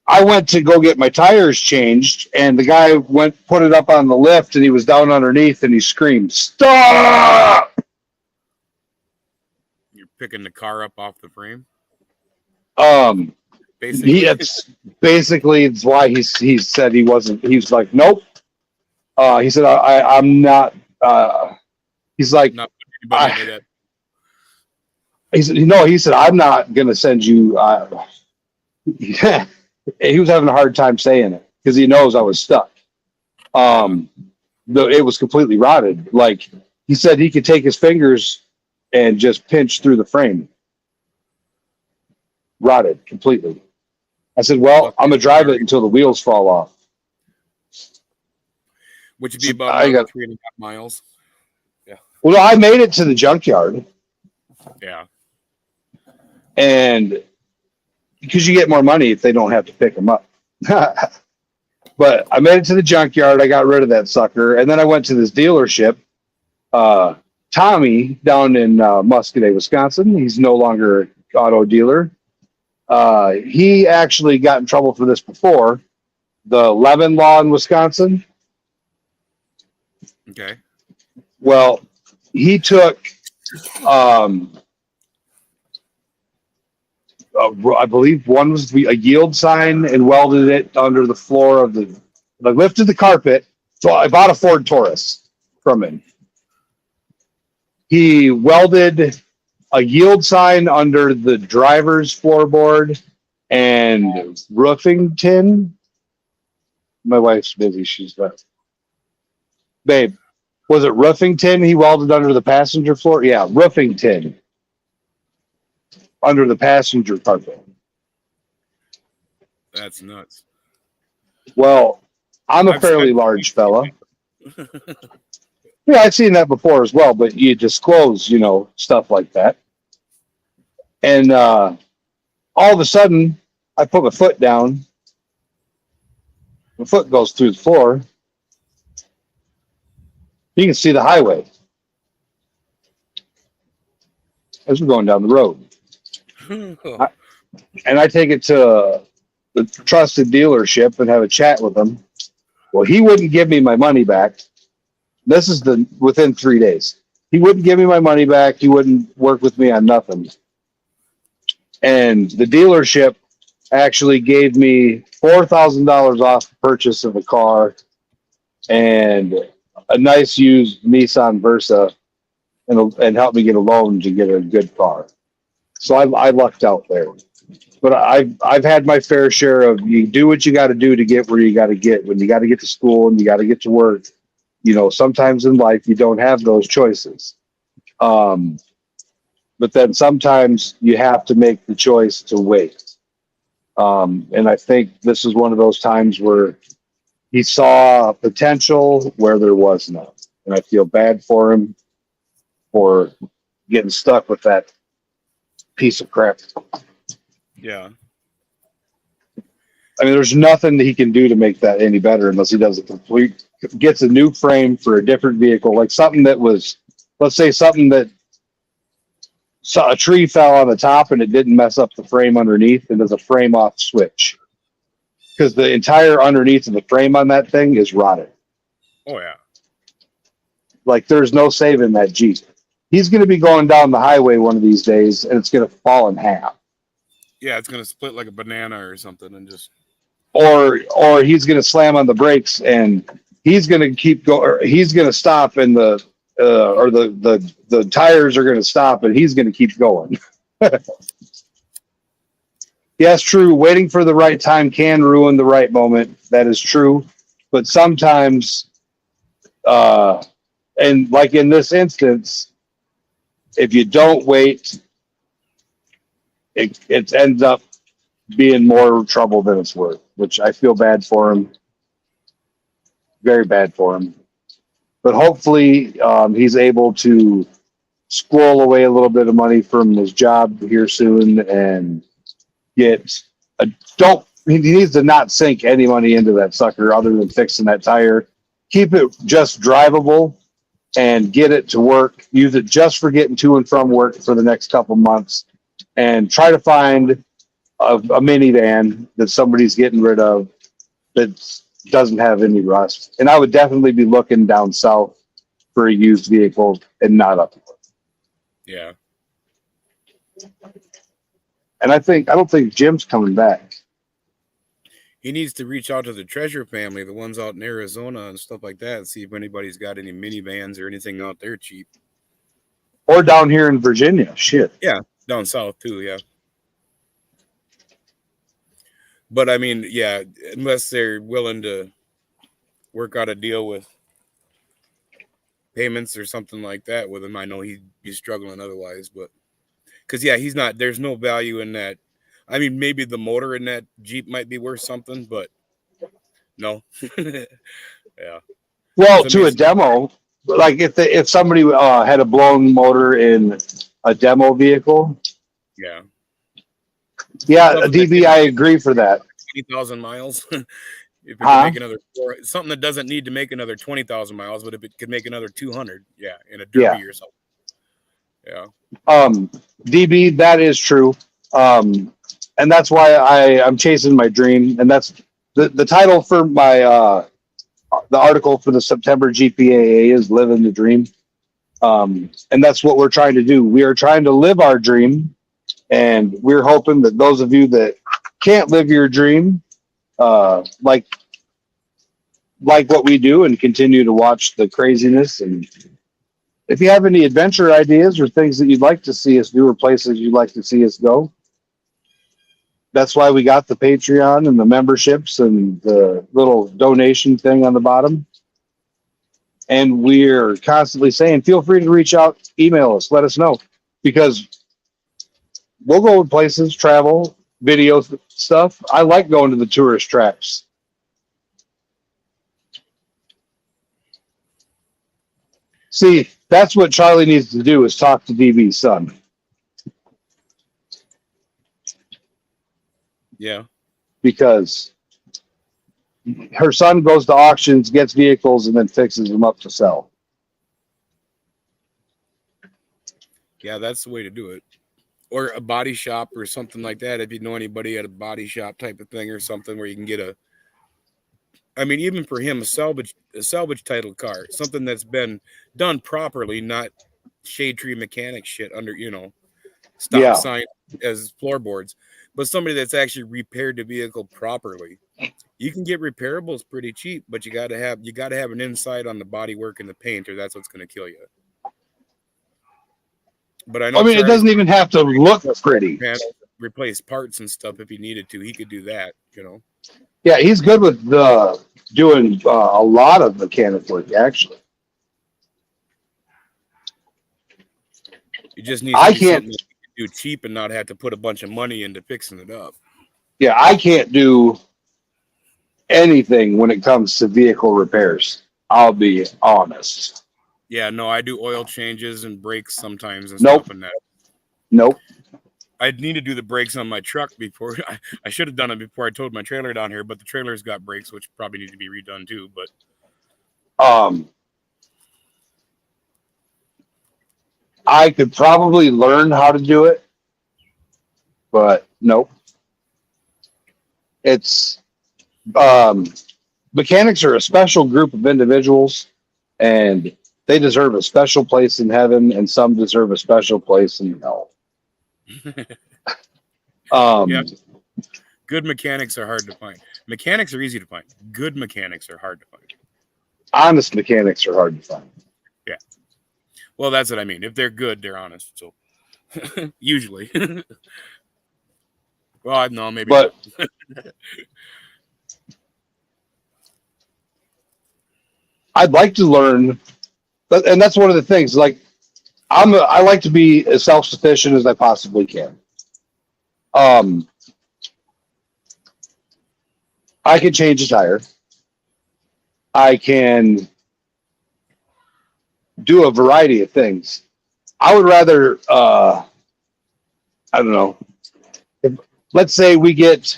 I went to go get my tires changed, and the guy put it up on the lift, and he was down underneath, and he screamed, "Stop!" You're picking the car up off the frame. Basically, it's why he said he wasn't. He was like, "Nope." He said, "I'm not." He's like, not anybody that. He said, "No." He said, "I'm not going to send you." Yeah. He was having a hard time saying it because he knows I was stuck. It was completely rotted. Like he said, he could take his fingers and just pinch through the frame. Rotted completely. I said, well, I'm gonna drive it until the wheels fall off. Which would be about I got 3.5 miles. Well, I made it to the junkyard, Yeah. and because you get more money if they don't have to pick them up. But I made it to the junkyard. I got rid of that sucker, and then I went to this dealership. Tommy down in Muscadet, Wisconsin. He's no longer an auto dealer. He actually got in trouble for this before. The Levin law in Wisconsin. Okay. Well, he took, I believe one was a yield sign and welded it under the floor of lifted the carpet. So I bought a Ford Taurus from him. He welded a yield sign under the driver's floorboard and roofing tin. My wife's busy. She's left. Babe, was it roofing tin he welded under the passenger floor? Yeah, roofing tin under the passenger carpet. That's nuts. Well, I'm a I've fairly spent- large fella. Yeah, I've seen that before as well, but you disclose, stuff like that. And all of a sudden, I put my foot down. My foot goes through the floor. You can see the highway as we're going down the road. And I take it to the trusted dealership and have a chat with him. Well, he wouldn't give me my money back. This is within 3 days. He wouldn't give me my money back. He wouldn't work with me on nothing. And the dealership actually gave me $4,000 off the purchase of a car and a nice used Nissan Versa and helped me get a loan to get a good car. So I lucked out there. But I've had my fair share of you do what you got to do to get where you got to get. When you got to get to school and you got to get to work, sometimes in life you don't have those choices. But then sometimes you have to make the choice to wait. And I think this is one of those times where he saw potential where there was none. And I feel bad for him for getting stuck with that piece of crap. Yeah. I mean, there's nothing that he can do to make that any better unless he does gets a new frame for a different vehicle, like something that was, let's say something that a tree fell on the top and it didn't mess up the frame underneath, and there's a frame off switch. Because the entire underneath of the frame on that thing is rotted. Oh, yeah. Like there's no saving that Jeep. He's going to be going down the highway one of these days and it's going to fall in half. Yeah, it's going to split like a banana or something and just. Or he's going to slam on the brakes and he's going to keep going. He's going to stop and the tires are going to stop and he's going to keep going. Yes, true. Waiting for the right time can ruin the right moment. That is true. But sometimes, and like in this instance, if you don't wait, it ends up being more trouble than it's worth, which I feel bad for him. Very bad for him. But hopefully he's able to squirrel away a little bit of money from his job here soon and he needs to not sink any money into that sucker other than fixing that tire. Keep it just drivable and get it to work. Use it just for getting to and from work for the next couple months and try to find a minivan that somebody's getting rid of that doesn't have any rust. And I would definitely be looking down south for a used vehicle and not up north. Yeah. And I don't think Jim's coming back. He needs to reach out to the Treasure family, the ones out in Arizona and stuff like that, and see if anybody's got any minivans or anything out there cheap. Or down here in Virginia. Shit. Yeah, down south too, yeah. But I mean, yeah, unless they're willing to work out a deal with payments or something like that with him. I know he'd be struggling otherwise, but because he's not. There's no value in that. I mean, maybe the motor in that Jeep might be worth something, but no. Yeah. Well, So, I to mean, a demo, like if somebody had a blown motor in a demo vehicle, yeah. yeah, Something DB, I agree for that. 20,000 miles. If it Huh? could make another something that doesn't need to make another 20,000 miles, but if it could make another 200, yeah, in a derby or something. Yeah. DB, that is true. And that's why I'm chasing my dream. And that's the title for my, the article for the September GPAA is Living the Dream. And that's what we're trying to do. We are trying to live our dream. And we're hoping that those of you that can't live your dream, like what we do and continue to watch the craziness. And if you have any adventure ideas or things that you'd like to see us do or places you'd like to see us go, that's why we got the Patreon and the memberships and the little donation thing on the bottom. And we're constantly saying, feel free to reach out, email us, let us know, because we'll go to places, travel, video stuff. I like going to the tourist traps. See, that's what Charlie needs to do, is talk to DB's son. Yeah. Because her son goes to auctions, gets vehicles, and then fixes them up to sell. Yeah, that's the way to do it. Or a body shop or something like that. If you know anybody at a body shop type of thing or something where you can get I mean, even for him, a salvage title car, something that's been done properly, not shade tree mechanic shit under, stop sign as floorboards, but somebody that's actually repaired the vehicle properly. You can get repairables pretty cheap, but you got to have an insight on the body work and the paint, or that's what's going to kill you. But I know. I mean, it doesn't even have to look pretty. Replace parts and stuff if he needed to. He could do that. Yeah, he's good with doing a lot of mechanic work, actually. You just need to do something that you can do cheap and not have to put a bunch of money into fixing it up. Yeah, I can't do anything when it comes to vehicle repairs. I'll be honest. Yeah, no, I do oil changes and brakes sometimes and Nope. stuff and that. Nope. I'd need to do the brakes on my truck before. I should have done it before I towed my trailer down here, but the trailer's got brakes, which probably need to be redone too. But I could probably learn how to do it, but nope. It's mechanics are a special group of individuals, and they deserve a special place in heaven, and some deserve a special place in hell. Yeah. Good mechanics are hard to find. Mechanics are easy to find. Good mechanics are hard to find. Honest mechanics are hard to find. Yeah. Well, that's what I mean. If they're good, they're honest. So usually. Well, no, maybe. But I'd like to learn, and that's one of the things. Like, I like to be as self-sufficient as I possibly can. I can change a tire. I can do a variety of things. I would rather, I don't know. Let's say we get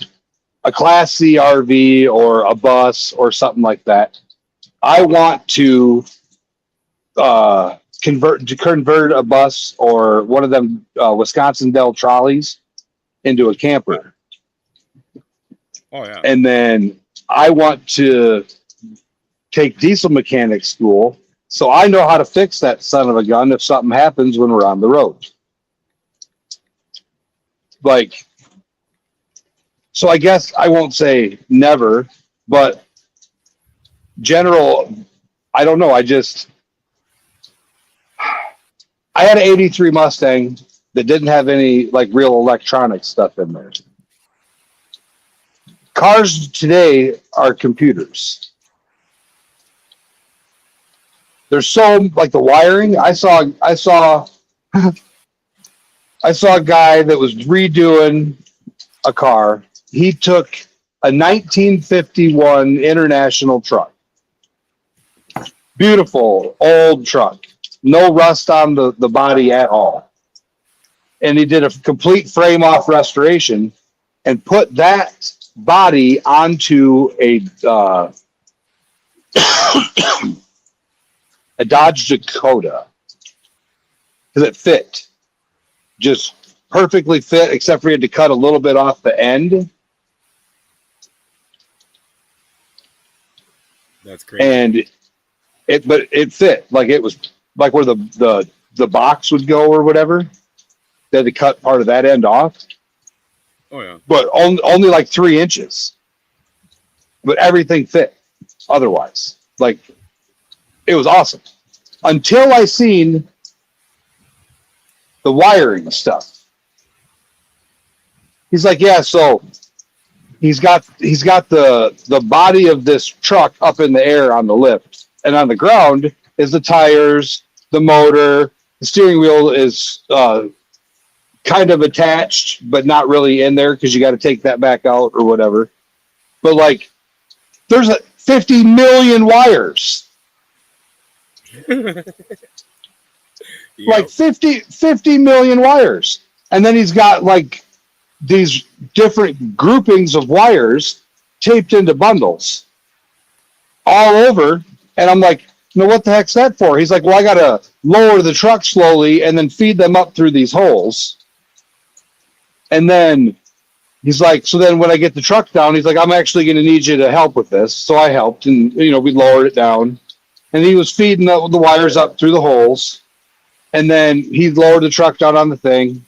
a Class C RV or a bus or something like that. I want to convert a bus or one of them Wisconsin Dell trolleys into a camper. Oh yeah. And then I want to take diesel mechanic school so I know how to fix that son of a gun if something happens when we're on the road. Like, so I guess I won't say never, but general, I don't know. I had an 83 Mustang that didn't have any like real electronic stuff in there. Cars today are computers. There's so like the wiring. I saw a guy that was redoing a car. He took a 1951 International truck, beautiful old truck, no rust on the body at all, and he did a complete frame off restoration and put that body onto a a Dodge Dakota because it fit, just perfectly fit, except for he had to cut a little bit off the end. That's crazy. And it fit, like it was like where the box would go or whatever. They had to cut part of that end off, Oh yeah. but only like 3 inches. But everything fit otherwise. Like it was awesome until I seen the wiring stuff. He's like, yeah, so he's got the body of this truck up in the air on the lift, and on the ground is the tires, the motor, the steering wheel is kind of attached, but not really in there because you got to take that back out or whatever. But like, there's 50 million wires. Like 50 million wires. And then he's got like these different groupings of wires taped into bundles all over. And I'm like, what the heck's that for? He's like, well, I got to lower the truck slowly and then feed them up through these holes. And then he's like, so then when I get the truck down, he's like, I'm actually going to need you to help with this. So I helped, and we lowered it down, and he was feeding the wires up through the holes. And then he lowered the truck down on the thing,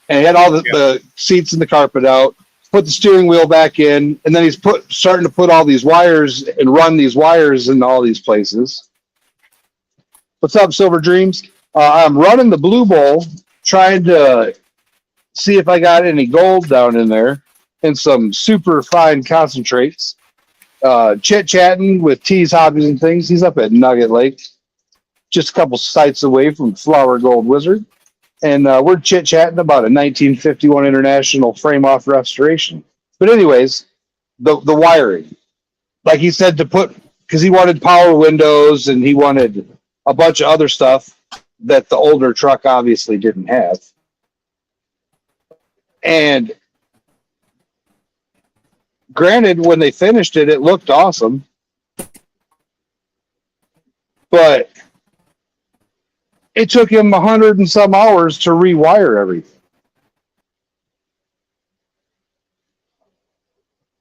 and he had all the seats and the carpet out, put the steering wheel back in, and then he's starting to put all these wires and run these wires in all these places. What's up, Silver Dreams? I'm running the Blue Bowl, trying to see if I got any gold down in there and some super fine concentrates. Chit-chatting with T's Hobbies and Things. He's up at Nugget Lake, just a couple sites away from Flower Gold Wizard. And we're chit-chatting about a 1951 International frame-off restoration. But anyways, the wiring. Like he said, to put, because he wanted power windows and he wanted a bunch of other stuff that the older truck obviously didn't have. And granted, when they finished it, it looked awesome. But it took him 100 and some hours to rewire everything.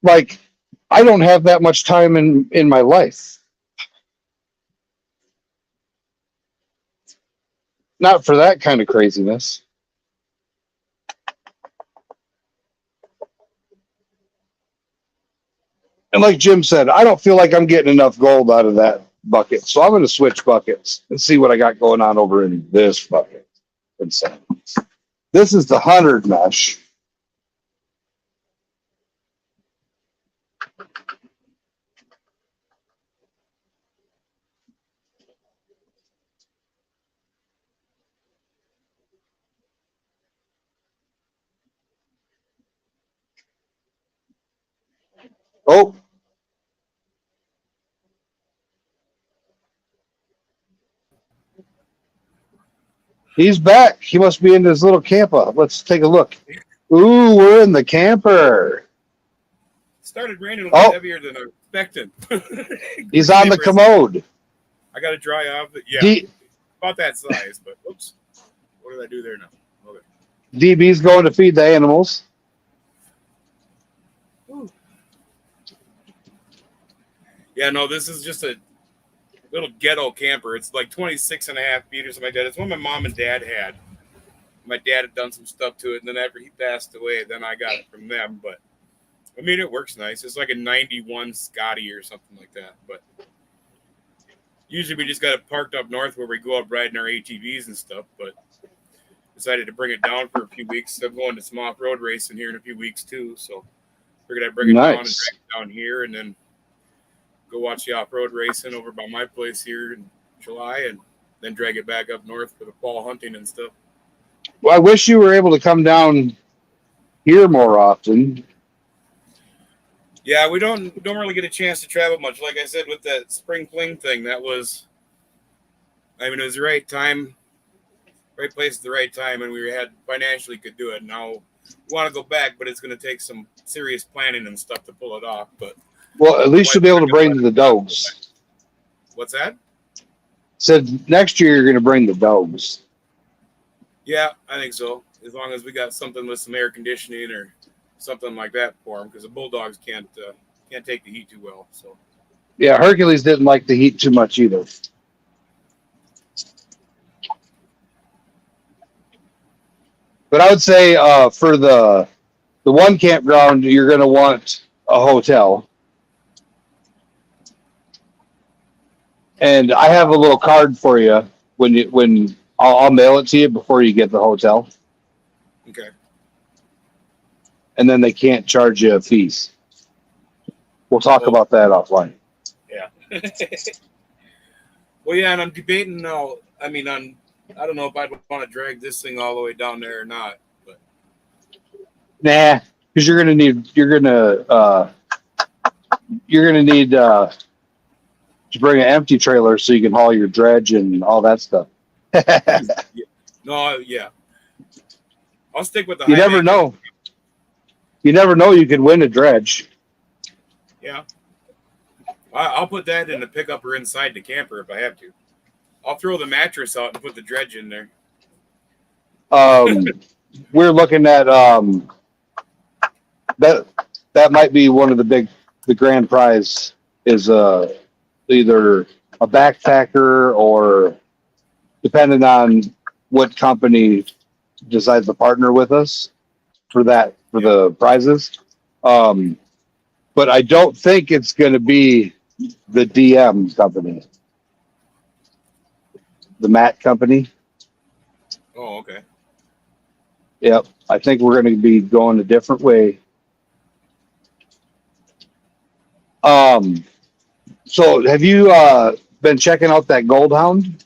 Like, I don't have that much time in my life. Not for that kind of craziness. And like Jim said, I don't feel like I'm getting enough gold out of that bucket. So I'm going to switch buckets and see what I got going on over in this bucket. And so this is the 100 mesh. Oh. He's back. He must be in his little camper. Let's take a look. Ooh, we're in the camper. It started raining a little heavier than I expected. He's on the commode. I got to dry off. Yeah, about that size, but oops. What did I do there now? Okay. DB's going to feed the animals. Ooh. Yeah, no, this is just a little ghetto camper. It's like 26 and a half feet or something like that. It's one my mom and dad had. My dad had done some stuff to it, and then after he passed away, then I got it from them. But I mean, it works nice. It's like a 91 Scotty or something like that. But usually we just got it parked up north where we go out riding our ATVs and stuff. But decided to bring it down for a few weeks. I'm going to some off-road racing here in a few weeks too. So figured I'd bring it down and drag it down here, and then go watch the off-road racing over by my place here and July, and then drag it back up north for the fall hunting and stuff. Well, I wish you were able to come down here more often. Yeah, we don't really get a chance to travel much. Like I said, with that spring fling thing, that was, I mean, it was the right time, right place at the right time, and we had financially could do it. Now we want to go back, but it's going to take some serious planning and stuff to pull it off. But Well, at least you'll be able to bring the dogs. what's that? Said next year you're going to bring the dogs. Yeah, I think so. As long as we got something with some air conditioning or something like that for them, because the bulldogs can't take the heat too well. So Yeah, Hercules didn't like the heat too much either. But I would say for the one campground, you're going to want a hotel. And I have a little card for you when I'll mail it to you before you get the hotel, okay. and then they can't charge you fees. We'll talk about that offline. Yeah. Well, yeah, and I'm debating now. I mean, I don't know if I'd want to drag this thing all the way down there or not. But Nah, because you're gonna need to bring an empty trailer so you can haul your dredge and all that stuff. no, yeah, I'll stick with the. You high never maintenance. know. You never know. You could win a dredge. Yeah, I'll put that in the pickup or inside the camper if I have to. I'll throw the mattress out and put the dredge in there. We're looking at that might be one of the grand prize is either a backpacker or depending on what company decides to partner with us for the prizes. But I don't think it's going to be the DM company, the mat company. Oh, okay. Yep. I think we're going to be going a different way. So have you been checking out that Gold Hound?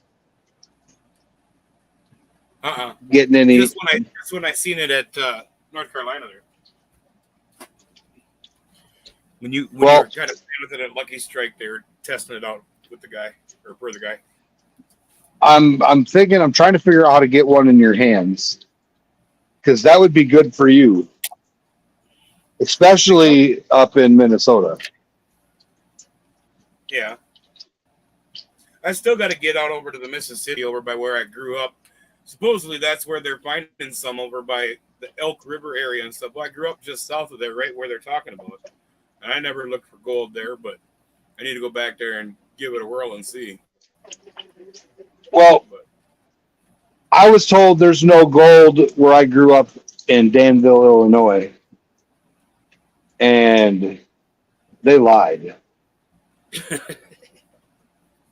Getting any? Just when I seen it at North Carolina there. When you were kind of playing with it at Lucky Strike, they were testing it out with the guy or for the guy. I'm trying to figure out how to get one in your hands, because that would be good for you, especially up in Minnesota. Yeah. I still got to get out over to the Mississippi over by where I grew up. Supposedly that's where they're finding some over by the Elk River area and stuff. Well, I grew up just south of there, right where they're talking about. And I never looked for gold there, but I need to go back there and give it a whirl and see. Well, I was told there's no gold where I grew up in Danville, Illinois. And they lied.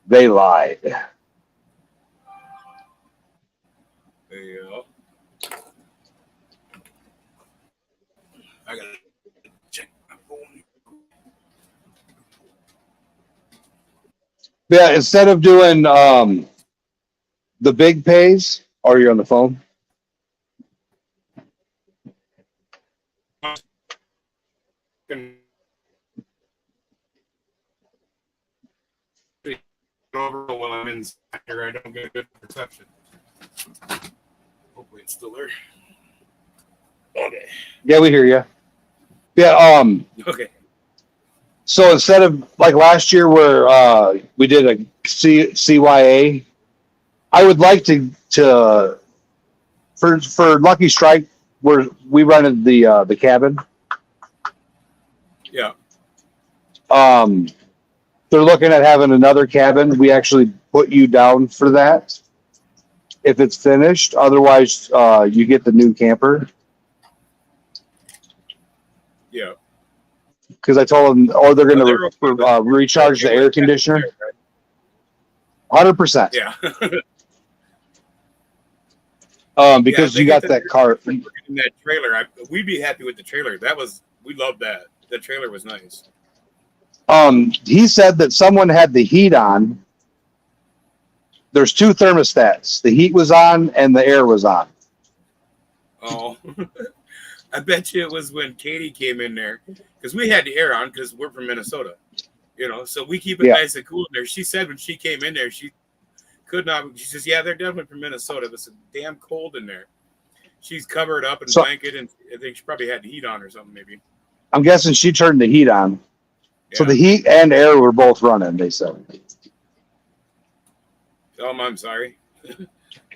They lied. There you go. I gotta check my phone. Yeah, instead of doing the big pays, are you on the phone? Over while I'm in here, I don't get a good perception. Hopefully it's still there. Okay. Yeah, we hear you. Yeah. Okay. So instead of like last year where we did a CYA, I would like to for Lucky Strike where we rented the cabin. Yeah. They're looking at having another cabin. We actually put you down for that if it's finished. Otherwise, you get the new camper. Yeah. Because I told them, or they're going to recharge the air conditioner. 100%. Yeah. Because you got that car. In that trailer, we'd be happy with the trailer. We loved that. The trailer was nice. He said that someone had the heat on there's two thermostats. The heat was on and the air was on. Oh, I bet you it was when Katie came in there because we had the air on because we're from Minnesota, so we keep it Yeah. nice and cool in there. She said when she came in there, she could not. She says, "Yeah, they're definitely from Minnesota. It was damn cold in there." She's covered up in So- blanket, and I think she probably had the heat on or something, maybe. I'm guessing she turned the heat on. So Yeah. the heat and air were both running, they said. I'm sorry.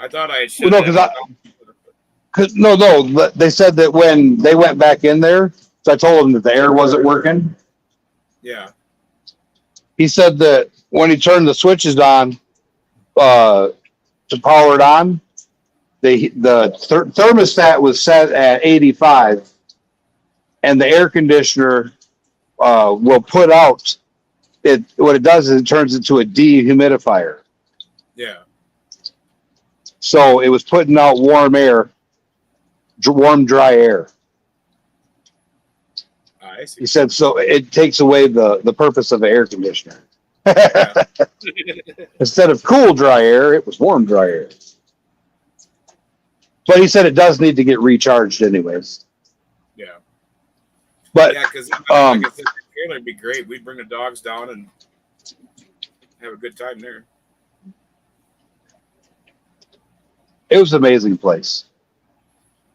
I thought I had Well, shut no, that because down. no, they said that when they went back in there, so I told him that the air wasn't working. Yeah. He said that when he turned the switches on to power it on, the thermostat was set at 85, and the air conditioner will put out it. What it does is it turns into a dehumidifier. Yeah. So it was putting out warm air, warm, dry air. I see. He said, so it takes away the purpose of the air conditioner. Yeah. Instead of cool, dry air, it was warm, dry air. But he said it does need to get recharged anyways. Yeah. But Yeah, because like I said, the trailer would be great. We'd bring the dogs down and have a good time there. it was an amazing place.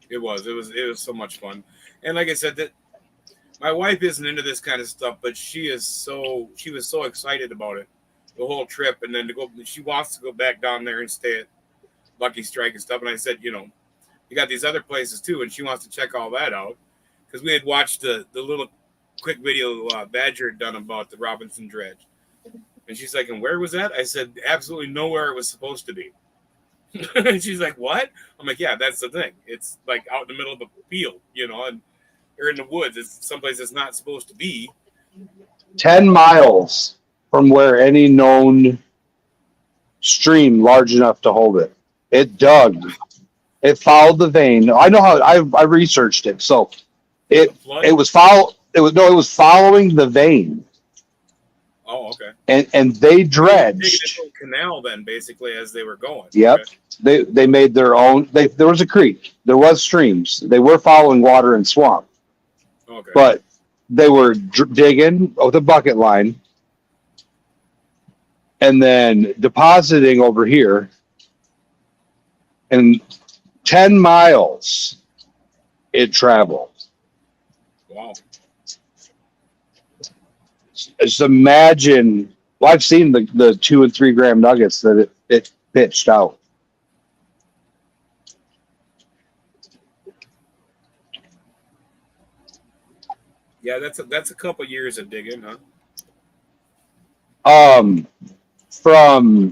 It was so much fun. And like I said, that my wife isn't into this kind of stuff, but she was so excited about it, the whole trip, and then she wants to go back down there and stay at Lucky Strike and stuff. And I said, you got these other places too, and she wants to check all that out because we had watched the little quick video Badger had done about the Robinson Dredge, and she's like, and where was that? I said, absolutely nowhere it was supposed to be. And she's like, what? I'm like, yeah, that's the thing. It's like out in the middle of a field, and or in the woods. It's someplace it's not supposed to be. 10 miles from where any known stream large enough to hold it. It dug. It followed the vein. I know how I researched it. So it was following the vein. Oh, okay. And they Taking dredged. a canal then, basically, as they were going. Yep. Okay. They made their own. There was a creek. There was streams. They were following water and swamp, Okay. but they were digging with a bucket line and then depositing over here. And 10 miles it traveled. Wow. Just imagine. Well, I've seen the 2 and 3 gram nuggets that it pitched out. Yeah, that's a couple years of digging, huh? From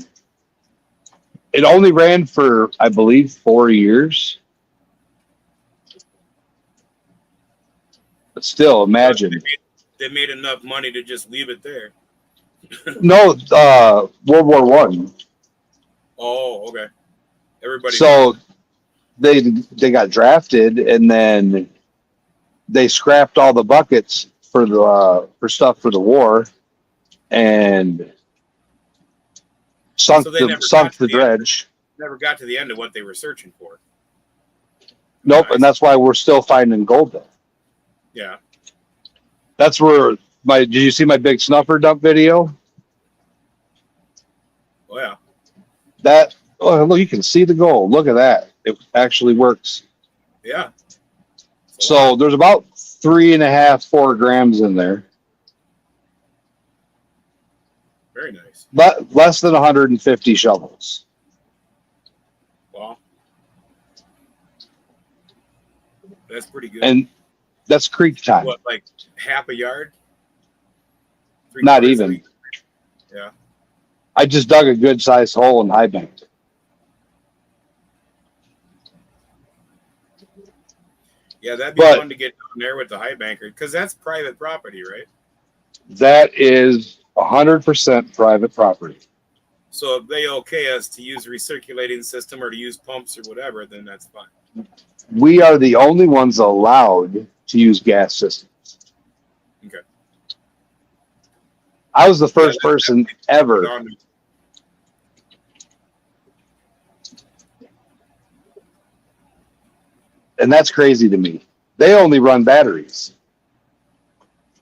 it only ran for, I believe, 4 years. But still, imagine. They made enough money to just leave it there. No, World War One. Oh, okay. Everybody. So they got drafted, and then they scrapped all the buckets for stuff for the war, and sunk So they never sunk got to the the end. dredge. Never got to the end of what they were searching for. Nope, and that's why we're still finding gold there. Yeah. That's where did you see my big snuffer dump video? Oh yeah. Look, you can see the gold. Look at that. It actually works. Yeah. So there's about 3.5, 4 grams in there. Very nice. But less than 150 shovels. Wow. That's pretty good. And that's creek time. What, like half a yard? Not 3/4 even. Yeah. I just dug a good sized hole and high banked it. Yeah, that'd be But- fun to get down there with the high banker because that's private property, right? That is 100% private property. So if they okay us to use a recirculating system or to use pumps or whatever, then that's fine. We are the only ones allowed to use gas systems. Okay. I was the first person ever. and that's crazy to me. They only run batteries.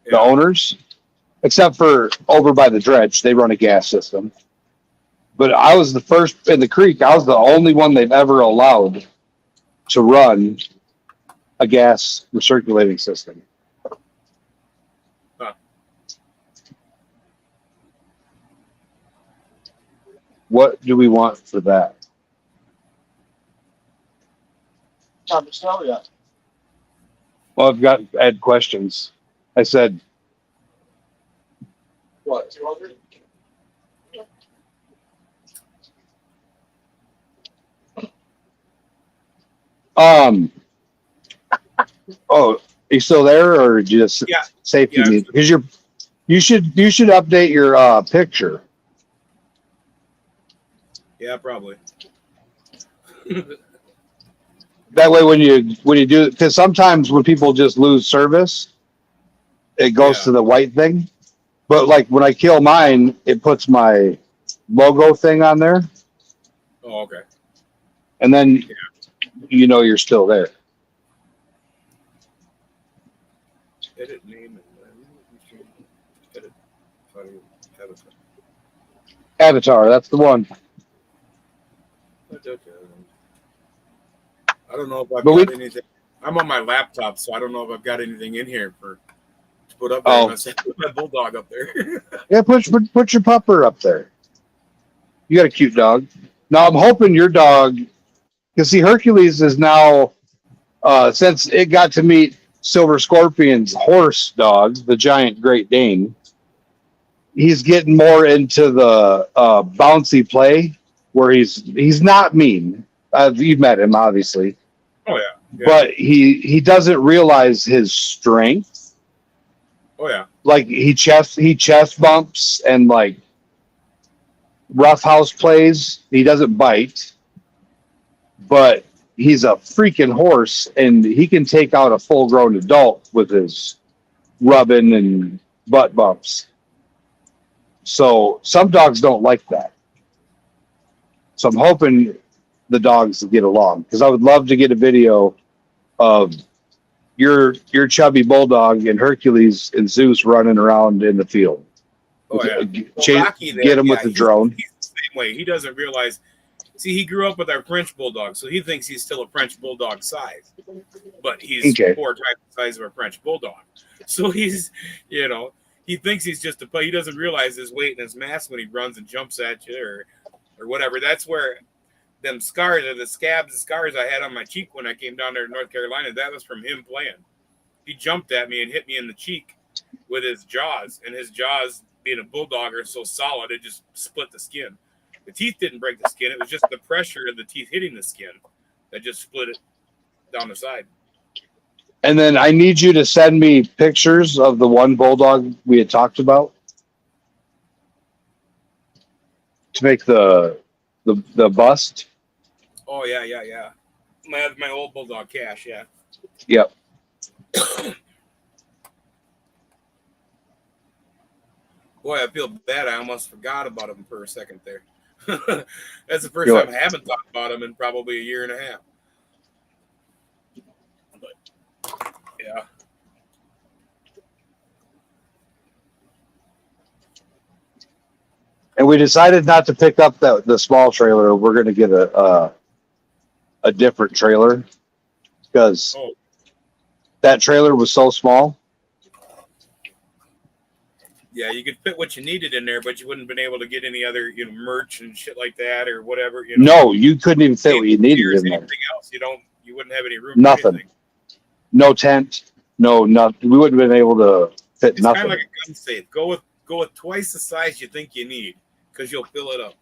The Yeah. owners, except for over by the dredge, they run a gas system. But I was the first in the creek. I was the only one they've ever allowed to run a gas recirculating system. Huh. What do we want for that? Well, I had questions. I said, What, 200? oh, are you still there, or just Yeah. safety Yeah. needs? Because you should update your picture. Yeah, probably. That way, when you do, because sometimes when people just lose service, it goes Yeah. to the white thing. But like when I kill mine, it puts my logo thing on there, Oh, okay. and then you know you're still there. Edit name and edit. Avatar, that's the one. I don't know if I've But got anything. I'm on my laptop, so I don't know if I've got anything in here to put up there. Oh. Unless I put my bulldog up there. Yeah, put your pupper up there. You got a cute dog. Now I'm hoping your dog, because see, Hercules is now, since it got to meet Silver Scorpion's horse dog, the giant Great Dane, he's getting more into the bouncy play, where he's not mean. You've met him, obviously, Oh yeah. Yeah. but he doesn't realize his strength. Oh yeah. Like he chest bumps and like roughhouse plays. He doesn't bite, but he's a freaking horse, and he can take out a full grown adult with his rubbing and butt bumps. So some dogs don't like that. So I'm hoping the dogs get along, because I would love to get a video of your chubby bulldog and Hercules and Zeus running around in the field. Oh yeah. Rocky there, Get him with yeah, the drone. He's the same way. He doesn't realize. See, he grew up with our French bulldog, so he thinks he's still a French bulldog size, but he's Okay. 4 times the size of a French bulldog. So he's, he thinks he's just a. He doesn't realize his weight and his mass when he runs and jumps at you or whatever. That's where them scars or the scabs and scars I had on my cheek when I came down there to North Carolina. That was from him playing. He jumped at me and hit me in the cheek with his jaws, and his jaws, being a bulldog, are so solid it just split the skin. The teeth didn't break the skin. It was just the pressure of the teeth hitting the skin that just split it down the side. And then I need you to send me pictures of the one bulldog we had talked about to make the bust. Oh yeah. My old bulldog Cash, yeah. Yep. Boy, I feel bad. I almost forgot about him for a second there. That's the first You're time I haven't thought about him in probably a year and a half. But yeah. And we decided not to pick up the small trailer. We're going to get a different trailer, because that trailer was so small. Yeah, you could fit what you needed in there, but you wouldn't have been able to get any other, merch and shit like that or whatever. No, you couldn't even fit what you needed in there. Anything else, you wouldn't have any room. For Nothing. anything. No tent. No nothing. We wouldn't have been able to fit It's nothing. kind of like a gun safe. Go with twice the size you think you need, because you'll fill it up.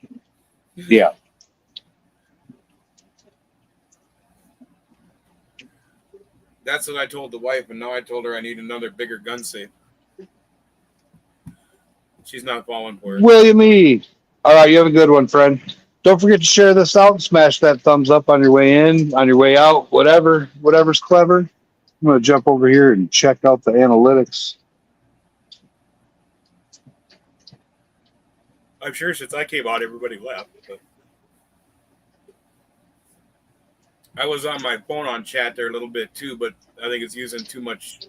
Yeah. That's what I told the wife, and now I told her I need another bigger gun safe. She's not falling for it. William E. All right, you have a good one, friend. Don't forget to share this out and smash that thumbs up on your way in, on your way out, whatever's clever. I'm going to jump over here and check out the analytics. I'm sure since I came out, everybody left. But I was on my phone on chat there a little bit too, but I think it's using too much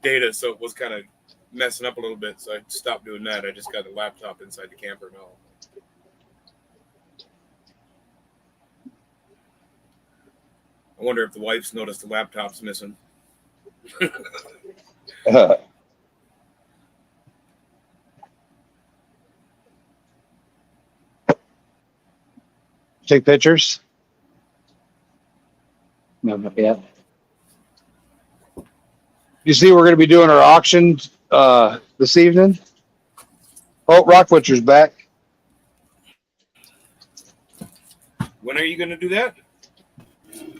data, so it was kind of messing up a little bit. So I stopped doing that. I just got a laptop inside the camper now. I wonder if the wife's noticed the laptop's missing. Take pictures? No, not yet. You see, we're going to be doing our auction this evening. Oh, Rock Butcher's back. When are you going to do that?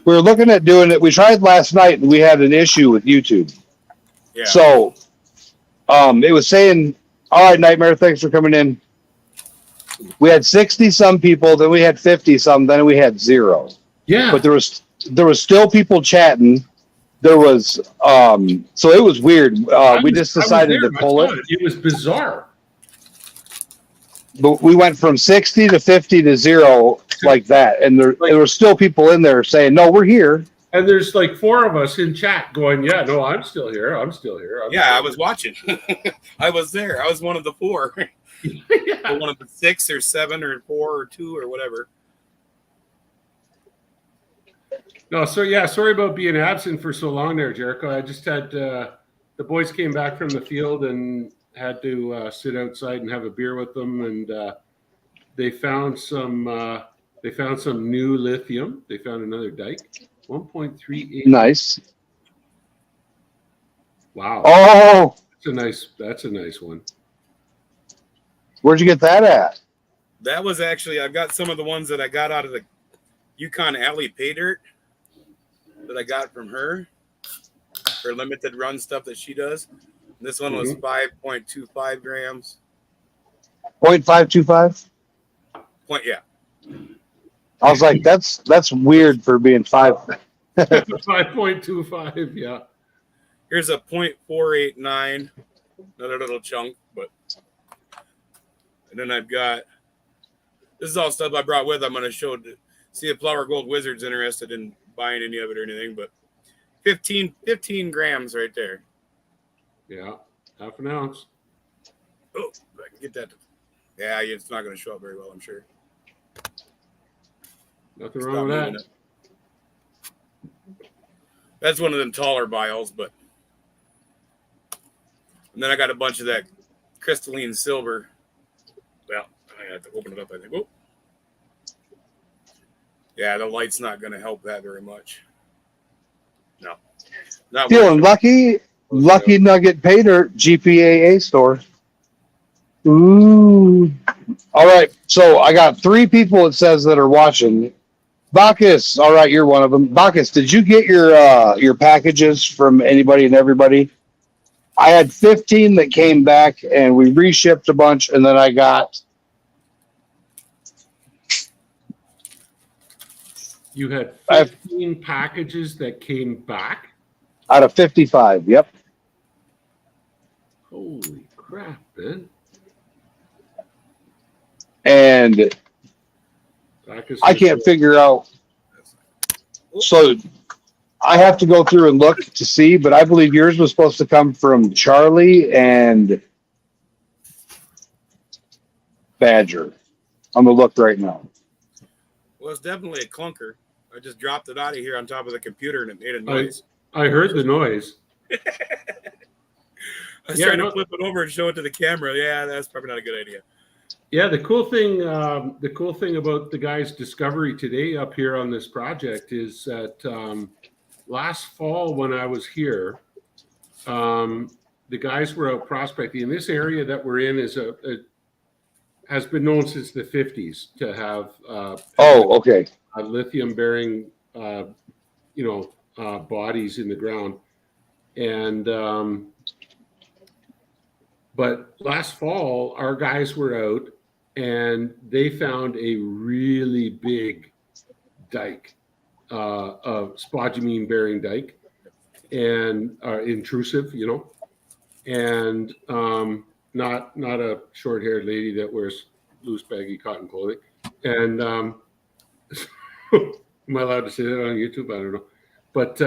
We were looking at doing it. We tried last night and we had an issue with YouTube. Yeah. So it was saying, all right, Nightmare, thanks for coming in. We had 60 some people, then we had 50 some, then we had 0. Yeah. But there was still people chatting. There was so it was weird. We just decided to pull it. It was bizarre. But we went from 60 to 50 to 0 like that. And there were still people in there saying, no, we're here. And there's like 4 of us in chat going, yeah, no, I'm still here. I'm still here. I was watching. I was there. I was one of the 4. Yeah. One of the 6 or 7 or 4 or 2 or whatever. No, so yeah, sorry about being absent for so long there, Jericho. I just had the boys came back from the field and had to sit outside and have a beer with them, and they found some new lithium. They found another dike, 1.38. Nice. Wow. Oh, That's a nice one. where'd you get that at? That was actually, I've got some of the ones that I got out of the Yukon Alley pay dirt that I got from her for limited run stuff that she does. And this one was 5.25 grams. 0.525? Yeah. I was like, that's weird for being 5. 5.25, yeah. Here's a 0.489, another little chunk, but. And then I've got, this is all stuff I brought with. I'm going to show, see if Flower Gold Wizard's interested in buying any of it or anything, but 15 grams right there. Yeah, half an ounce. Oh, I can get that. Yeah, it's not going to show up very well, I'm sure. Nothing wrong with that. That's one of them taller vials, but. And then I got a bunch of that crystalline silver. Well, I have to open it up, I think. Oh. Yeah, the light's not going to help that very much. No. Not Feeling lucky. Lucky Nugget Pay Dirt GPAA store. Ooh. All right. So I got 3 people, it says, that are watching. Bacchus. All right, you're one of them. Bacchus, did you get your packages from anybody and everybody? I had 15 that came back, and we reshipped a bunch, and then I got. You had 15 packages that came back? Out of 55, yep. Holy crap, man. And I can't figure out. So I have to go through and look to see, but I believe yours was supposed to come from Charlie and Badger. I'm going to look right now. Well, it's definitely a clunker. I just dropped it out of here on top of the computer and it made a noise. I heard the noise. I was trying to flip it over and show it to the camera. Yeah, that's probably not a good idea. Yeah, the cool thing about the guys' discovery today up here on this project is that last fall when I was here, the guys were out prospecting. And this area that we're in is has been known since the 50s to have okay. Lithium-bearing bodies in the ground, and but last fall our guys were out and they found a really big dike, of spodumene bearing dike, and intrusive, and not a short-haired lady that wears loose baggy cotton clothing, and Am I allowed to say that on YouTube? I don't know. But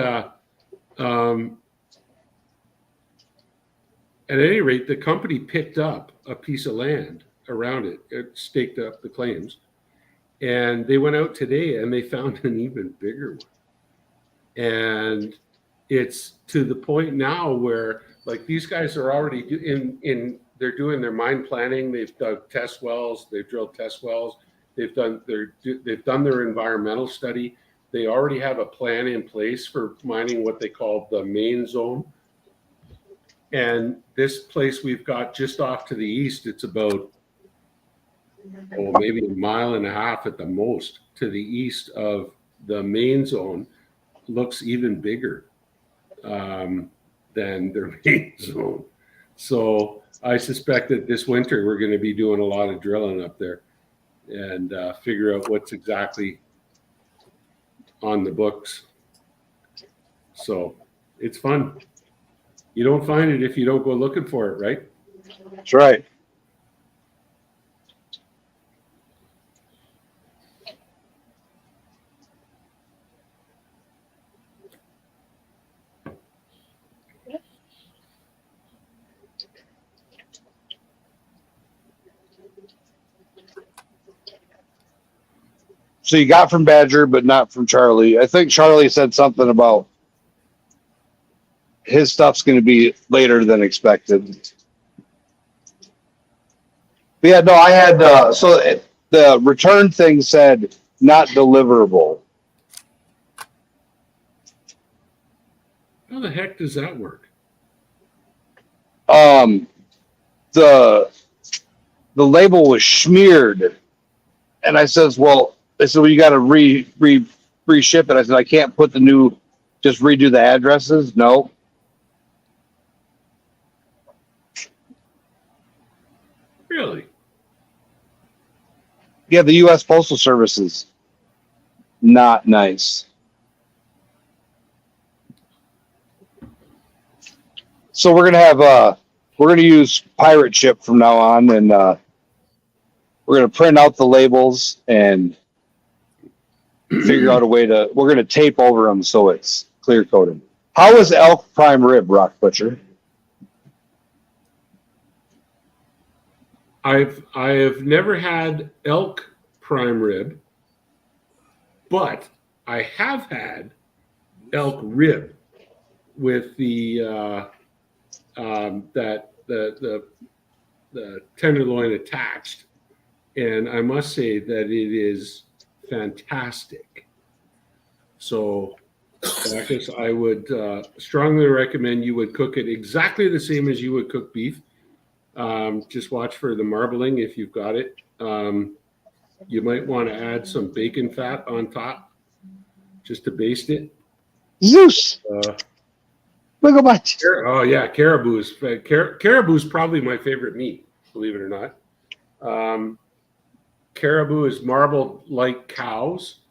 at any rate, the company picked up a piece of land around it. It staked up the claims. And they went out today and they found an even bigger one. And it's to the point now where, like, these guys are already they're doing their mine planning. They've dug test wells. They've drilled test wells. They've done their environmental study. They already have a plan in place for mining what they call the main zone. And this place we've got just off to the east, it's about maybe 1.5 miles at the most to the east of the main zone. Looks even bigger than their main zone. So I suspect that this winter we're going to be doing a lot of drilling up there and figure out what's exactly on the books. So it's fun. You don't find it if you don't go looking for it, right? That's right. So you got from Badger, but not from Charlie. I think Charlie said something about his stuff's going to be later than expected. But yeah, no, I had the return thing said not deliverable. How the heck does that work? The label was smeared, and I says, well, they said, well, you got to reship it. I said, I can't put just redo the addresses. No. Really? Yeah, the U.S. Postal Service is not nice. So we're gonna use pirate ship from now on, and we're gonna print out the labels and figure out a way we're gonna tape over them so it's clear coated. How is elk prime rib, Rock Butcher? I have never had elk prime rib, but I have had elk rib with the tenderloin attached, and I must say that it is fantastic. So, Bacchus, I would strongly recommend you would cook it exactly the same as you would cook beef. Just watch for the marbling if you've got it. You might want to add some bacon fat on top just to baste it. Zeus! Look at that. Oh yeah, caribou's probably my favorite meat, believe it or not. Caribou is marbled like cows,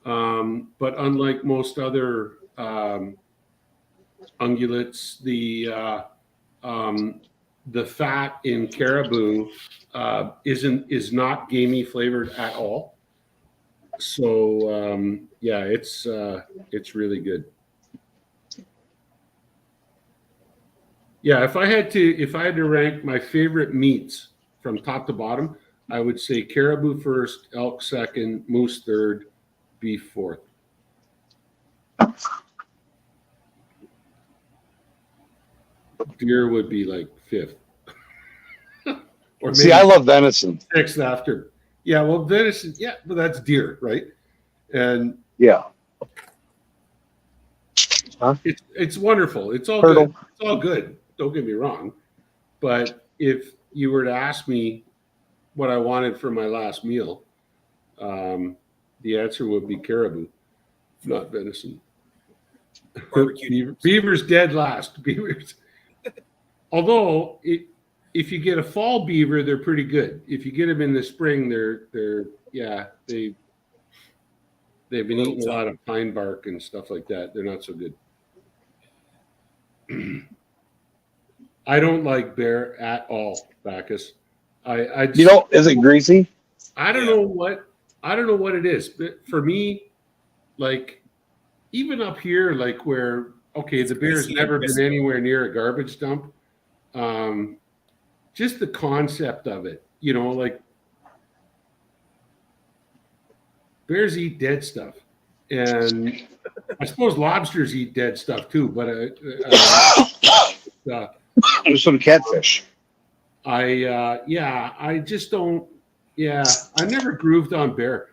but unlike most other ungulates, the fat in caribou is not gamey flavored at all. So yeah, it's really good. Yeah, if I had to rank my favorite meats from top to bottom, I would say caribou first, elk second, moose third, beef fourth. Deer would be like fifth. Or See, I love venison. Sixth after. Yeah, well, venison, yeah, but that's deer, right? And yeah, it's wonderful. It's all Turtle. good. It's all good. Don't get me wrong. But if you were to ask me what I wanted for my last meal, the answer would be caribou, not venison. Beaver's dead last. Beavers. Although if you get a fall beaver, they're pretty good. If you get them in the spring, they've been eating a lot of pine bark and stuff like that. They're not so good. I don't like bear at all, Bacchus. Is it greasy? I don't know what it is, but for me, like even up here, like where the bear's never been anywhere near a garbage dump. Just the concept of it, like bears eat dead stuff, and I suppose lobsters eat dead stuff too. But There's some catfish. I just don't. Yeah, I never grooved on bear.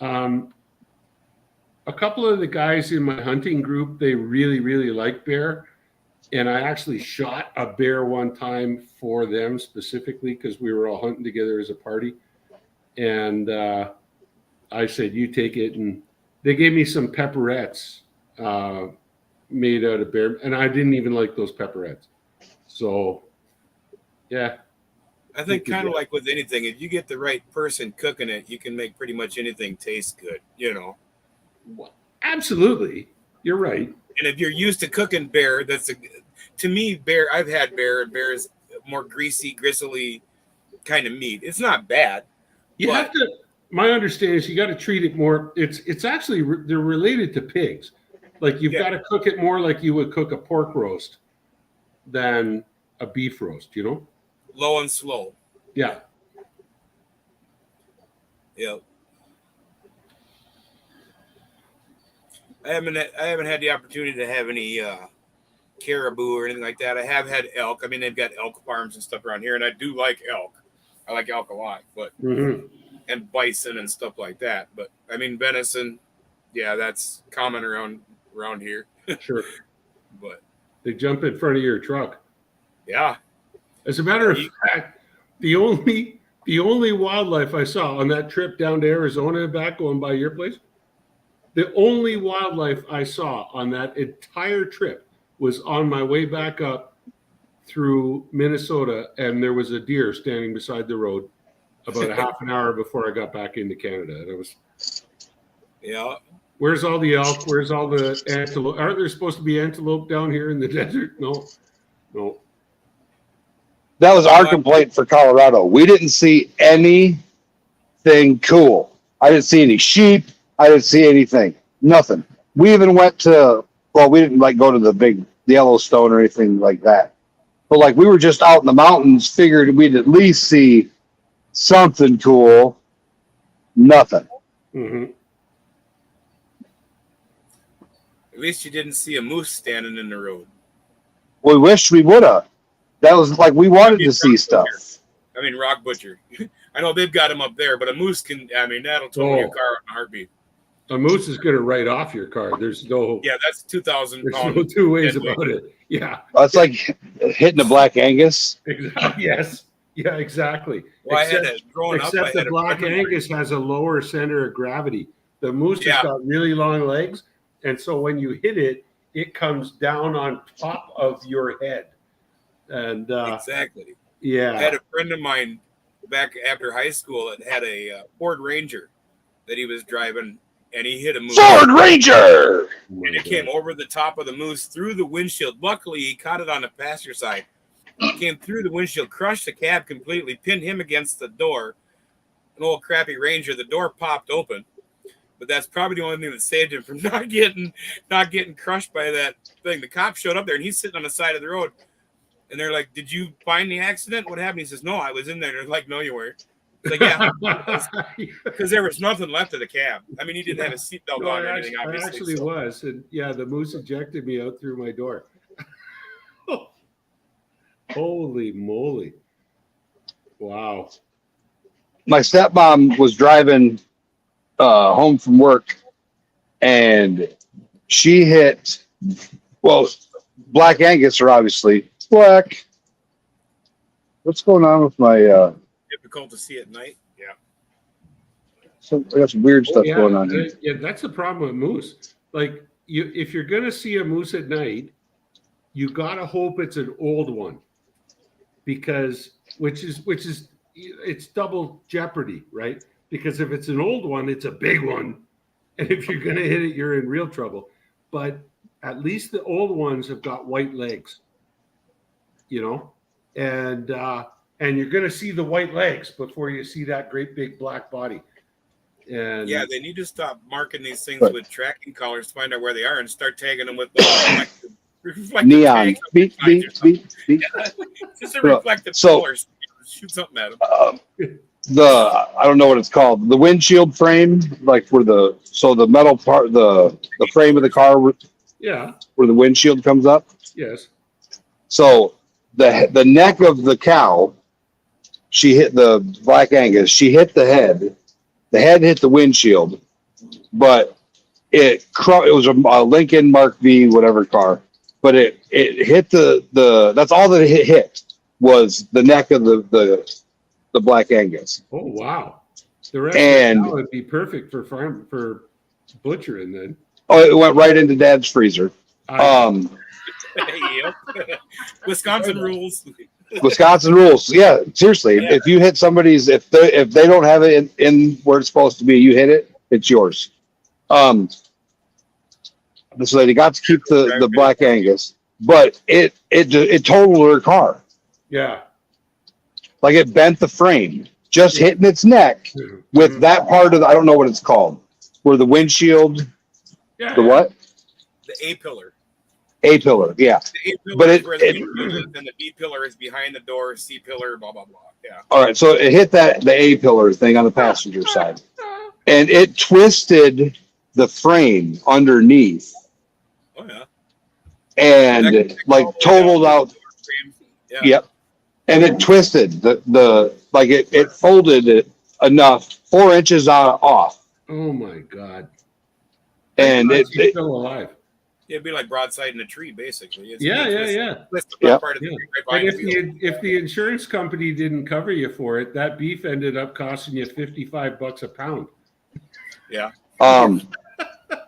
A couple of the guys in my hunting group, they really, really like bear. And I actually shot a bear one time for them specifically because we were all hunting together as a party. And I said, you take it. And they gave me some pepperettes made out of bear. And I didn't even like those pepperettes. So, yeah. I think kind of like with anything, if you get the right person cooking it, you can make pretty much anything taste good, Well, absolutely. You're right. And if you're used to cooking bear, to me, bear, I've had bear, and bear is more greasy, gristly kind of meat. It's not bad. My understanding is you got to treat it more. It's actually, they're related to pigs. Like you've got to cook it more like you would cook a pork roast than a beef roast, Low and slow. Yeah. Yeah. I haven't had the opportunity to have any caribou or anything like that. I have had elk. I mean, they've got elk farms and stuff around here, and I do like elk. I like elk a lot, but and bison and stuff like that. But I mean, venison, yeah, that's common around here. Sure. But they jump in front of your truck. Yeah. As a matter of fact, the only wildlife I saw on that trip down to Arizona and back going by your place, the only wildlife I saw on that entire trip was on my way back up through Minnesota, and there was a deer standing beside the road about a half an hour before I got back into Canada. And it was, where's all the elk? Where's all the antelope? Aren't there supposed to be antelope down here in the desert? No. That was our complaint for Colorado. We didn't see anything cool. I didn't see any sheep. I didn't see anything. Nothing. We even went to, we didn't go to the big Yellowstone or anything like that. But we were just out in the mountains, figured we'd at least see something cool. Nothing. Mm-hmm. At least you didn't see a moose standing in the road. We wished we would have. That was we wanted to see stuff. I mean, Rock Butcher. I know they've got them up there, but a moose that'll tow your car in a heartbeat. A moose is going to write off your car. There's no. Yeah, that's 2,000 pounds. There's no two ways about it. Yeah. It's like hitting a Black Angus. Exactly. Yes. Yeah, exactly. Well, except the Black Angus has a lower center of gravity. The moose has got really long legs, and so when you hit it, it comes down on top of your head. And exactly. Yeah. I had a friend of mine back after high school that had a Ford Ranger that he was driving, and he hit a moose. Ford Ranger! And it came over the top of the moose through the windshield. Luckily, he caught it on the passenger side. It came through the windshield, crushed the cab completely, pinned him against the door. An old crappy Ranger. The door popped open, but that's probably the only thing that saved him from not getting crushed by that thing. The cop showed up there, and he's sitting on the side of the road. And they're like, "Did you find the accident? What happened?" He says, "No, I was in there." They're like, "No, you weren't." It's like, yeah, because there was nothing left of the cab. I mean, he didn't have a seatbelt on or anything. Obviously, I actually was, and the moose ejected me out through my door. Holy moly! Wow. My stepmom was driving home from work, and she hit. Black Angus are obviously black. What's going on with my difficult to see at night? Yeah. I got some weird stuff going on here. Yeah, that's the problem with moose. If you're gonna see a moose at night, you gotta hope it's an old one, because which is it's double jeopardy, right? Because if it's an old one, it's a big one, and if you're gonna hit it, you're in real trouble. But at least the old ones have got white legs, and you're going to see the white legs before you see that great big black body. And Yeah, they need to stop marking these things Right. with tracking collars to find out where they are and start tagging them with reflective Neon. tags. Beep, beep, beep, beep. Just a So- reflective so- colors. Shoot something at them. I don't know what it's called. The windshield frame, like where the metal part, the frame of the car yeah, where the windshield comes up. yes. So the neck of the cow, she hit the Black Angus. She hit the head. The head hit the windshield, but it was a Lincoln Mark V whatever car, but it hit the that's all that it hit was the neck of the Black Angus. Oh wow. The rest And- of the cow would be perfect for butchering then. Oh, it went right into Dad's freezer. Yep. Wisconsin rules. Wisconsin rules. Yeah, seriously. Yeah. If you hit somebody's, if they don't have it in where it's supposed to be, you hit it, it's yours. This lady got to keep the Black Angus, but it totaled her car. Yeah. Like it bent the frame, just hitting its neck with that part of I don't know what it's called, where the windshield, Yeah. the what? The A pillar. A pillar. Yeah. The A pillar But is where the windshield is, and the B pillar is behind the door. C pillar, blah blah blah. Yeah. All right. So it hit the A pillar thing on the passenger side, and it twisted the frame underneath. Oh yeah. And like totaled out. Yeah. Yep. And it twisted the like it folded it enough 4 inches off, Oh my God. and She's it still alive. It'd be like broadside in a tree, basically. It's Yeah, me yeah, twist- yeah. twist the front Yep. part of the Yeah. tree right And behind the wheel. if the insurance company didn't cover you for it, that beef ended up costing you $55 a pound.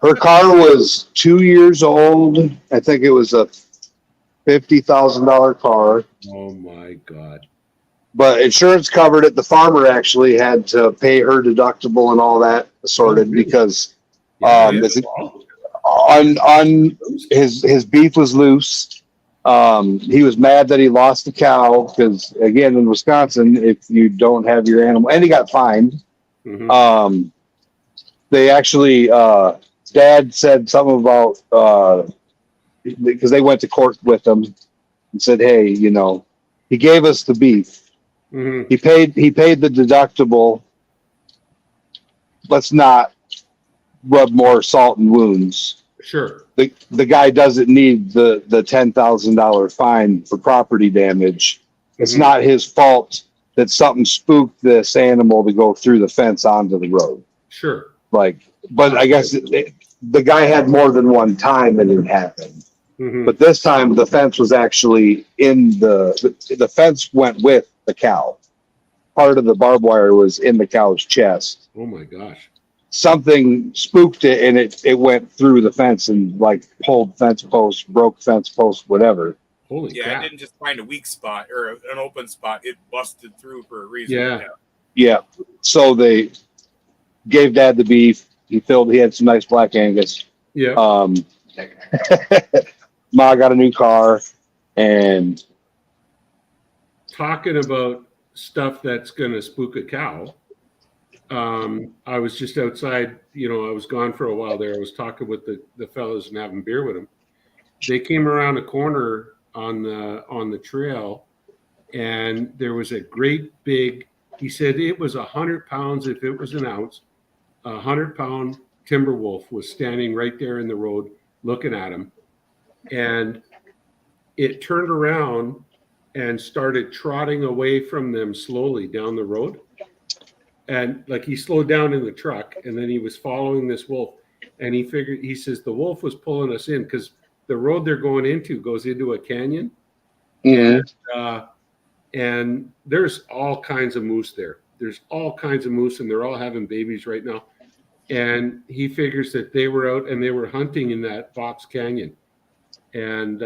her car was 2 years old. I think it was a $50,000 car, Oh my God. but insurance covered it. The farmer actually had to pay her deductible and all that sorted because Yeah, it's- well, on his beef was loose. He was mad that he lost the cow because again in Wisconsin, if you don't have your animal, and he got fined. mhm. They actually Dad said something about because they went to court with him and said, hey, you know, he gave us the beef. Mhm. He paid the deductible. Let's not rub more salt in wounds. Sure. The guy doesn't need the $10,000 fine for property damage. It's Mhm. not his fault that something spooked this animal to go through the fence onto the road. Sure. Like, but I guess the guy had more than one time and it happened. Mhm. But this time the fence was actually in the fence went with the cow. Part of the barbed wire was in the cow's chest. Oh my gosh. Something spooked it and it went through the fence and like pulled fence posts, broke fence posts, whatever. Holy Yeah, crap. it didn't just find a weak spot or an open spot. It busted through for a reason. Yeah. Yeah. So they gave Dad the beef. He had some nice Black Angus. Yeah. Ma got a new car and Talking about stuff that's going to spook a cow. I was just outside, I was gone for a while there. I was talking with the fellows and having beer with them. They came around a corner on the trail and there was a great big, he said it was 100 pounds if it was an ounce, 100-pound timber wolf was standing right there in the road looking at him. And it turned around and started trotting away from them slowly down the road. And like he slowed down in the truck and then he was following this wolf and he says the wolf was pulling us in because the road they're going into goes into a canyon. And there's all kinds of moose there. There's all kinds of moose and they're all having babies right now. And he figures that they were out and they were hunting in that Fox Canyon. And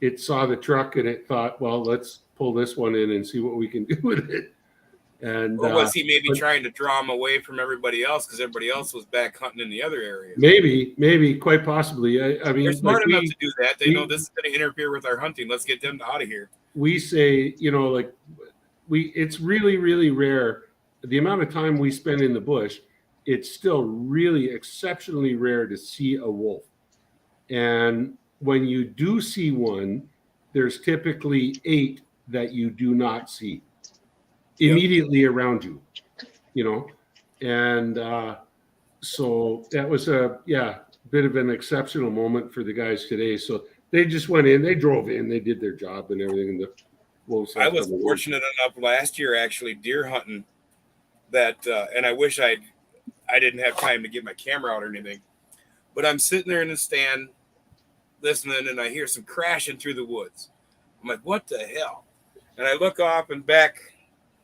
it saw the truck and it thought, well, let's pull this one in and see what we can do with it. And Or was he maybe trying to draw him away from everybody else because everybody else was back hunting in the other areas? maybe, quite possibly. I mean, They're smart like enough to do that. They know this is going to interfere with our hunting. Let's get them out of here. we say, it's really, really rare. The amount of time we spend in the bush, it's still really exceptionally rare to see a wolf. And when you do see one, there's typically 8 that you do not see immediately around you, you know. And so that was a bit of an exceptional moment for the guys today. So they just went in, they drove in, they did their job and everything. And the wolves. I was fortunate enough last year actually deer hunting that, and I wish I didn't have time to get my camera out or anything, but I'm sitting there in the stand listening, and I hear some crashing through the woods. I'm like, what the hell? And I look off and back.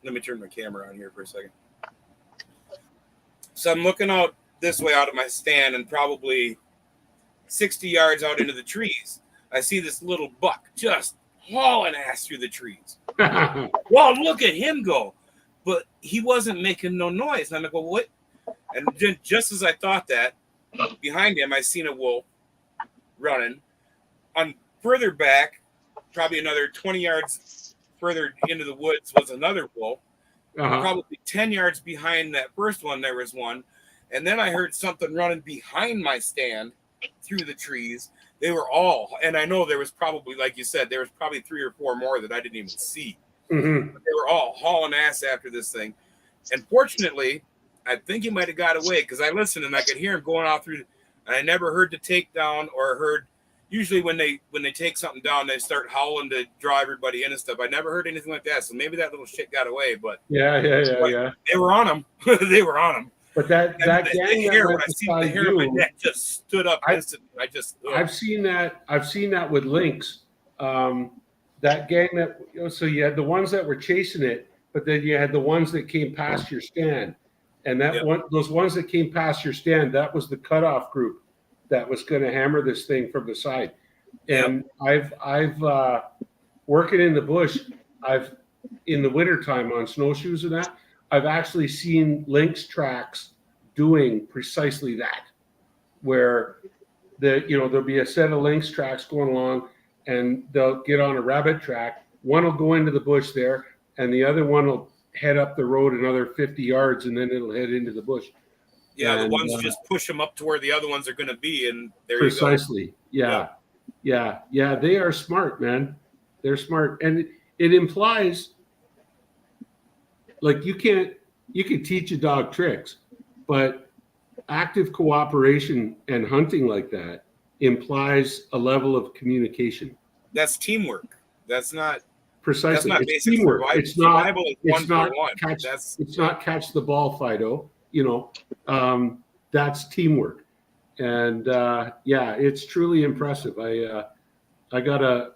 Let me turn my camera on here for a second. So I'm looking out this way out of my stand, and probably 60 yards out into the trees, I see this little buck just hauling ass through the trees. Wow, look at him go. But he wasn't making no noise. And I'm like, well, what? And just as I thought that, behind him, I seen a wolf running. On further back, probably another 20 yards further into the woods was another wolf. Probably 10 yards behind that first one, there was one. And then I heard something running behind my stand through the trees. They were all, and I know there was probably, like you said, there was probably 3 or 4 more that I didn't even see. Mm-hmm. But they were all hauling ass after this thing. And fortunately, I think he might have got away because I listened and I could hear him going off through. And I never heard the takedown or heard. Usually when they take something down, they start howling to draw everybody in and stuff. I never heard anything like that. So maybe that little shit got away. But yeah. They were on him. They were on him. But that gang the hair, that when I see the hair on my neck just stood up instantly. I've seen that with lynx. That gang that, so you had the ones that were chasing it, but then you had the ones that came past your stand, and those ones that came past your stand, that was the cutoff group that was going to hammer this thing from the side. And I've working in the bush, in the wintertime on snowshoes and that, I've actually seen lynx tracks doing precisely that, where there'll be a set of lynx tracks going along, and they'll get on a rabbit track. One will go into the bush there, and the other one will head up the road another 50 yards, and then it'll head into the bush. Yeah, and the ones just push them up to where the other ones are going to be, and there precisely. You go. Yeah. They are smart, man. They're smart, and it implies, like, you can teach a dog tricks, but active cooperation and hunting like that implies a level of communication. That's teamwork. That's not precisely. That's not it's basic teamwork. Survival. It's not. Survival is It's not one. catch. It's not catch the ball, Fido. That's teamwork, and it's truly impressive. I got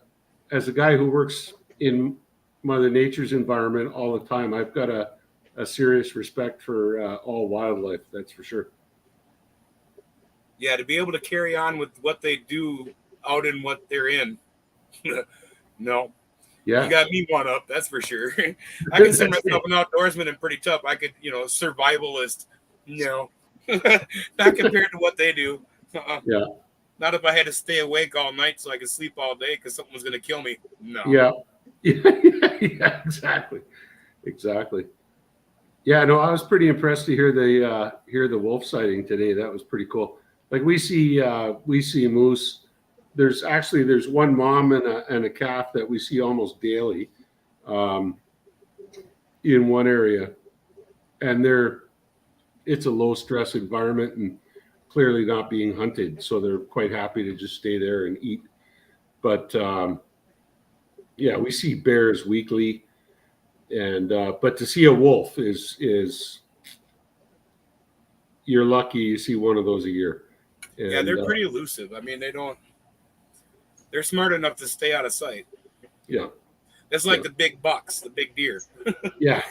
as a guy who works in Mother Nature's environment all the time, I've got a serious respect for all wildlife. That's for sure. Yeah, to be able to carry on with what they do out in what they're in. No. Yeah. You got me one up, that's for sure. I consider myself an outdoorsman and pretty tough. I could, survivalist, not compared to what they do. Yeah. Not if I had to stay awake all night so I could sleep all day because something was going to kill me. No. Yeah. Yeah, exactly. Yeah, no, I was pretty impressed to hear the wolf sighting today. That was pretty cool. Like we see moose. There's one mom and a calf that we see almost daily in one area, and it's a low stress environment and clearly not being hunted, so they're quite happy to just stay there and eat. But we see bears weekly, and but to see a wolf is you're lucky you see one of those a year. And, yeah, they're pretty elusive. I mean, they're smart enough to stay out of sight. Yeah. That's like the big bucks, the big deer. Yeah,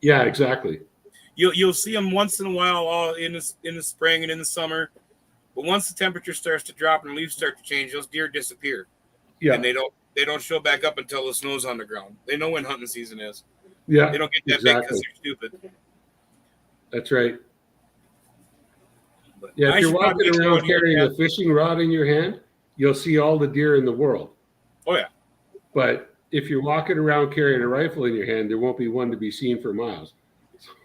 exactly. You'll see them once in a while, all in the spring and in the summer, but once the temperature starts to drop and leaves start to change, those deer disappear. Yeah, and they don't show back up until the snow's on the ground. They know when hunting season is. Yeah, they don't get that big because they're stupid. That's right. But yeah, if you're walking around carrying a fishing rod in your hand, you'll see all the deer in the world. Oh yeah. But if you're walking around carrying a rifle in your hand, there won't be one to be seen for miles.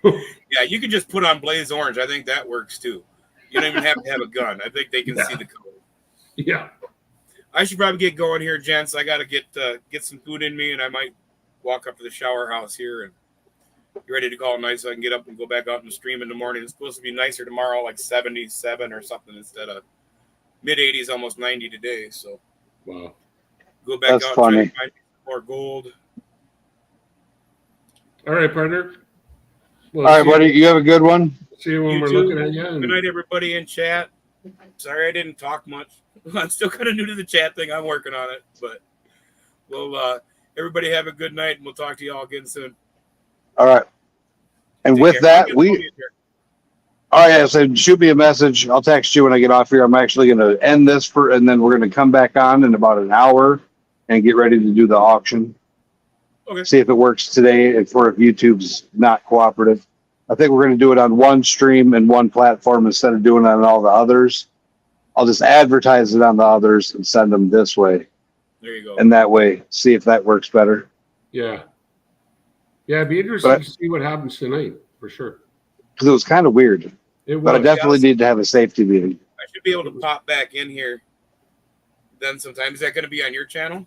Yeah, you can just put on Blaze Orange. I think that works too. You don't even have to have a gun. I think they can see the color. Yeah. I should probably get going here, gents. I got to get some food in me, and I might walk up to the shower house here and get ready to call it night so I can get up and go back out and stream in the morning. It's supposed to be nicer tomorrow, like 77 or something instead of mid 80s, almost 90 today. So Wow. go back That's out funny. and try to find more gold. All right, partner. Well, All right, see buddy. You have a good one. See you when You we're too. looking at you. Good night, everybody in chat. Sorry I didn't talk much. I'm still kind of new to the chat thing. I'm working on it, but we'll everybody have a good night, and we'll talk to you all again soon. All right. And Take with care. that, I'll get Tony in here. all right, so shoot me a message. I'll text you when I get off here. I'm actually going to end this and then we're going to come back on in about an hour and get ready to do the auction. Okay. See if it works today if YouTube's not cooperative. I think we're going to do it on one stream and one platform instead of doing it on all the others. I'll just advertise it on the others and send them this way. There you go. And that way, see if that works better. Yeah. Yeah, it'd be interesting But- to see what happens tonight for sure. Because it was kind of weird. It But I was. definitely need to have a safety meeting. I should be able to pop back in here then sometime. Is that going to be on your channel?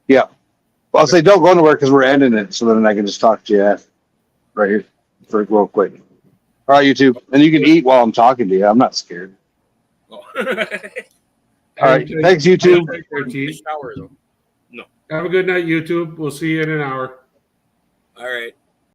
Well, I'll say don't go anywhere because we're ending it, so then I can just talk to you right here for real quick. All right, YouTube, and you can eat while I'm talking to you. I'm not scared. Oh. All right, thanks, YouTube. Take care, T. Shower though. Have a good night, YouTube. We'll see you in an hour. All right.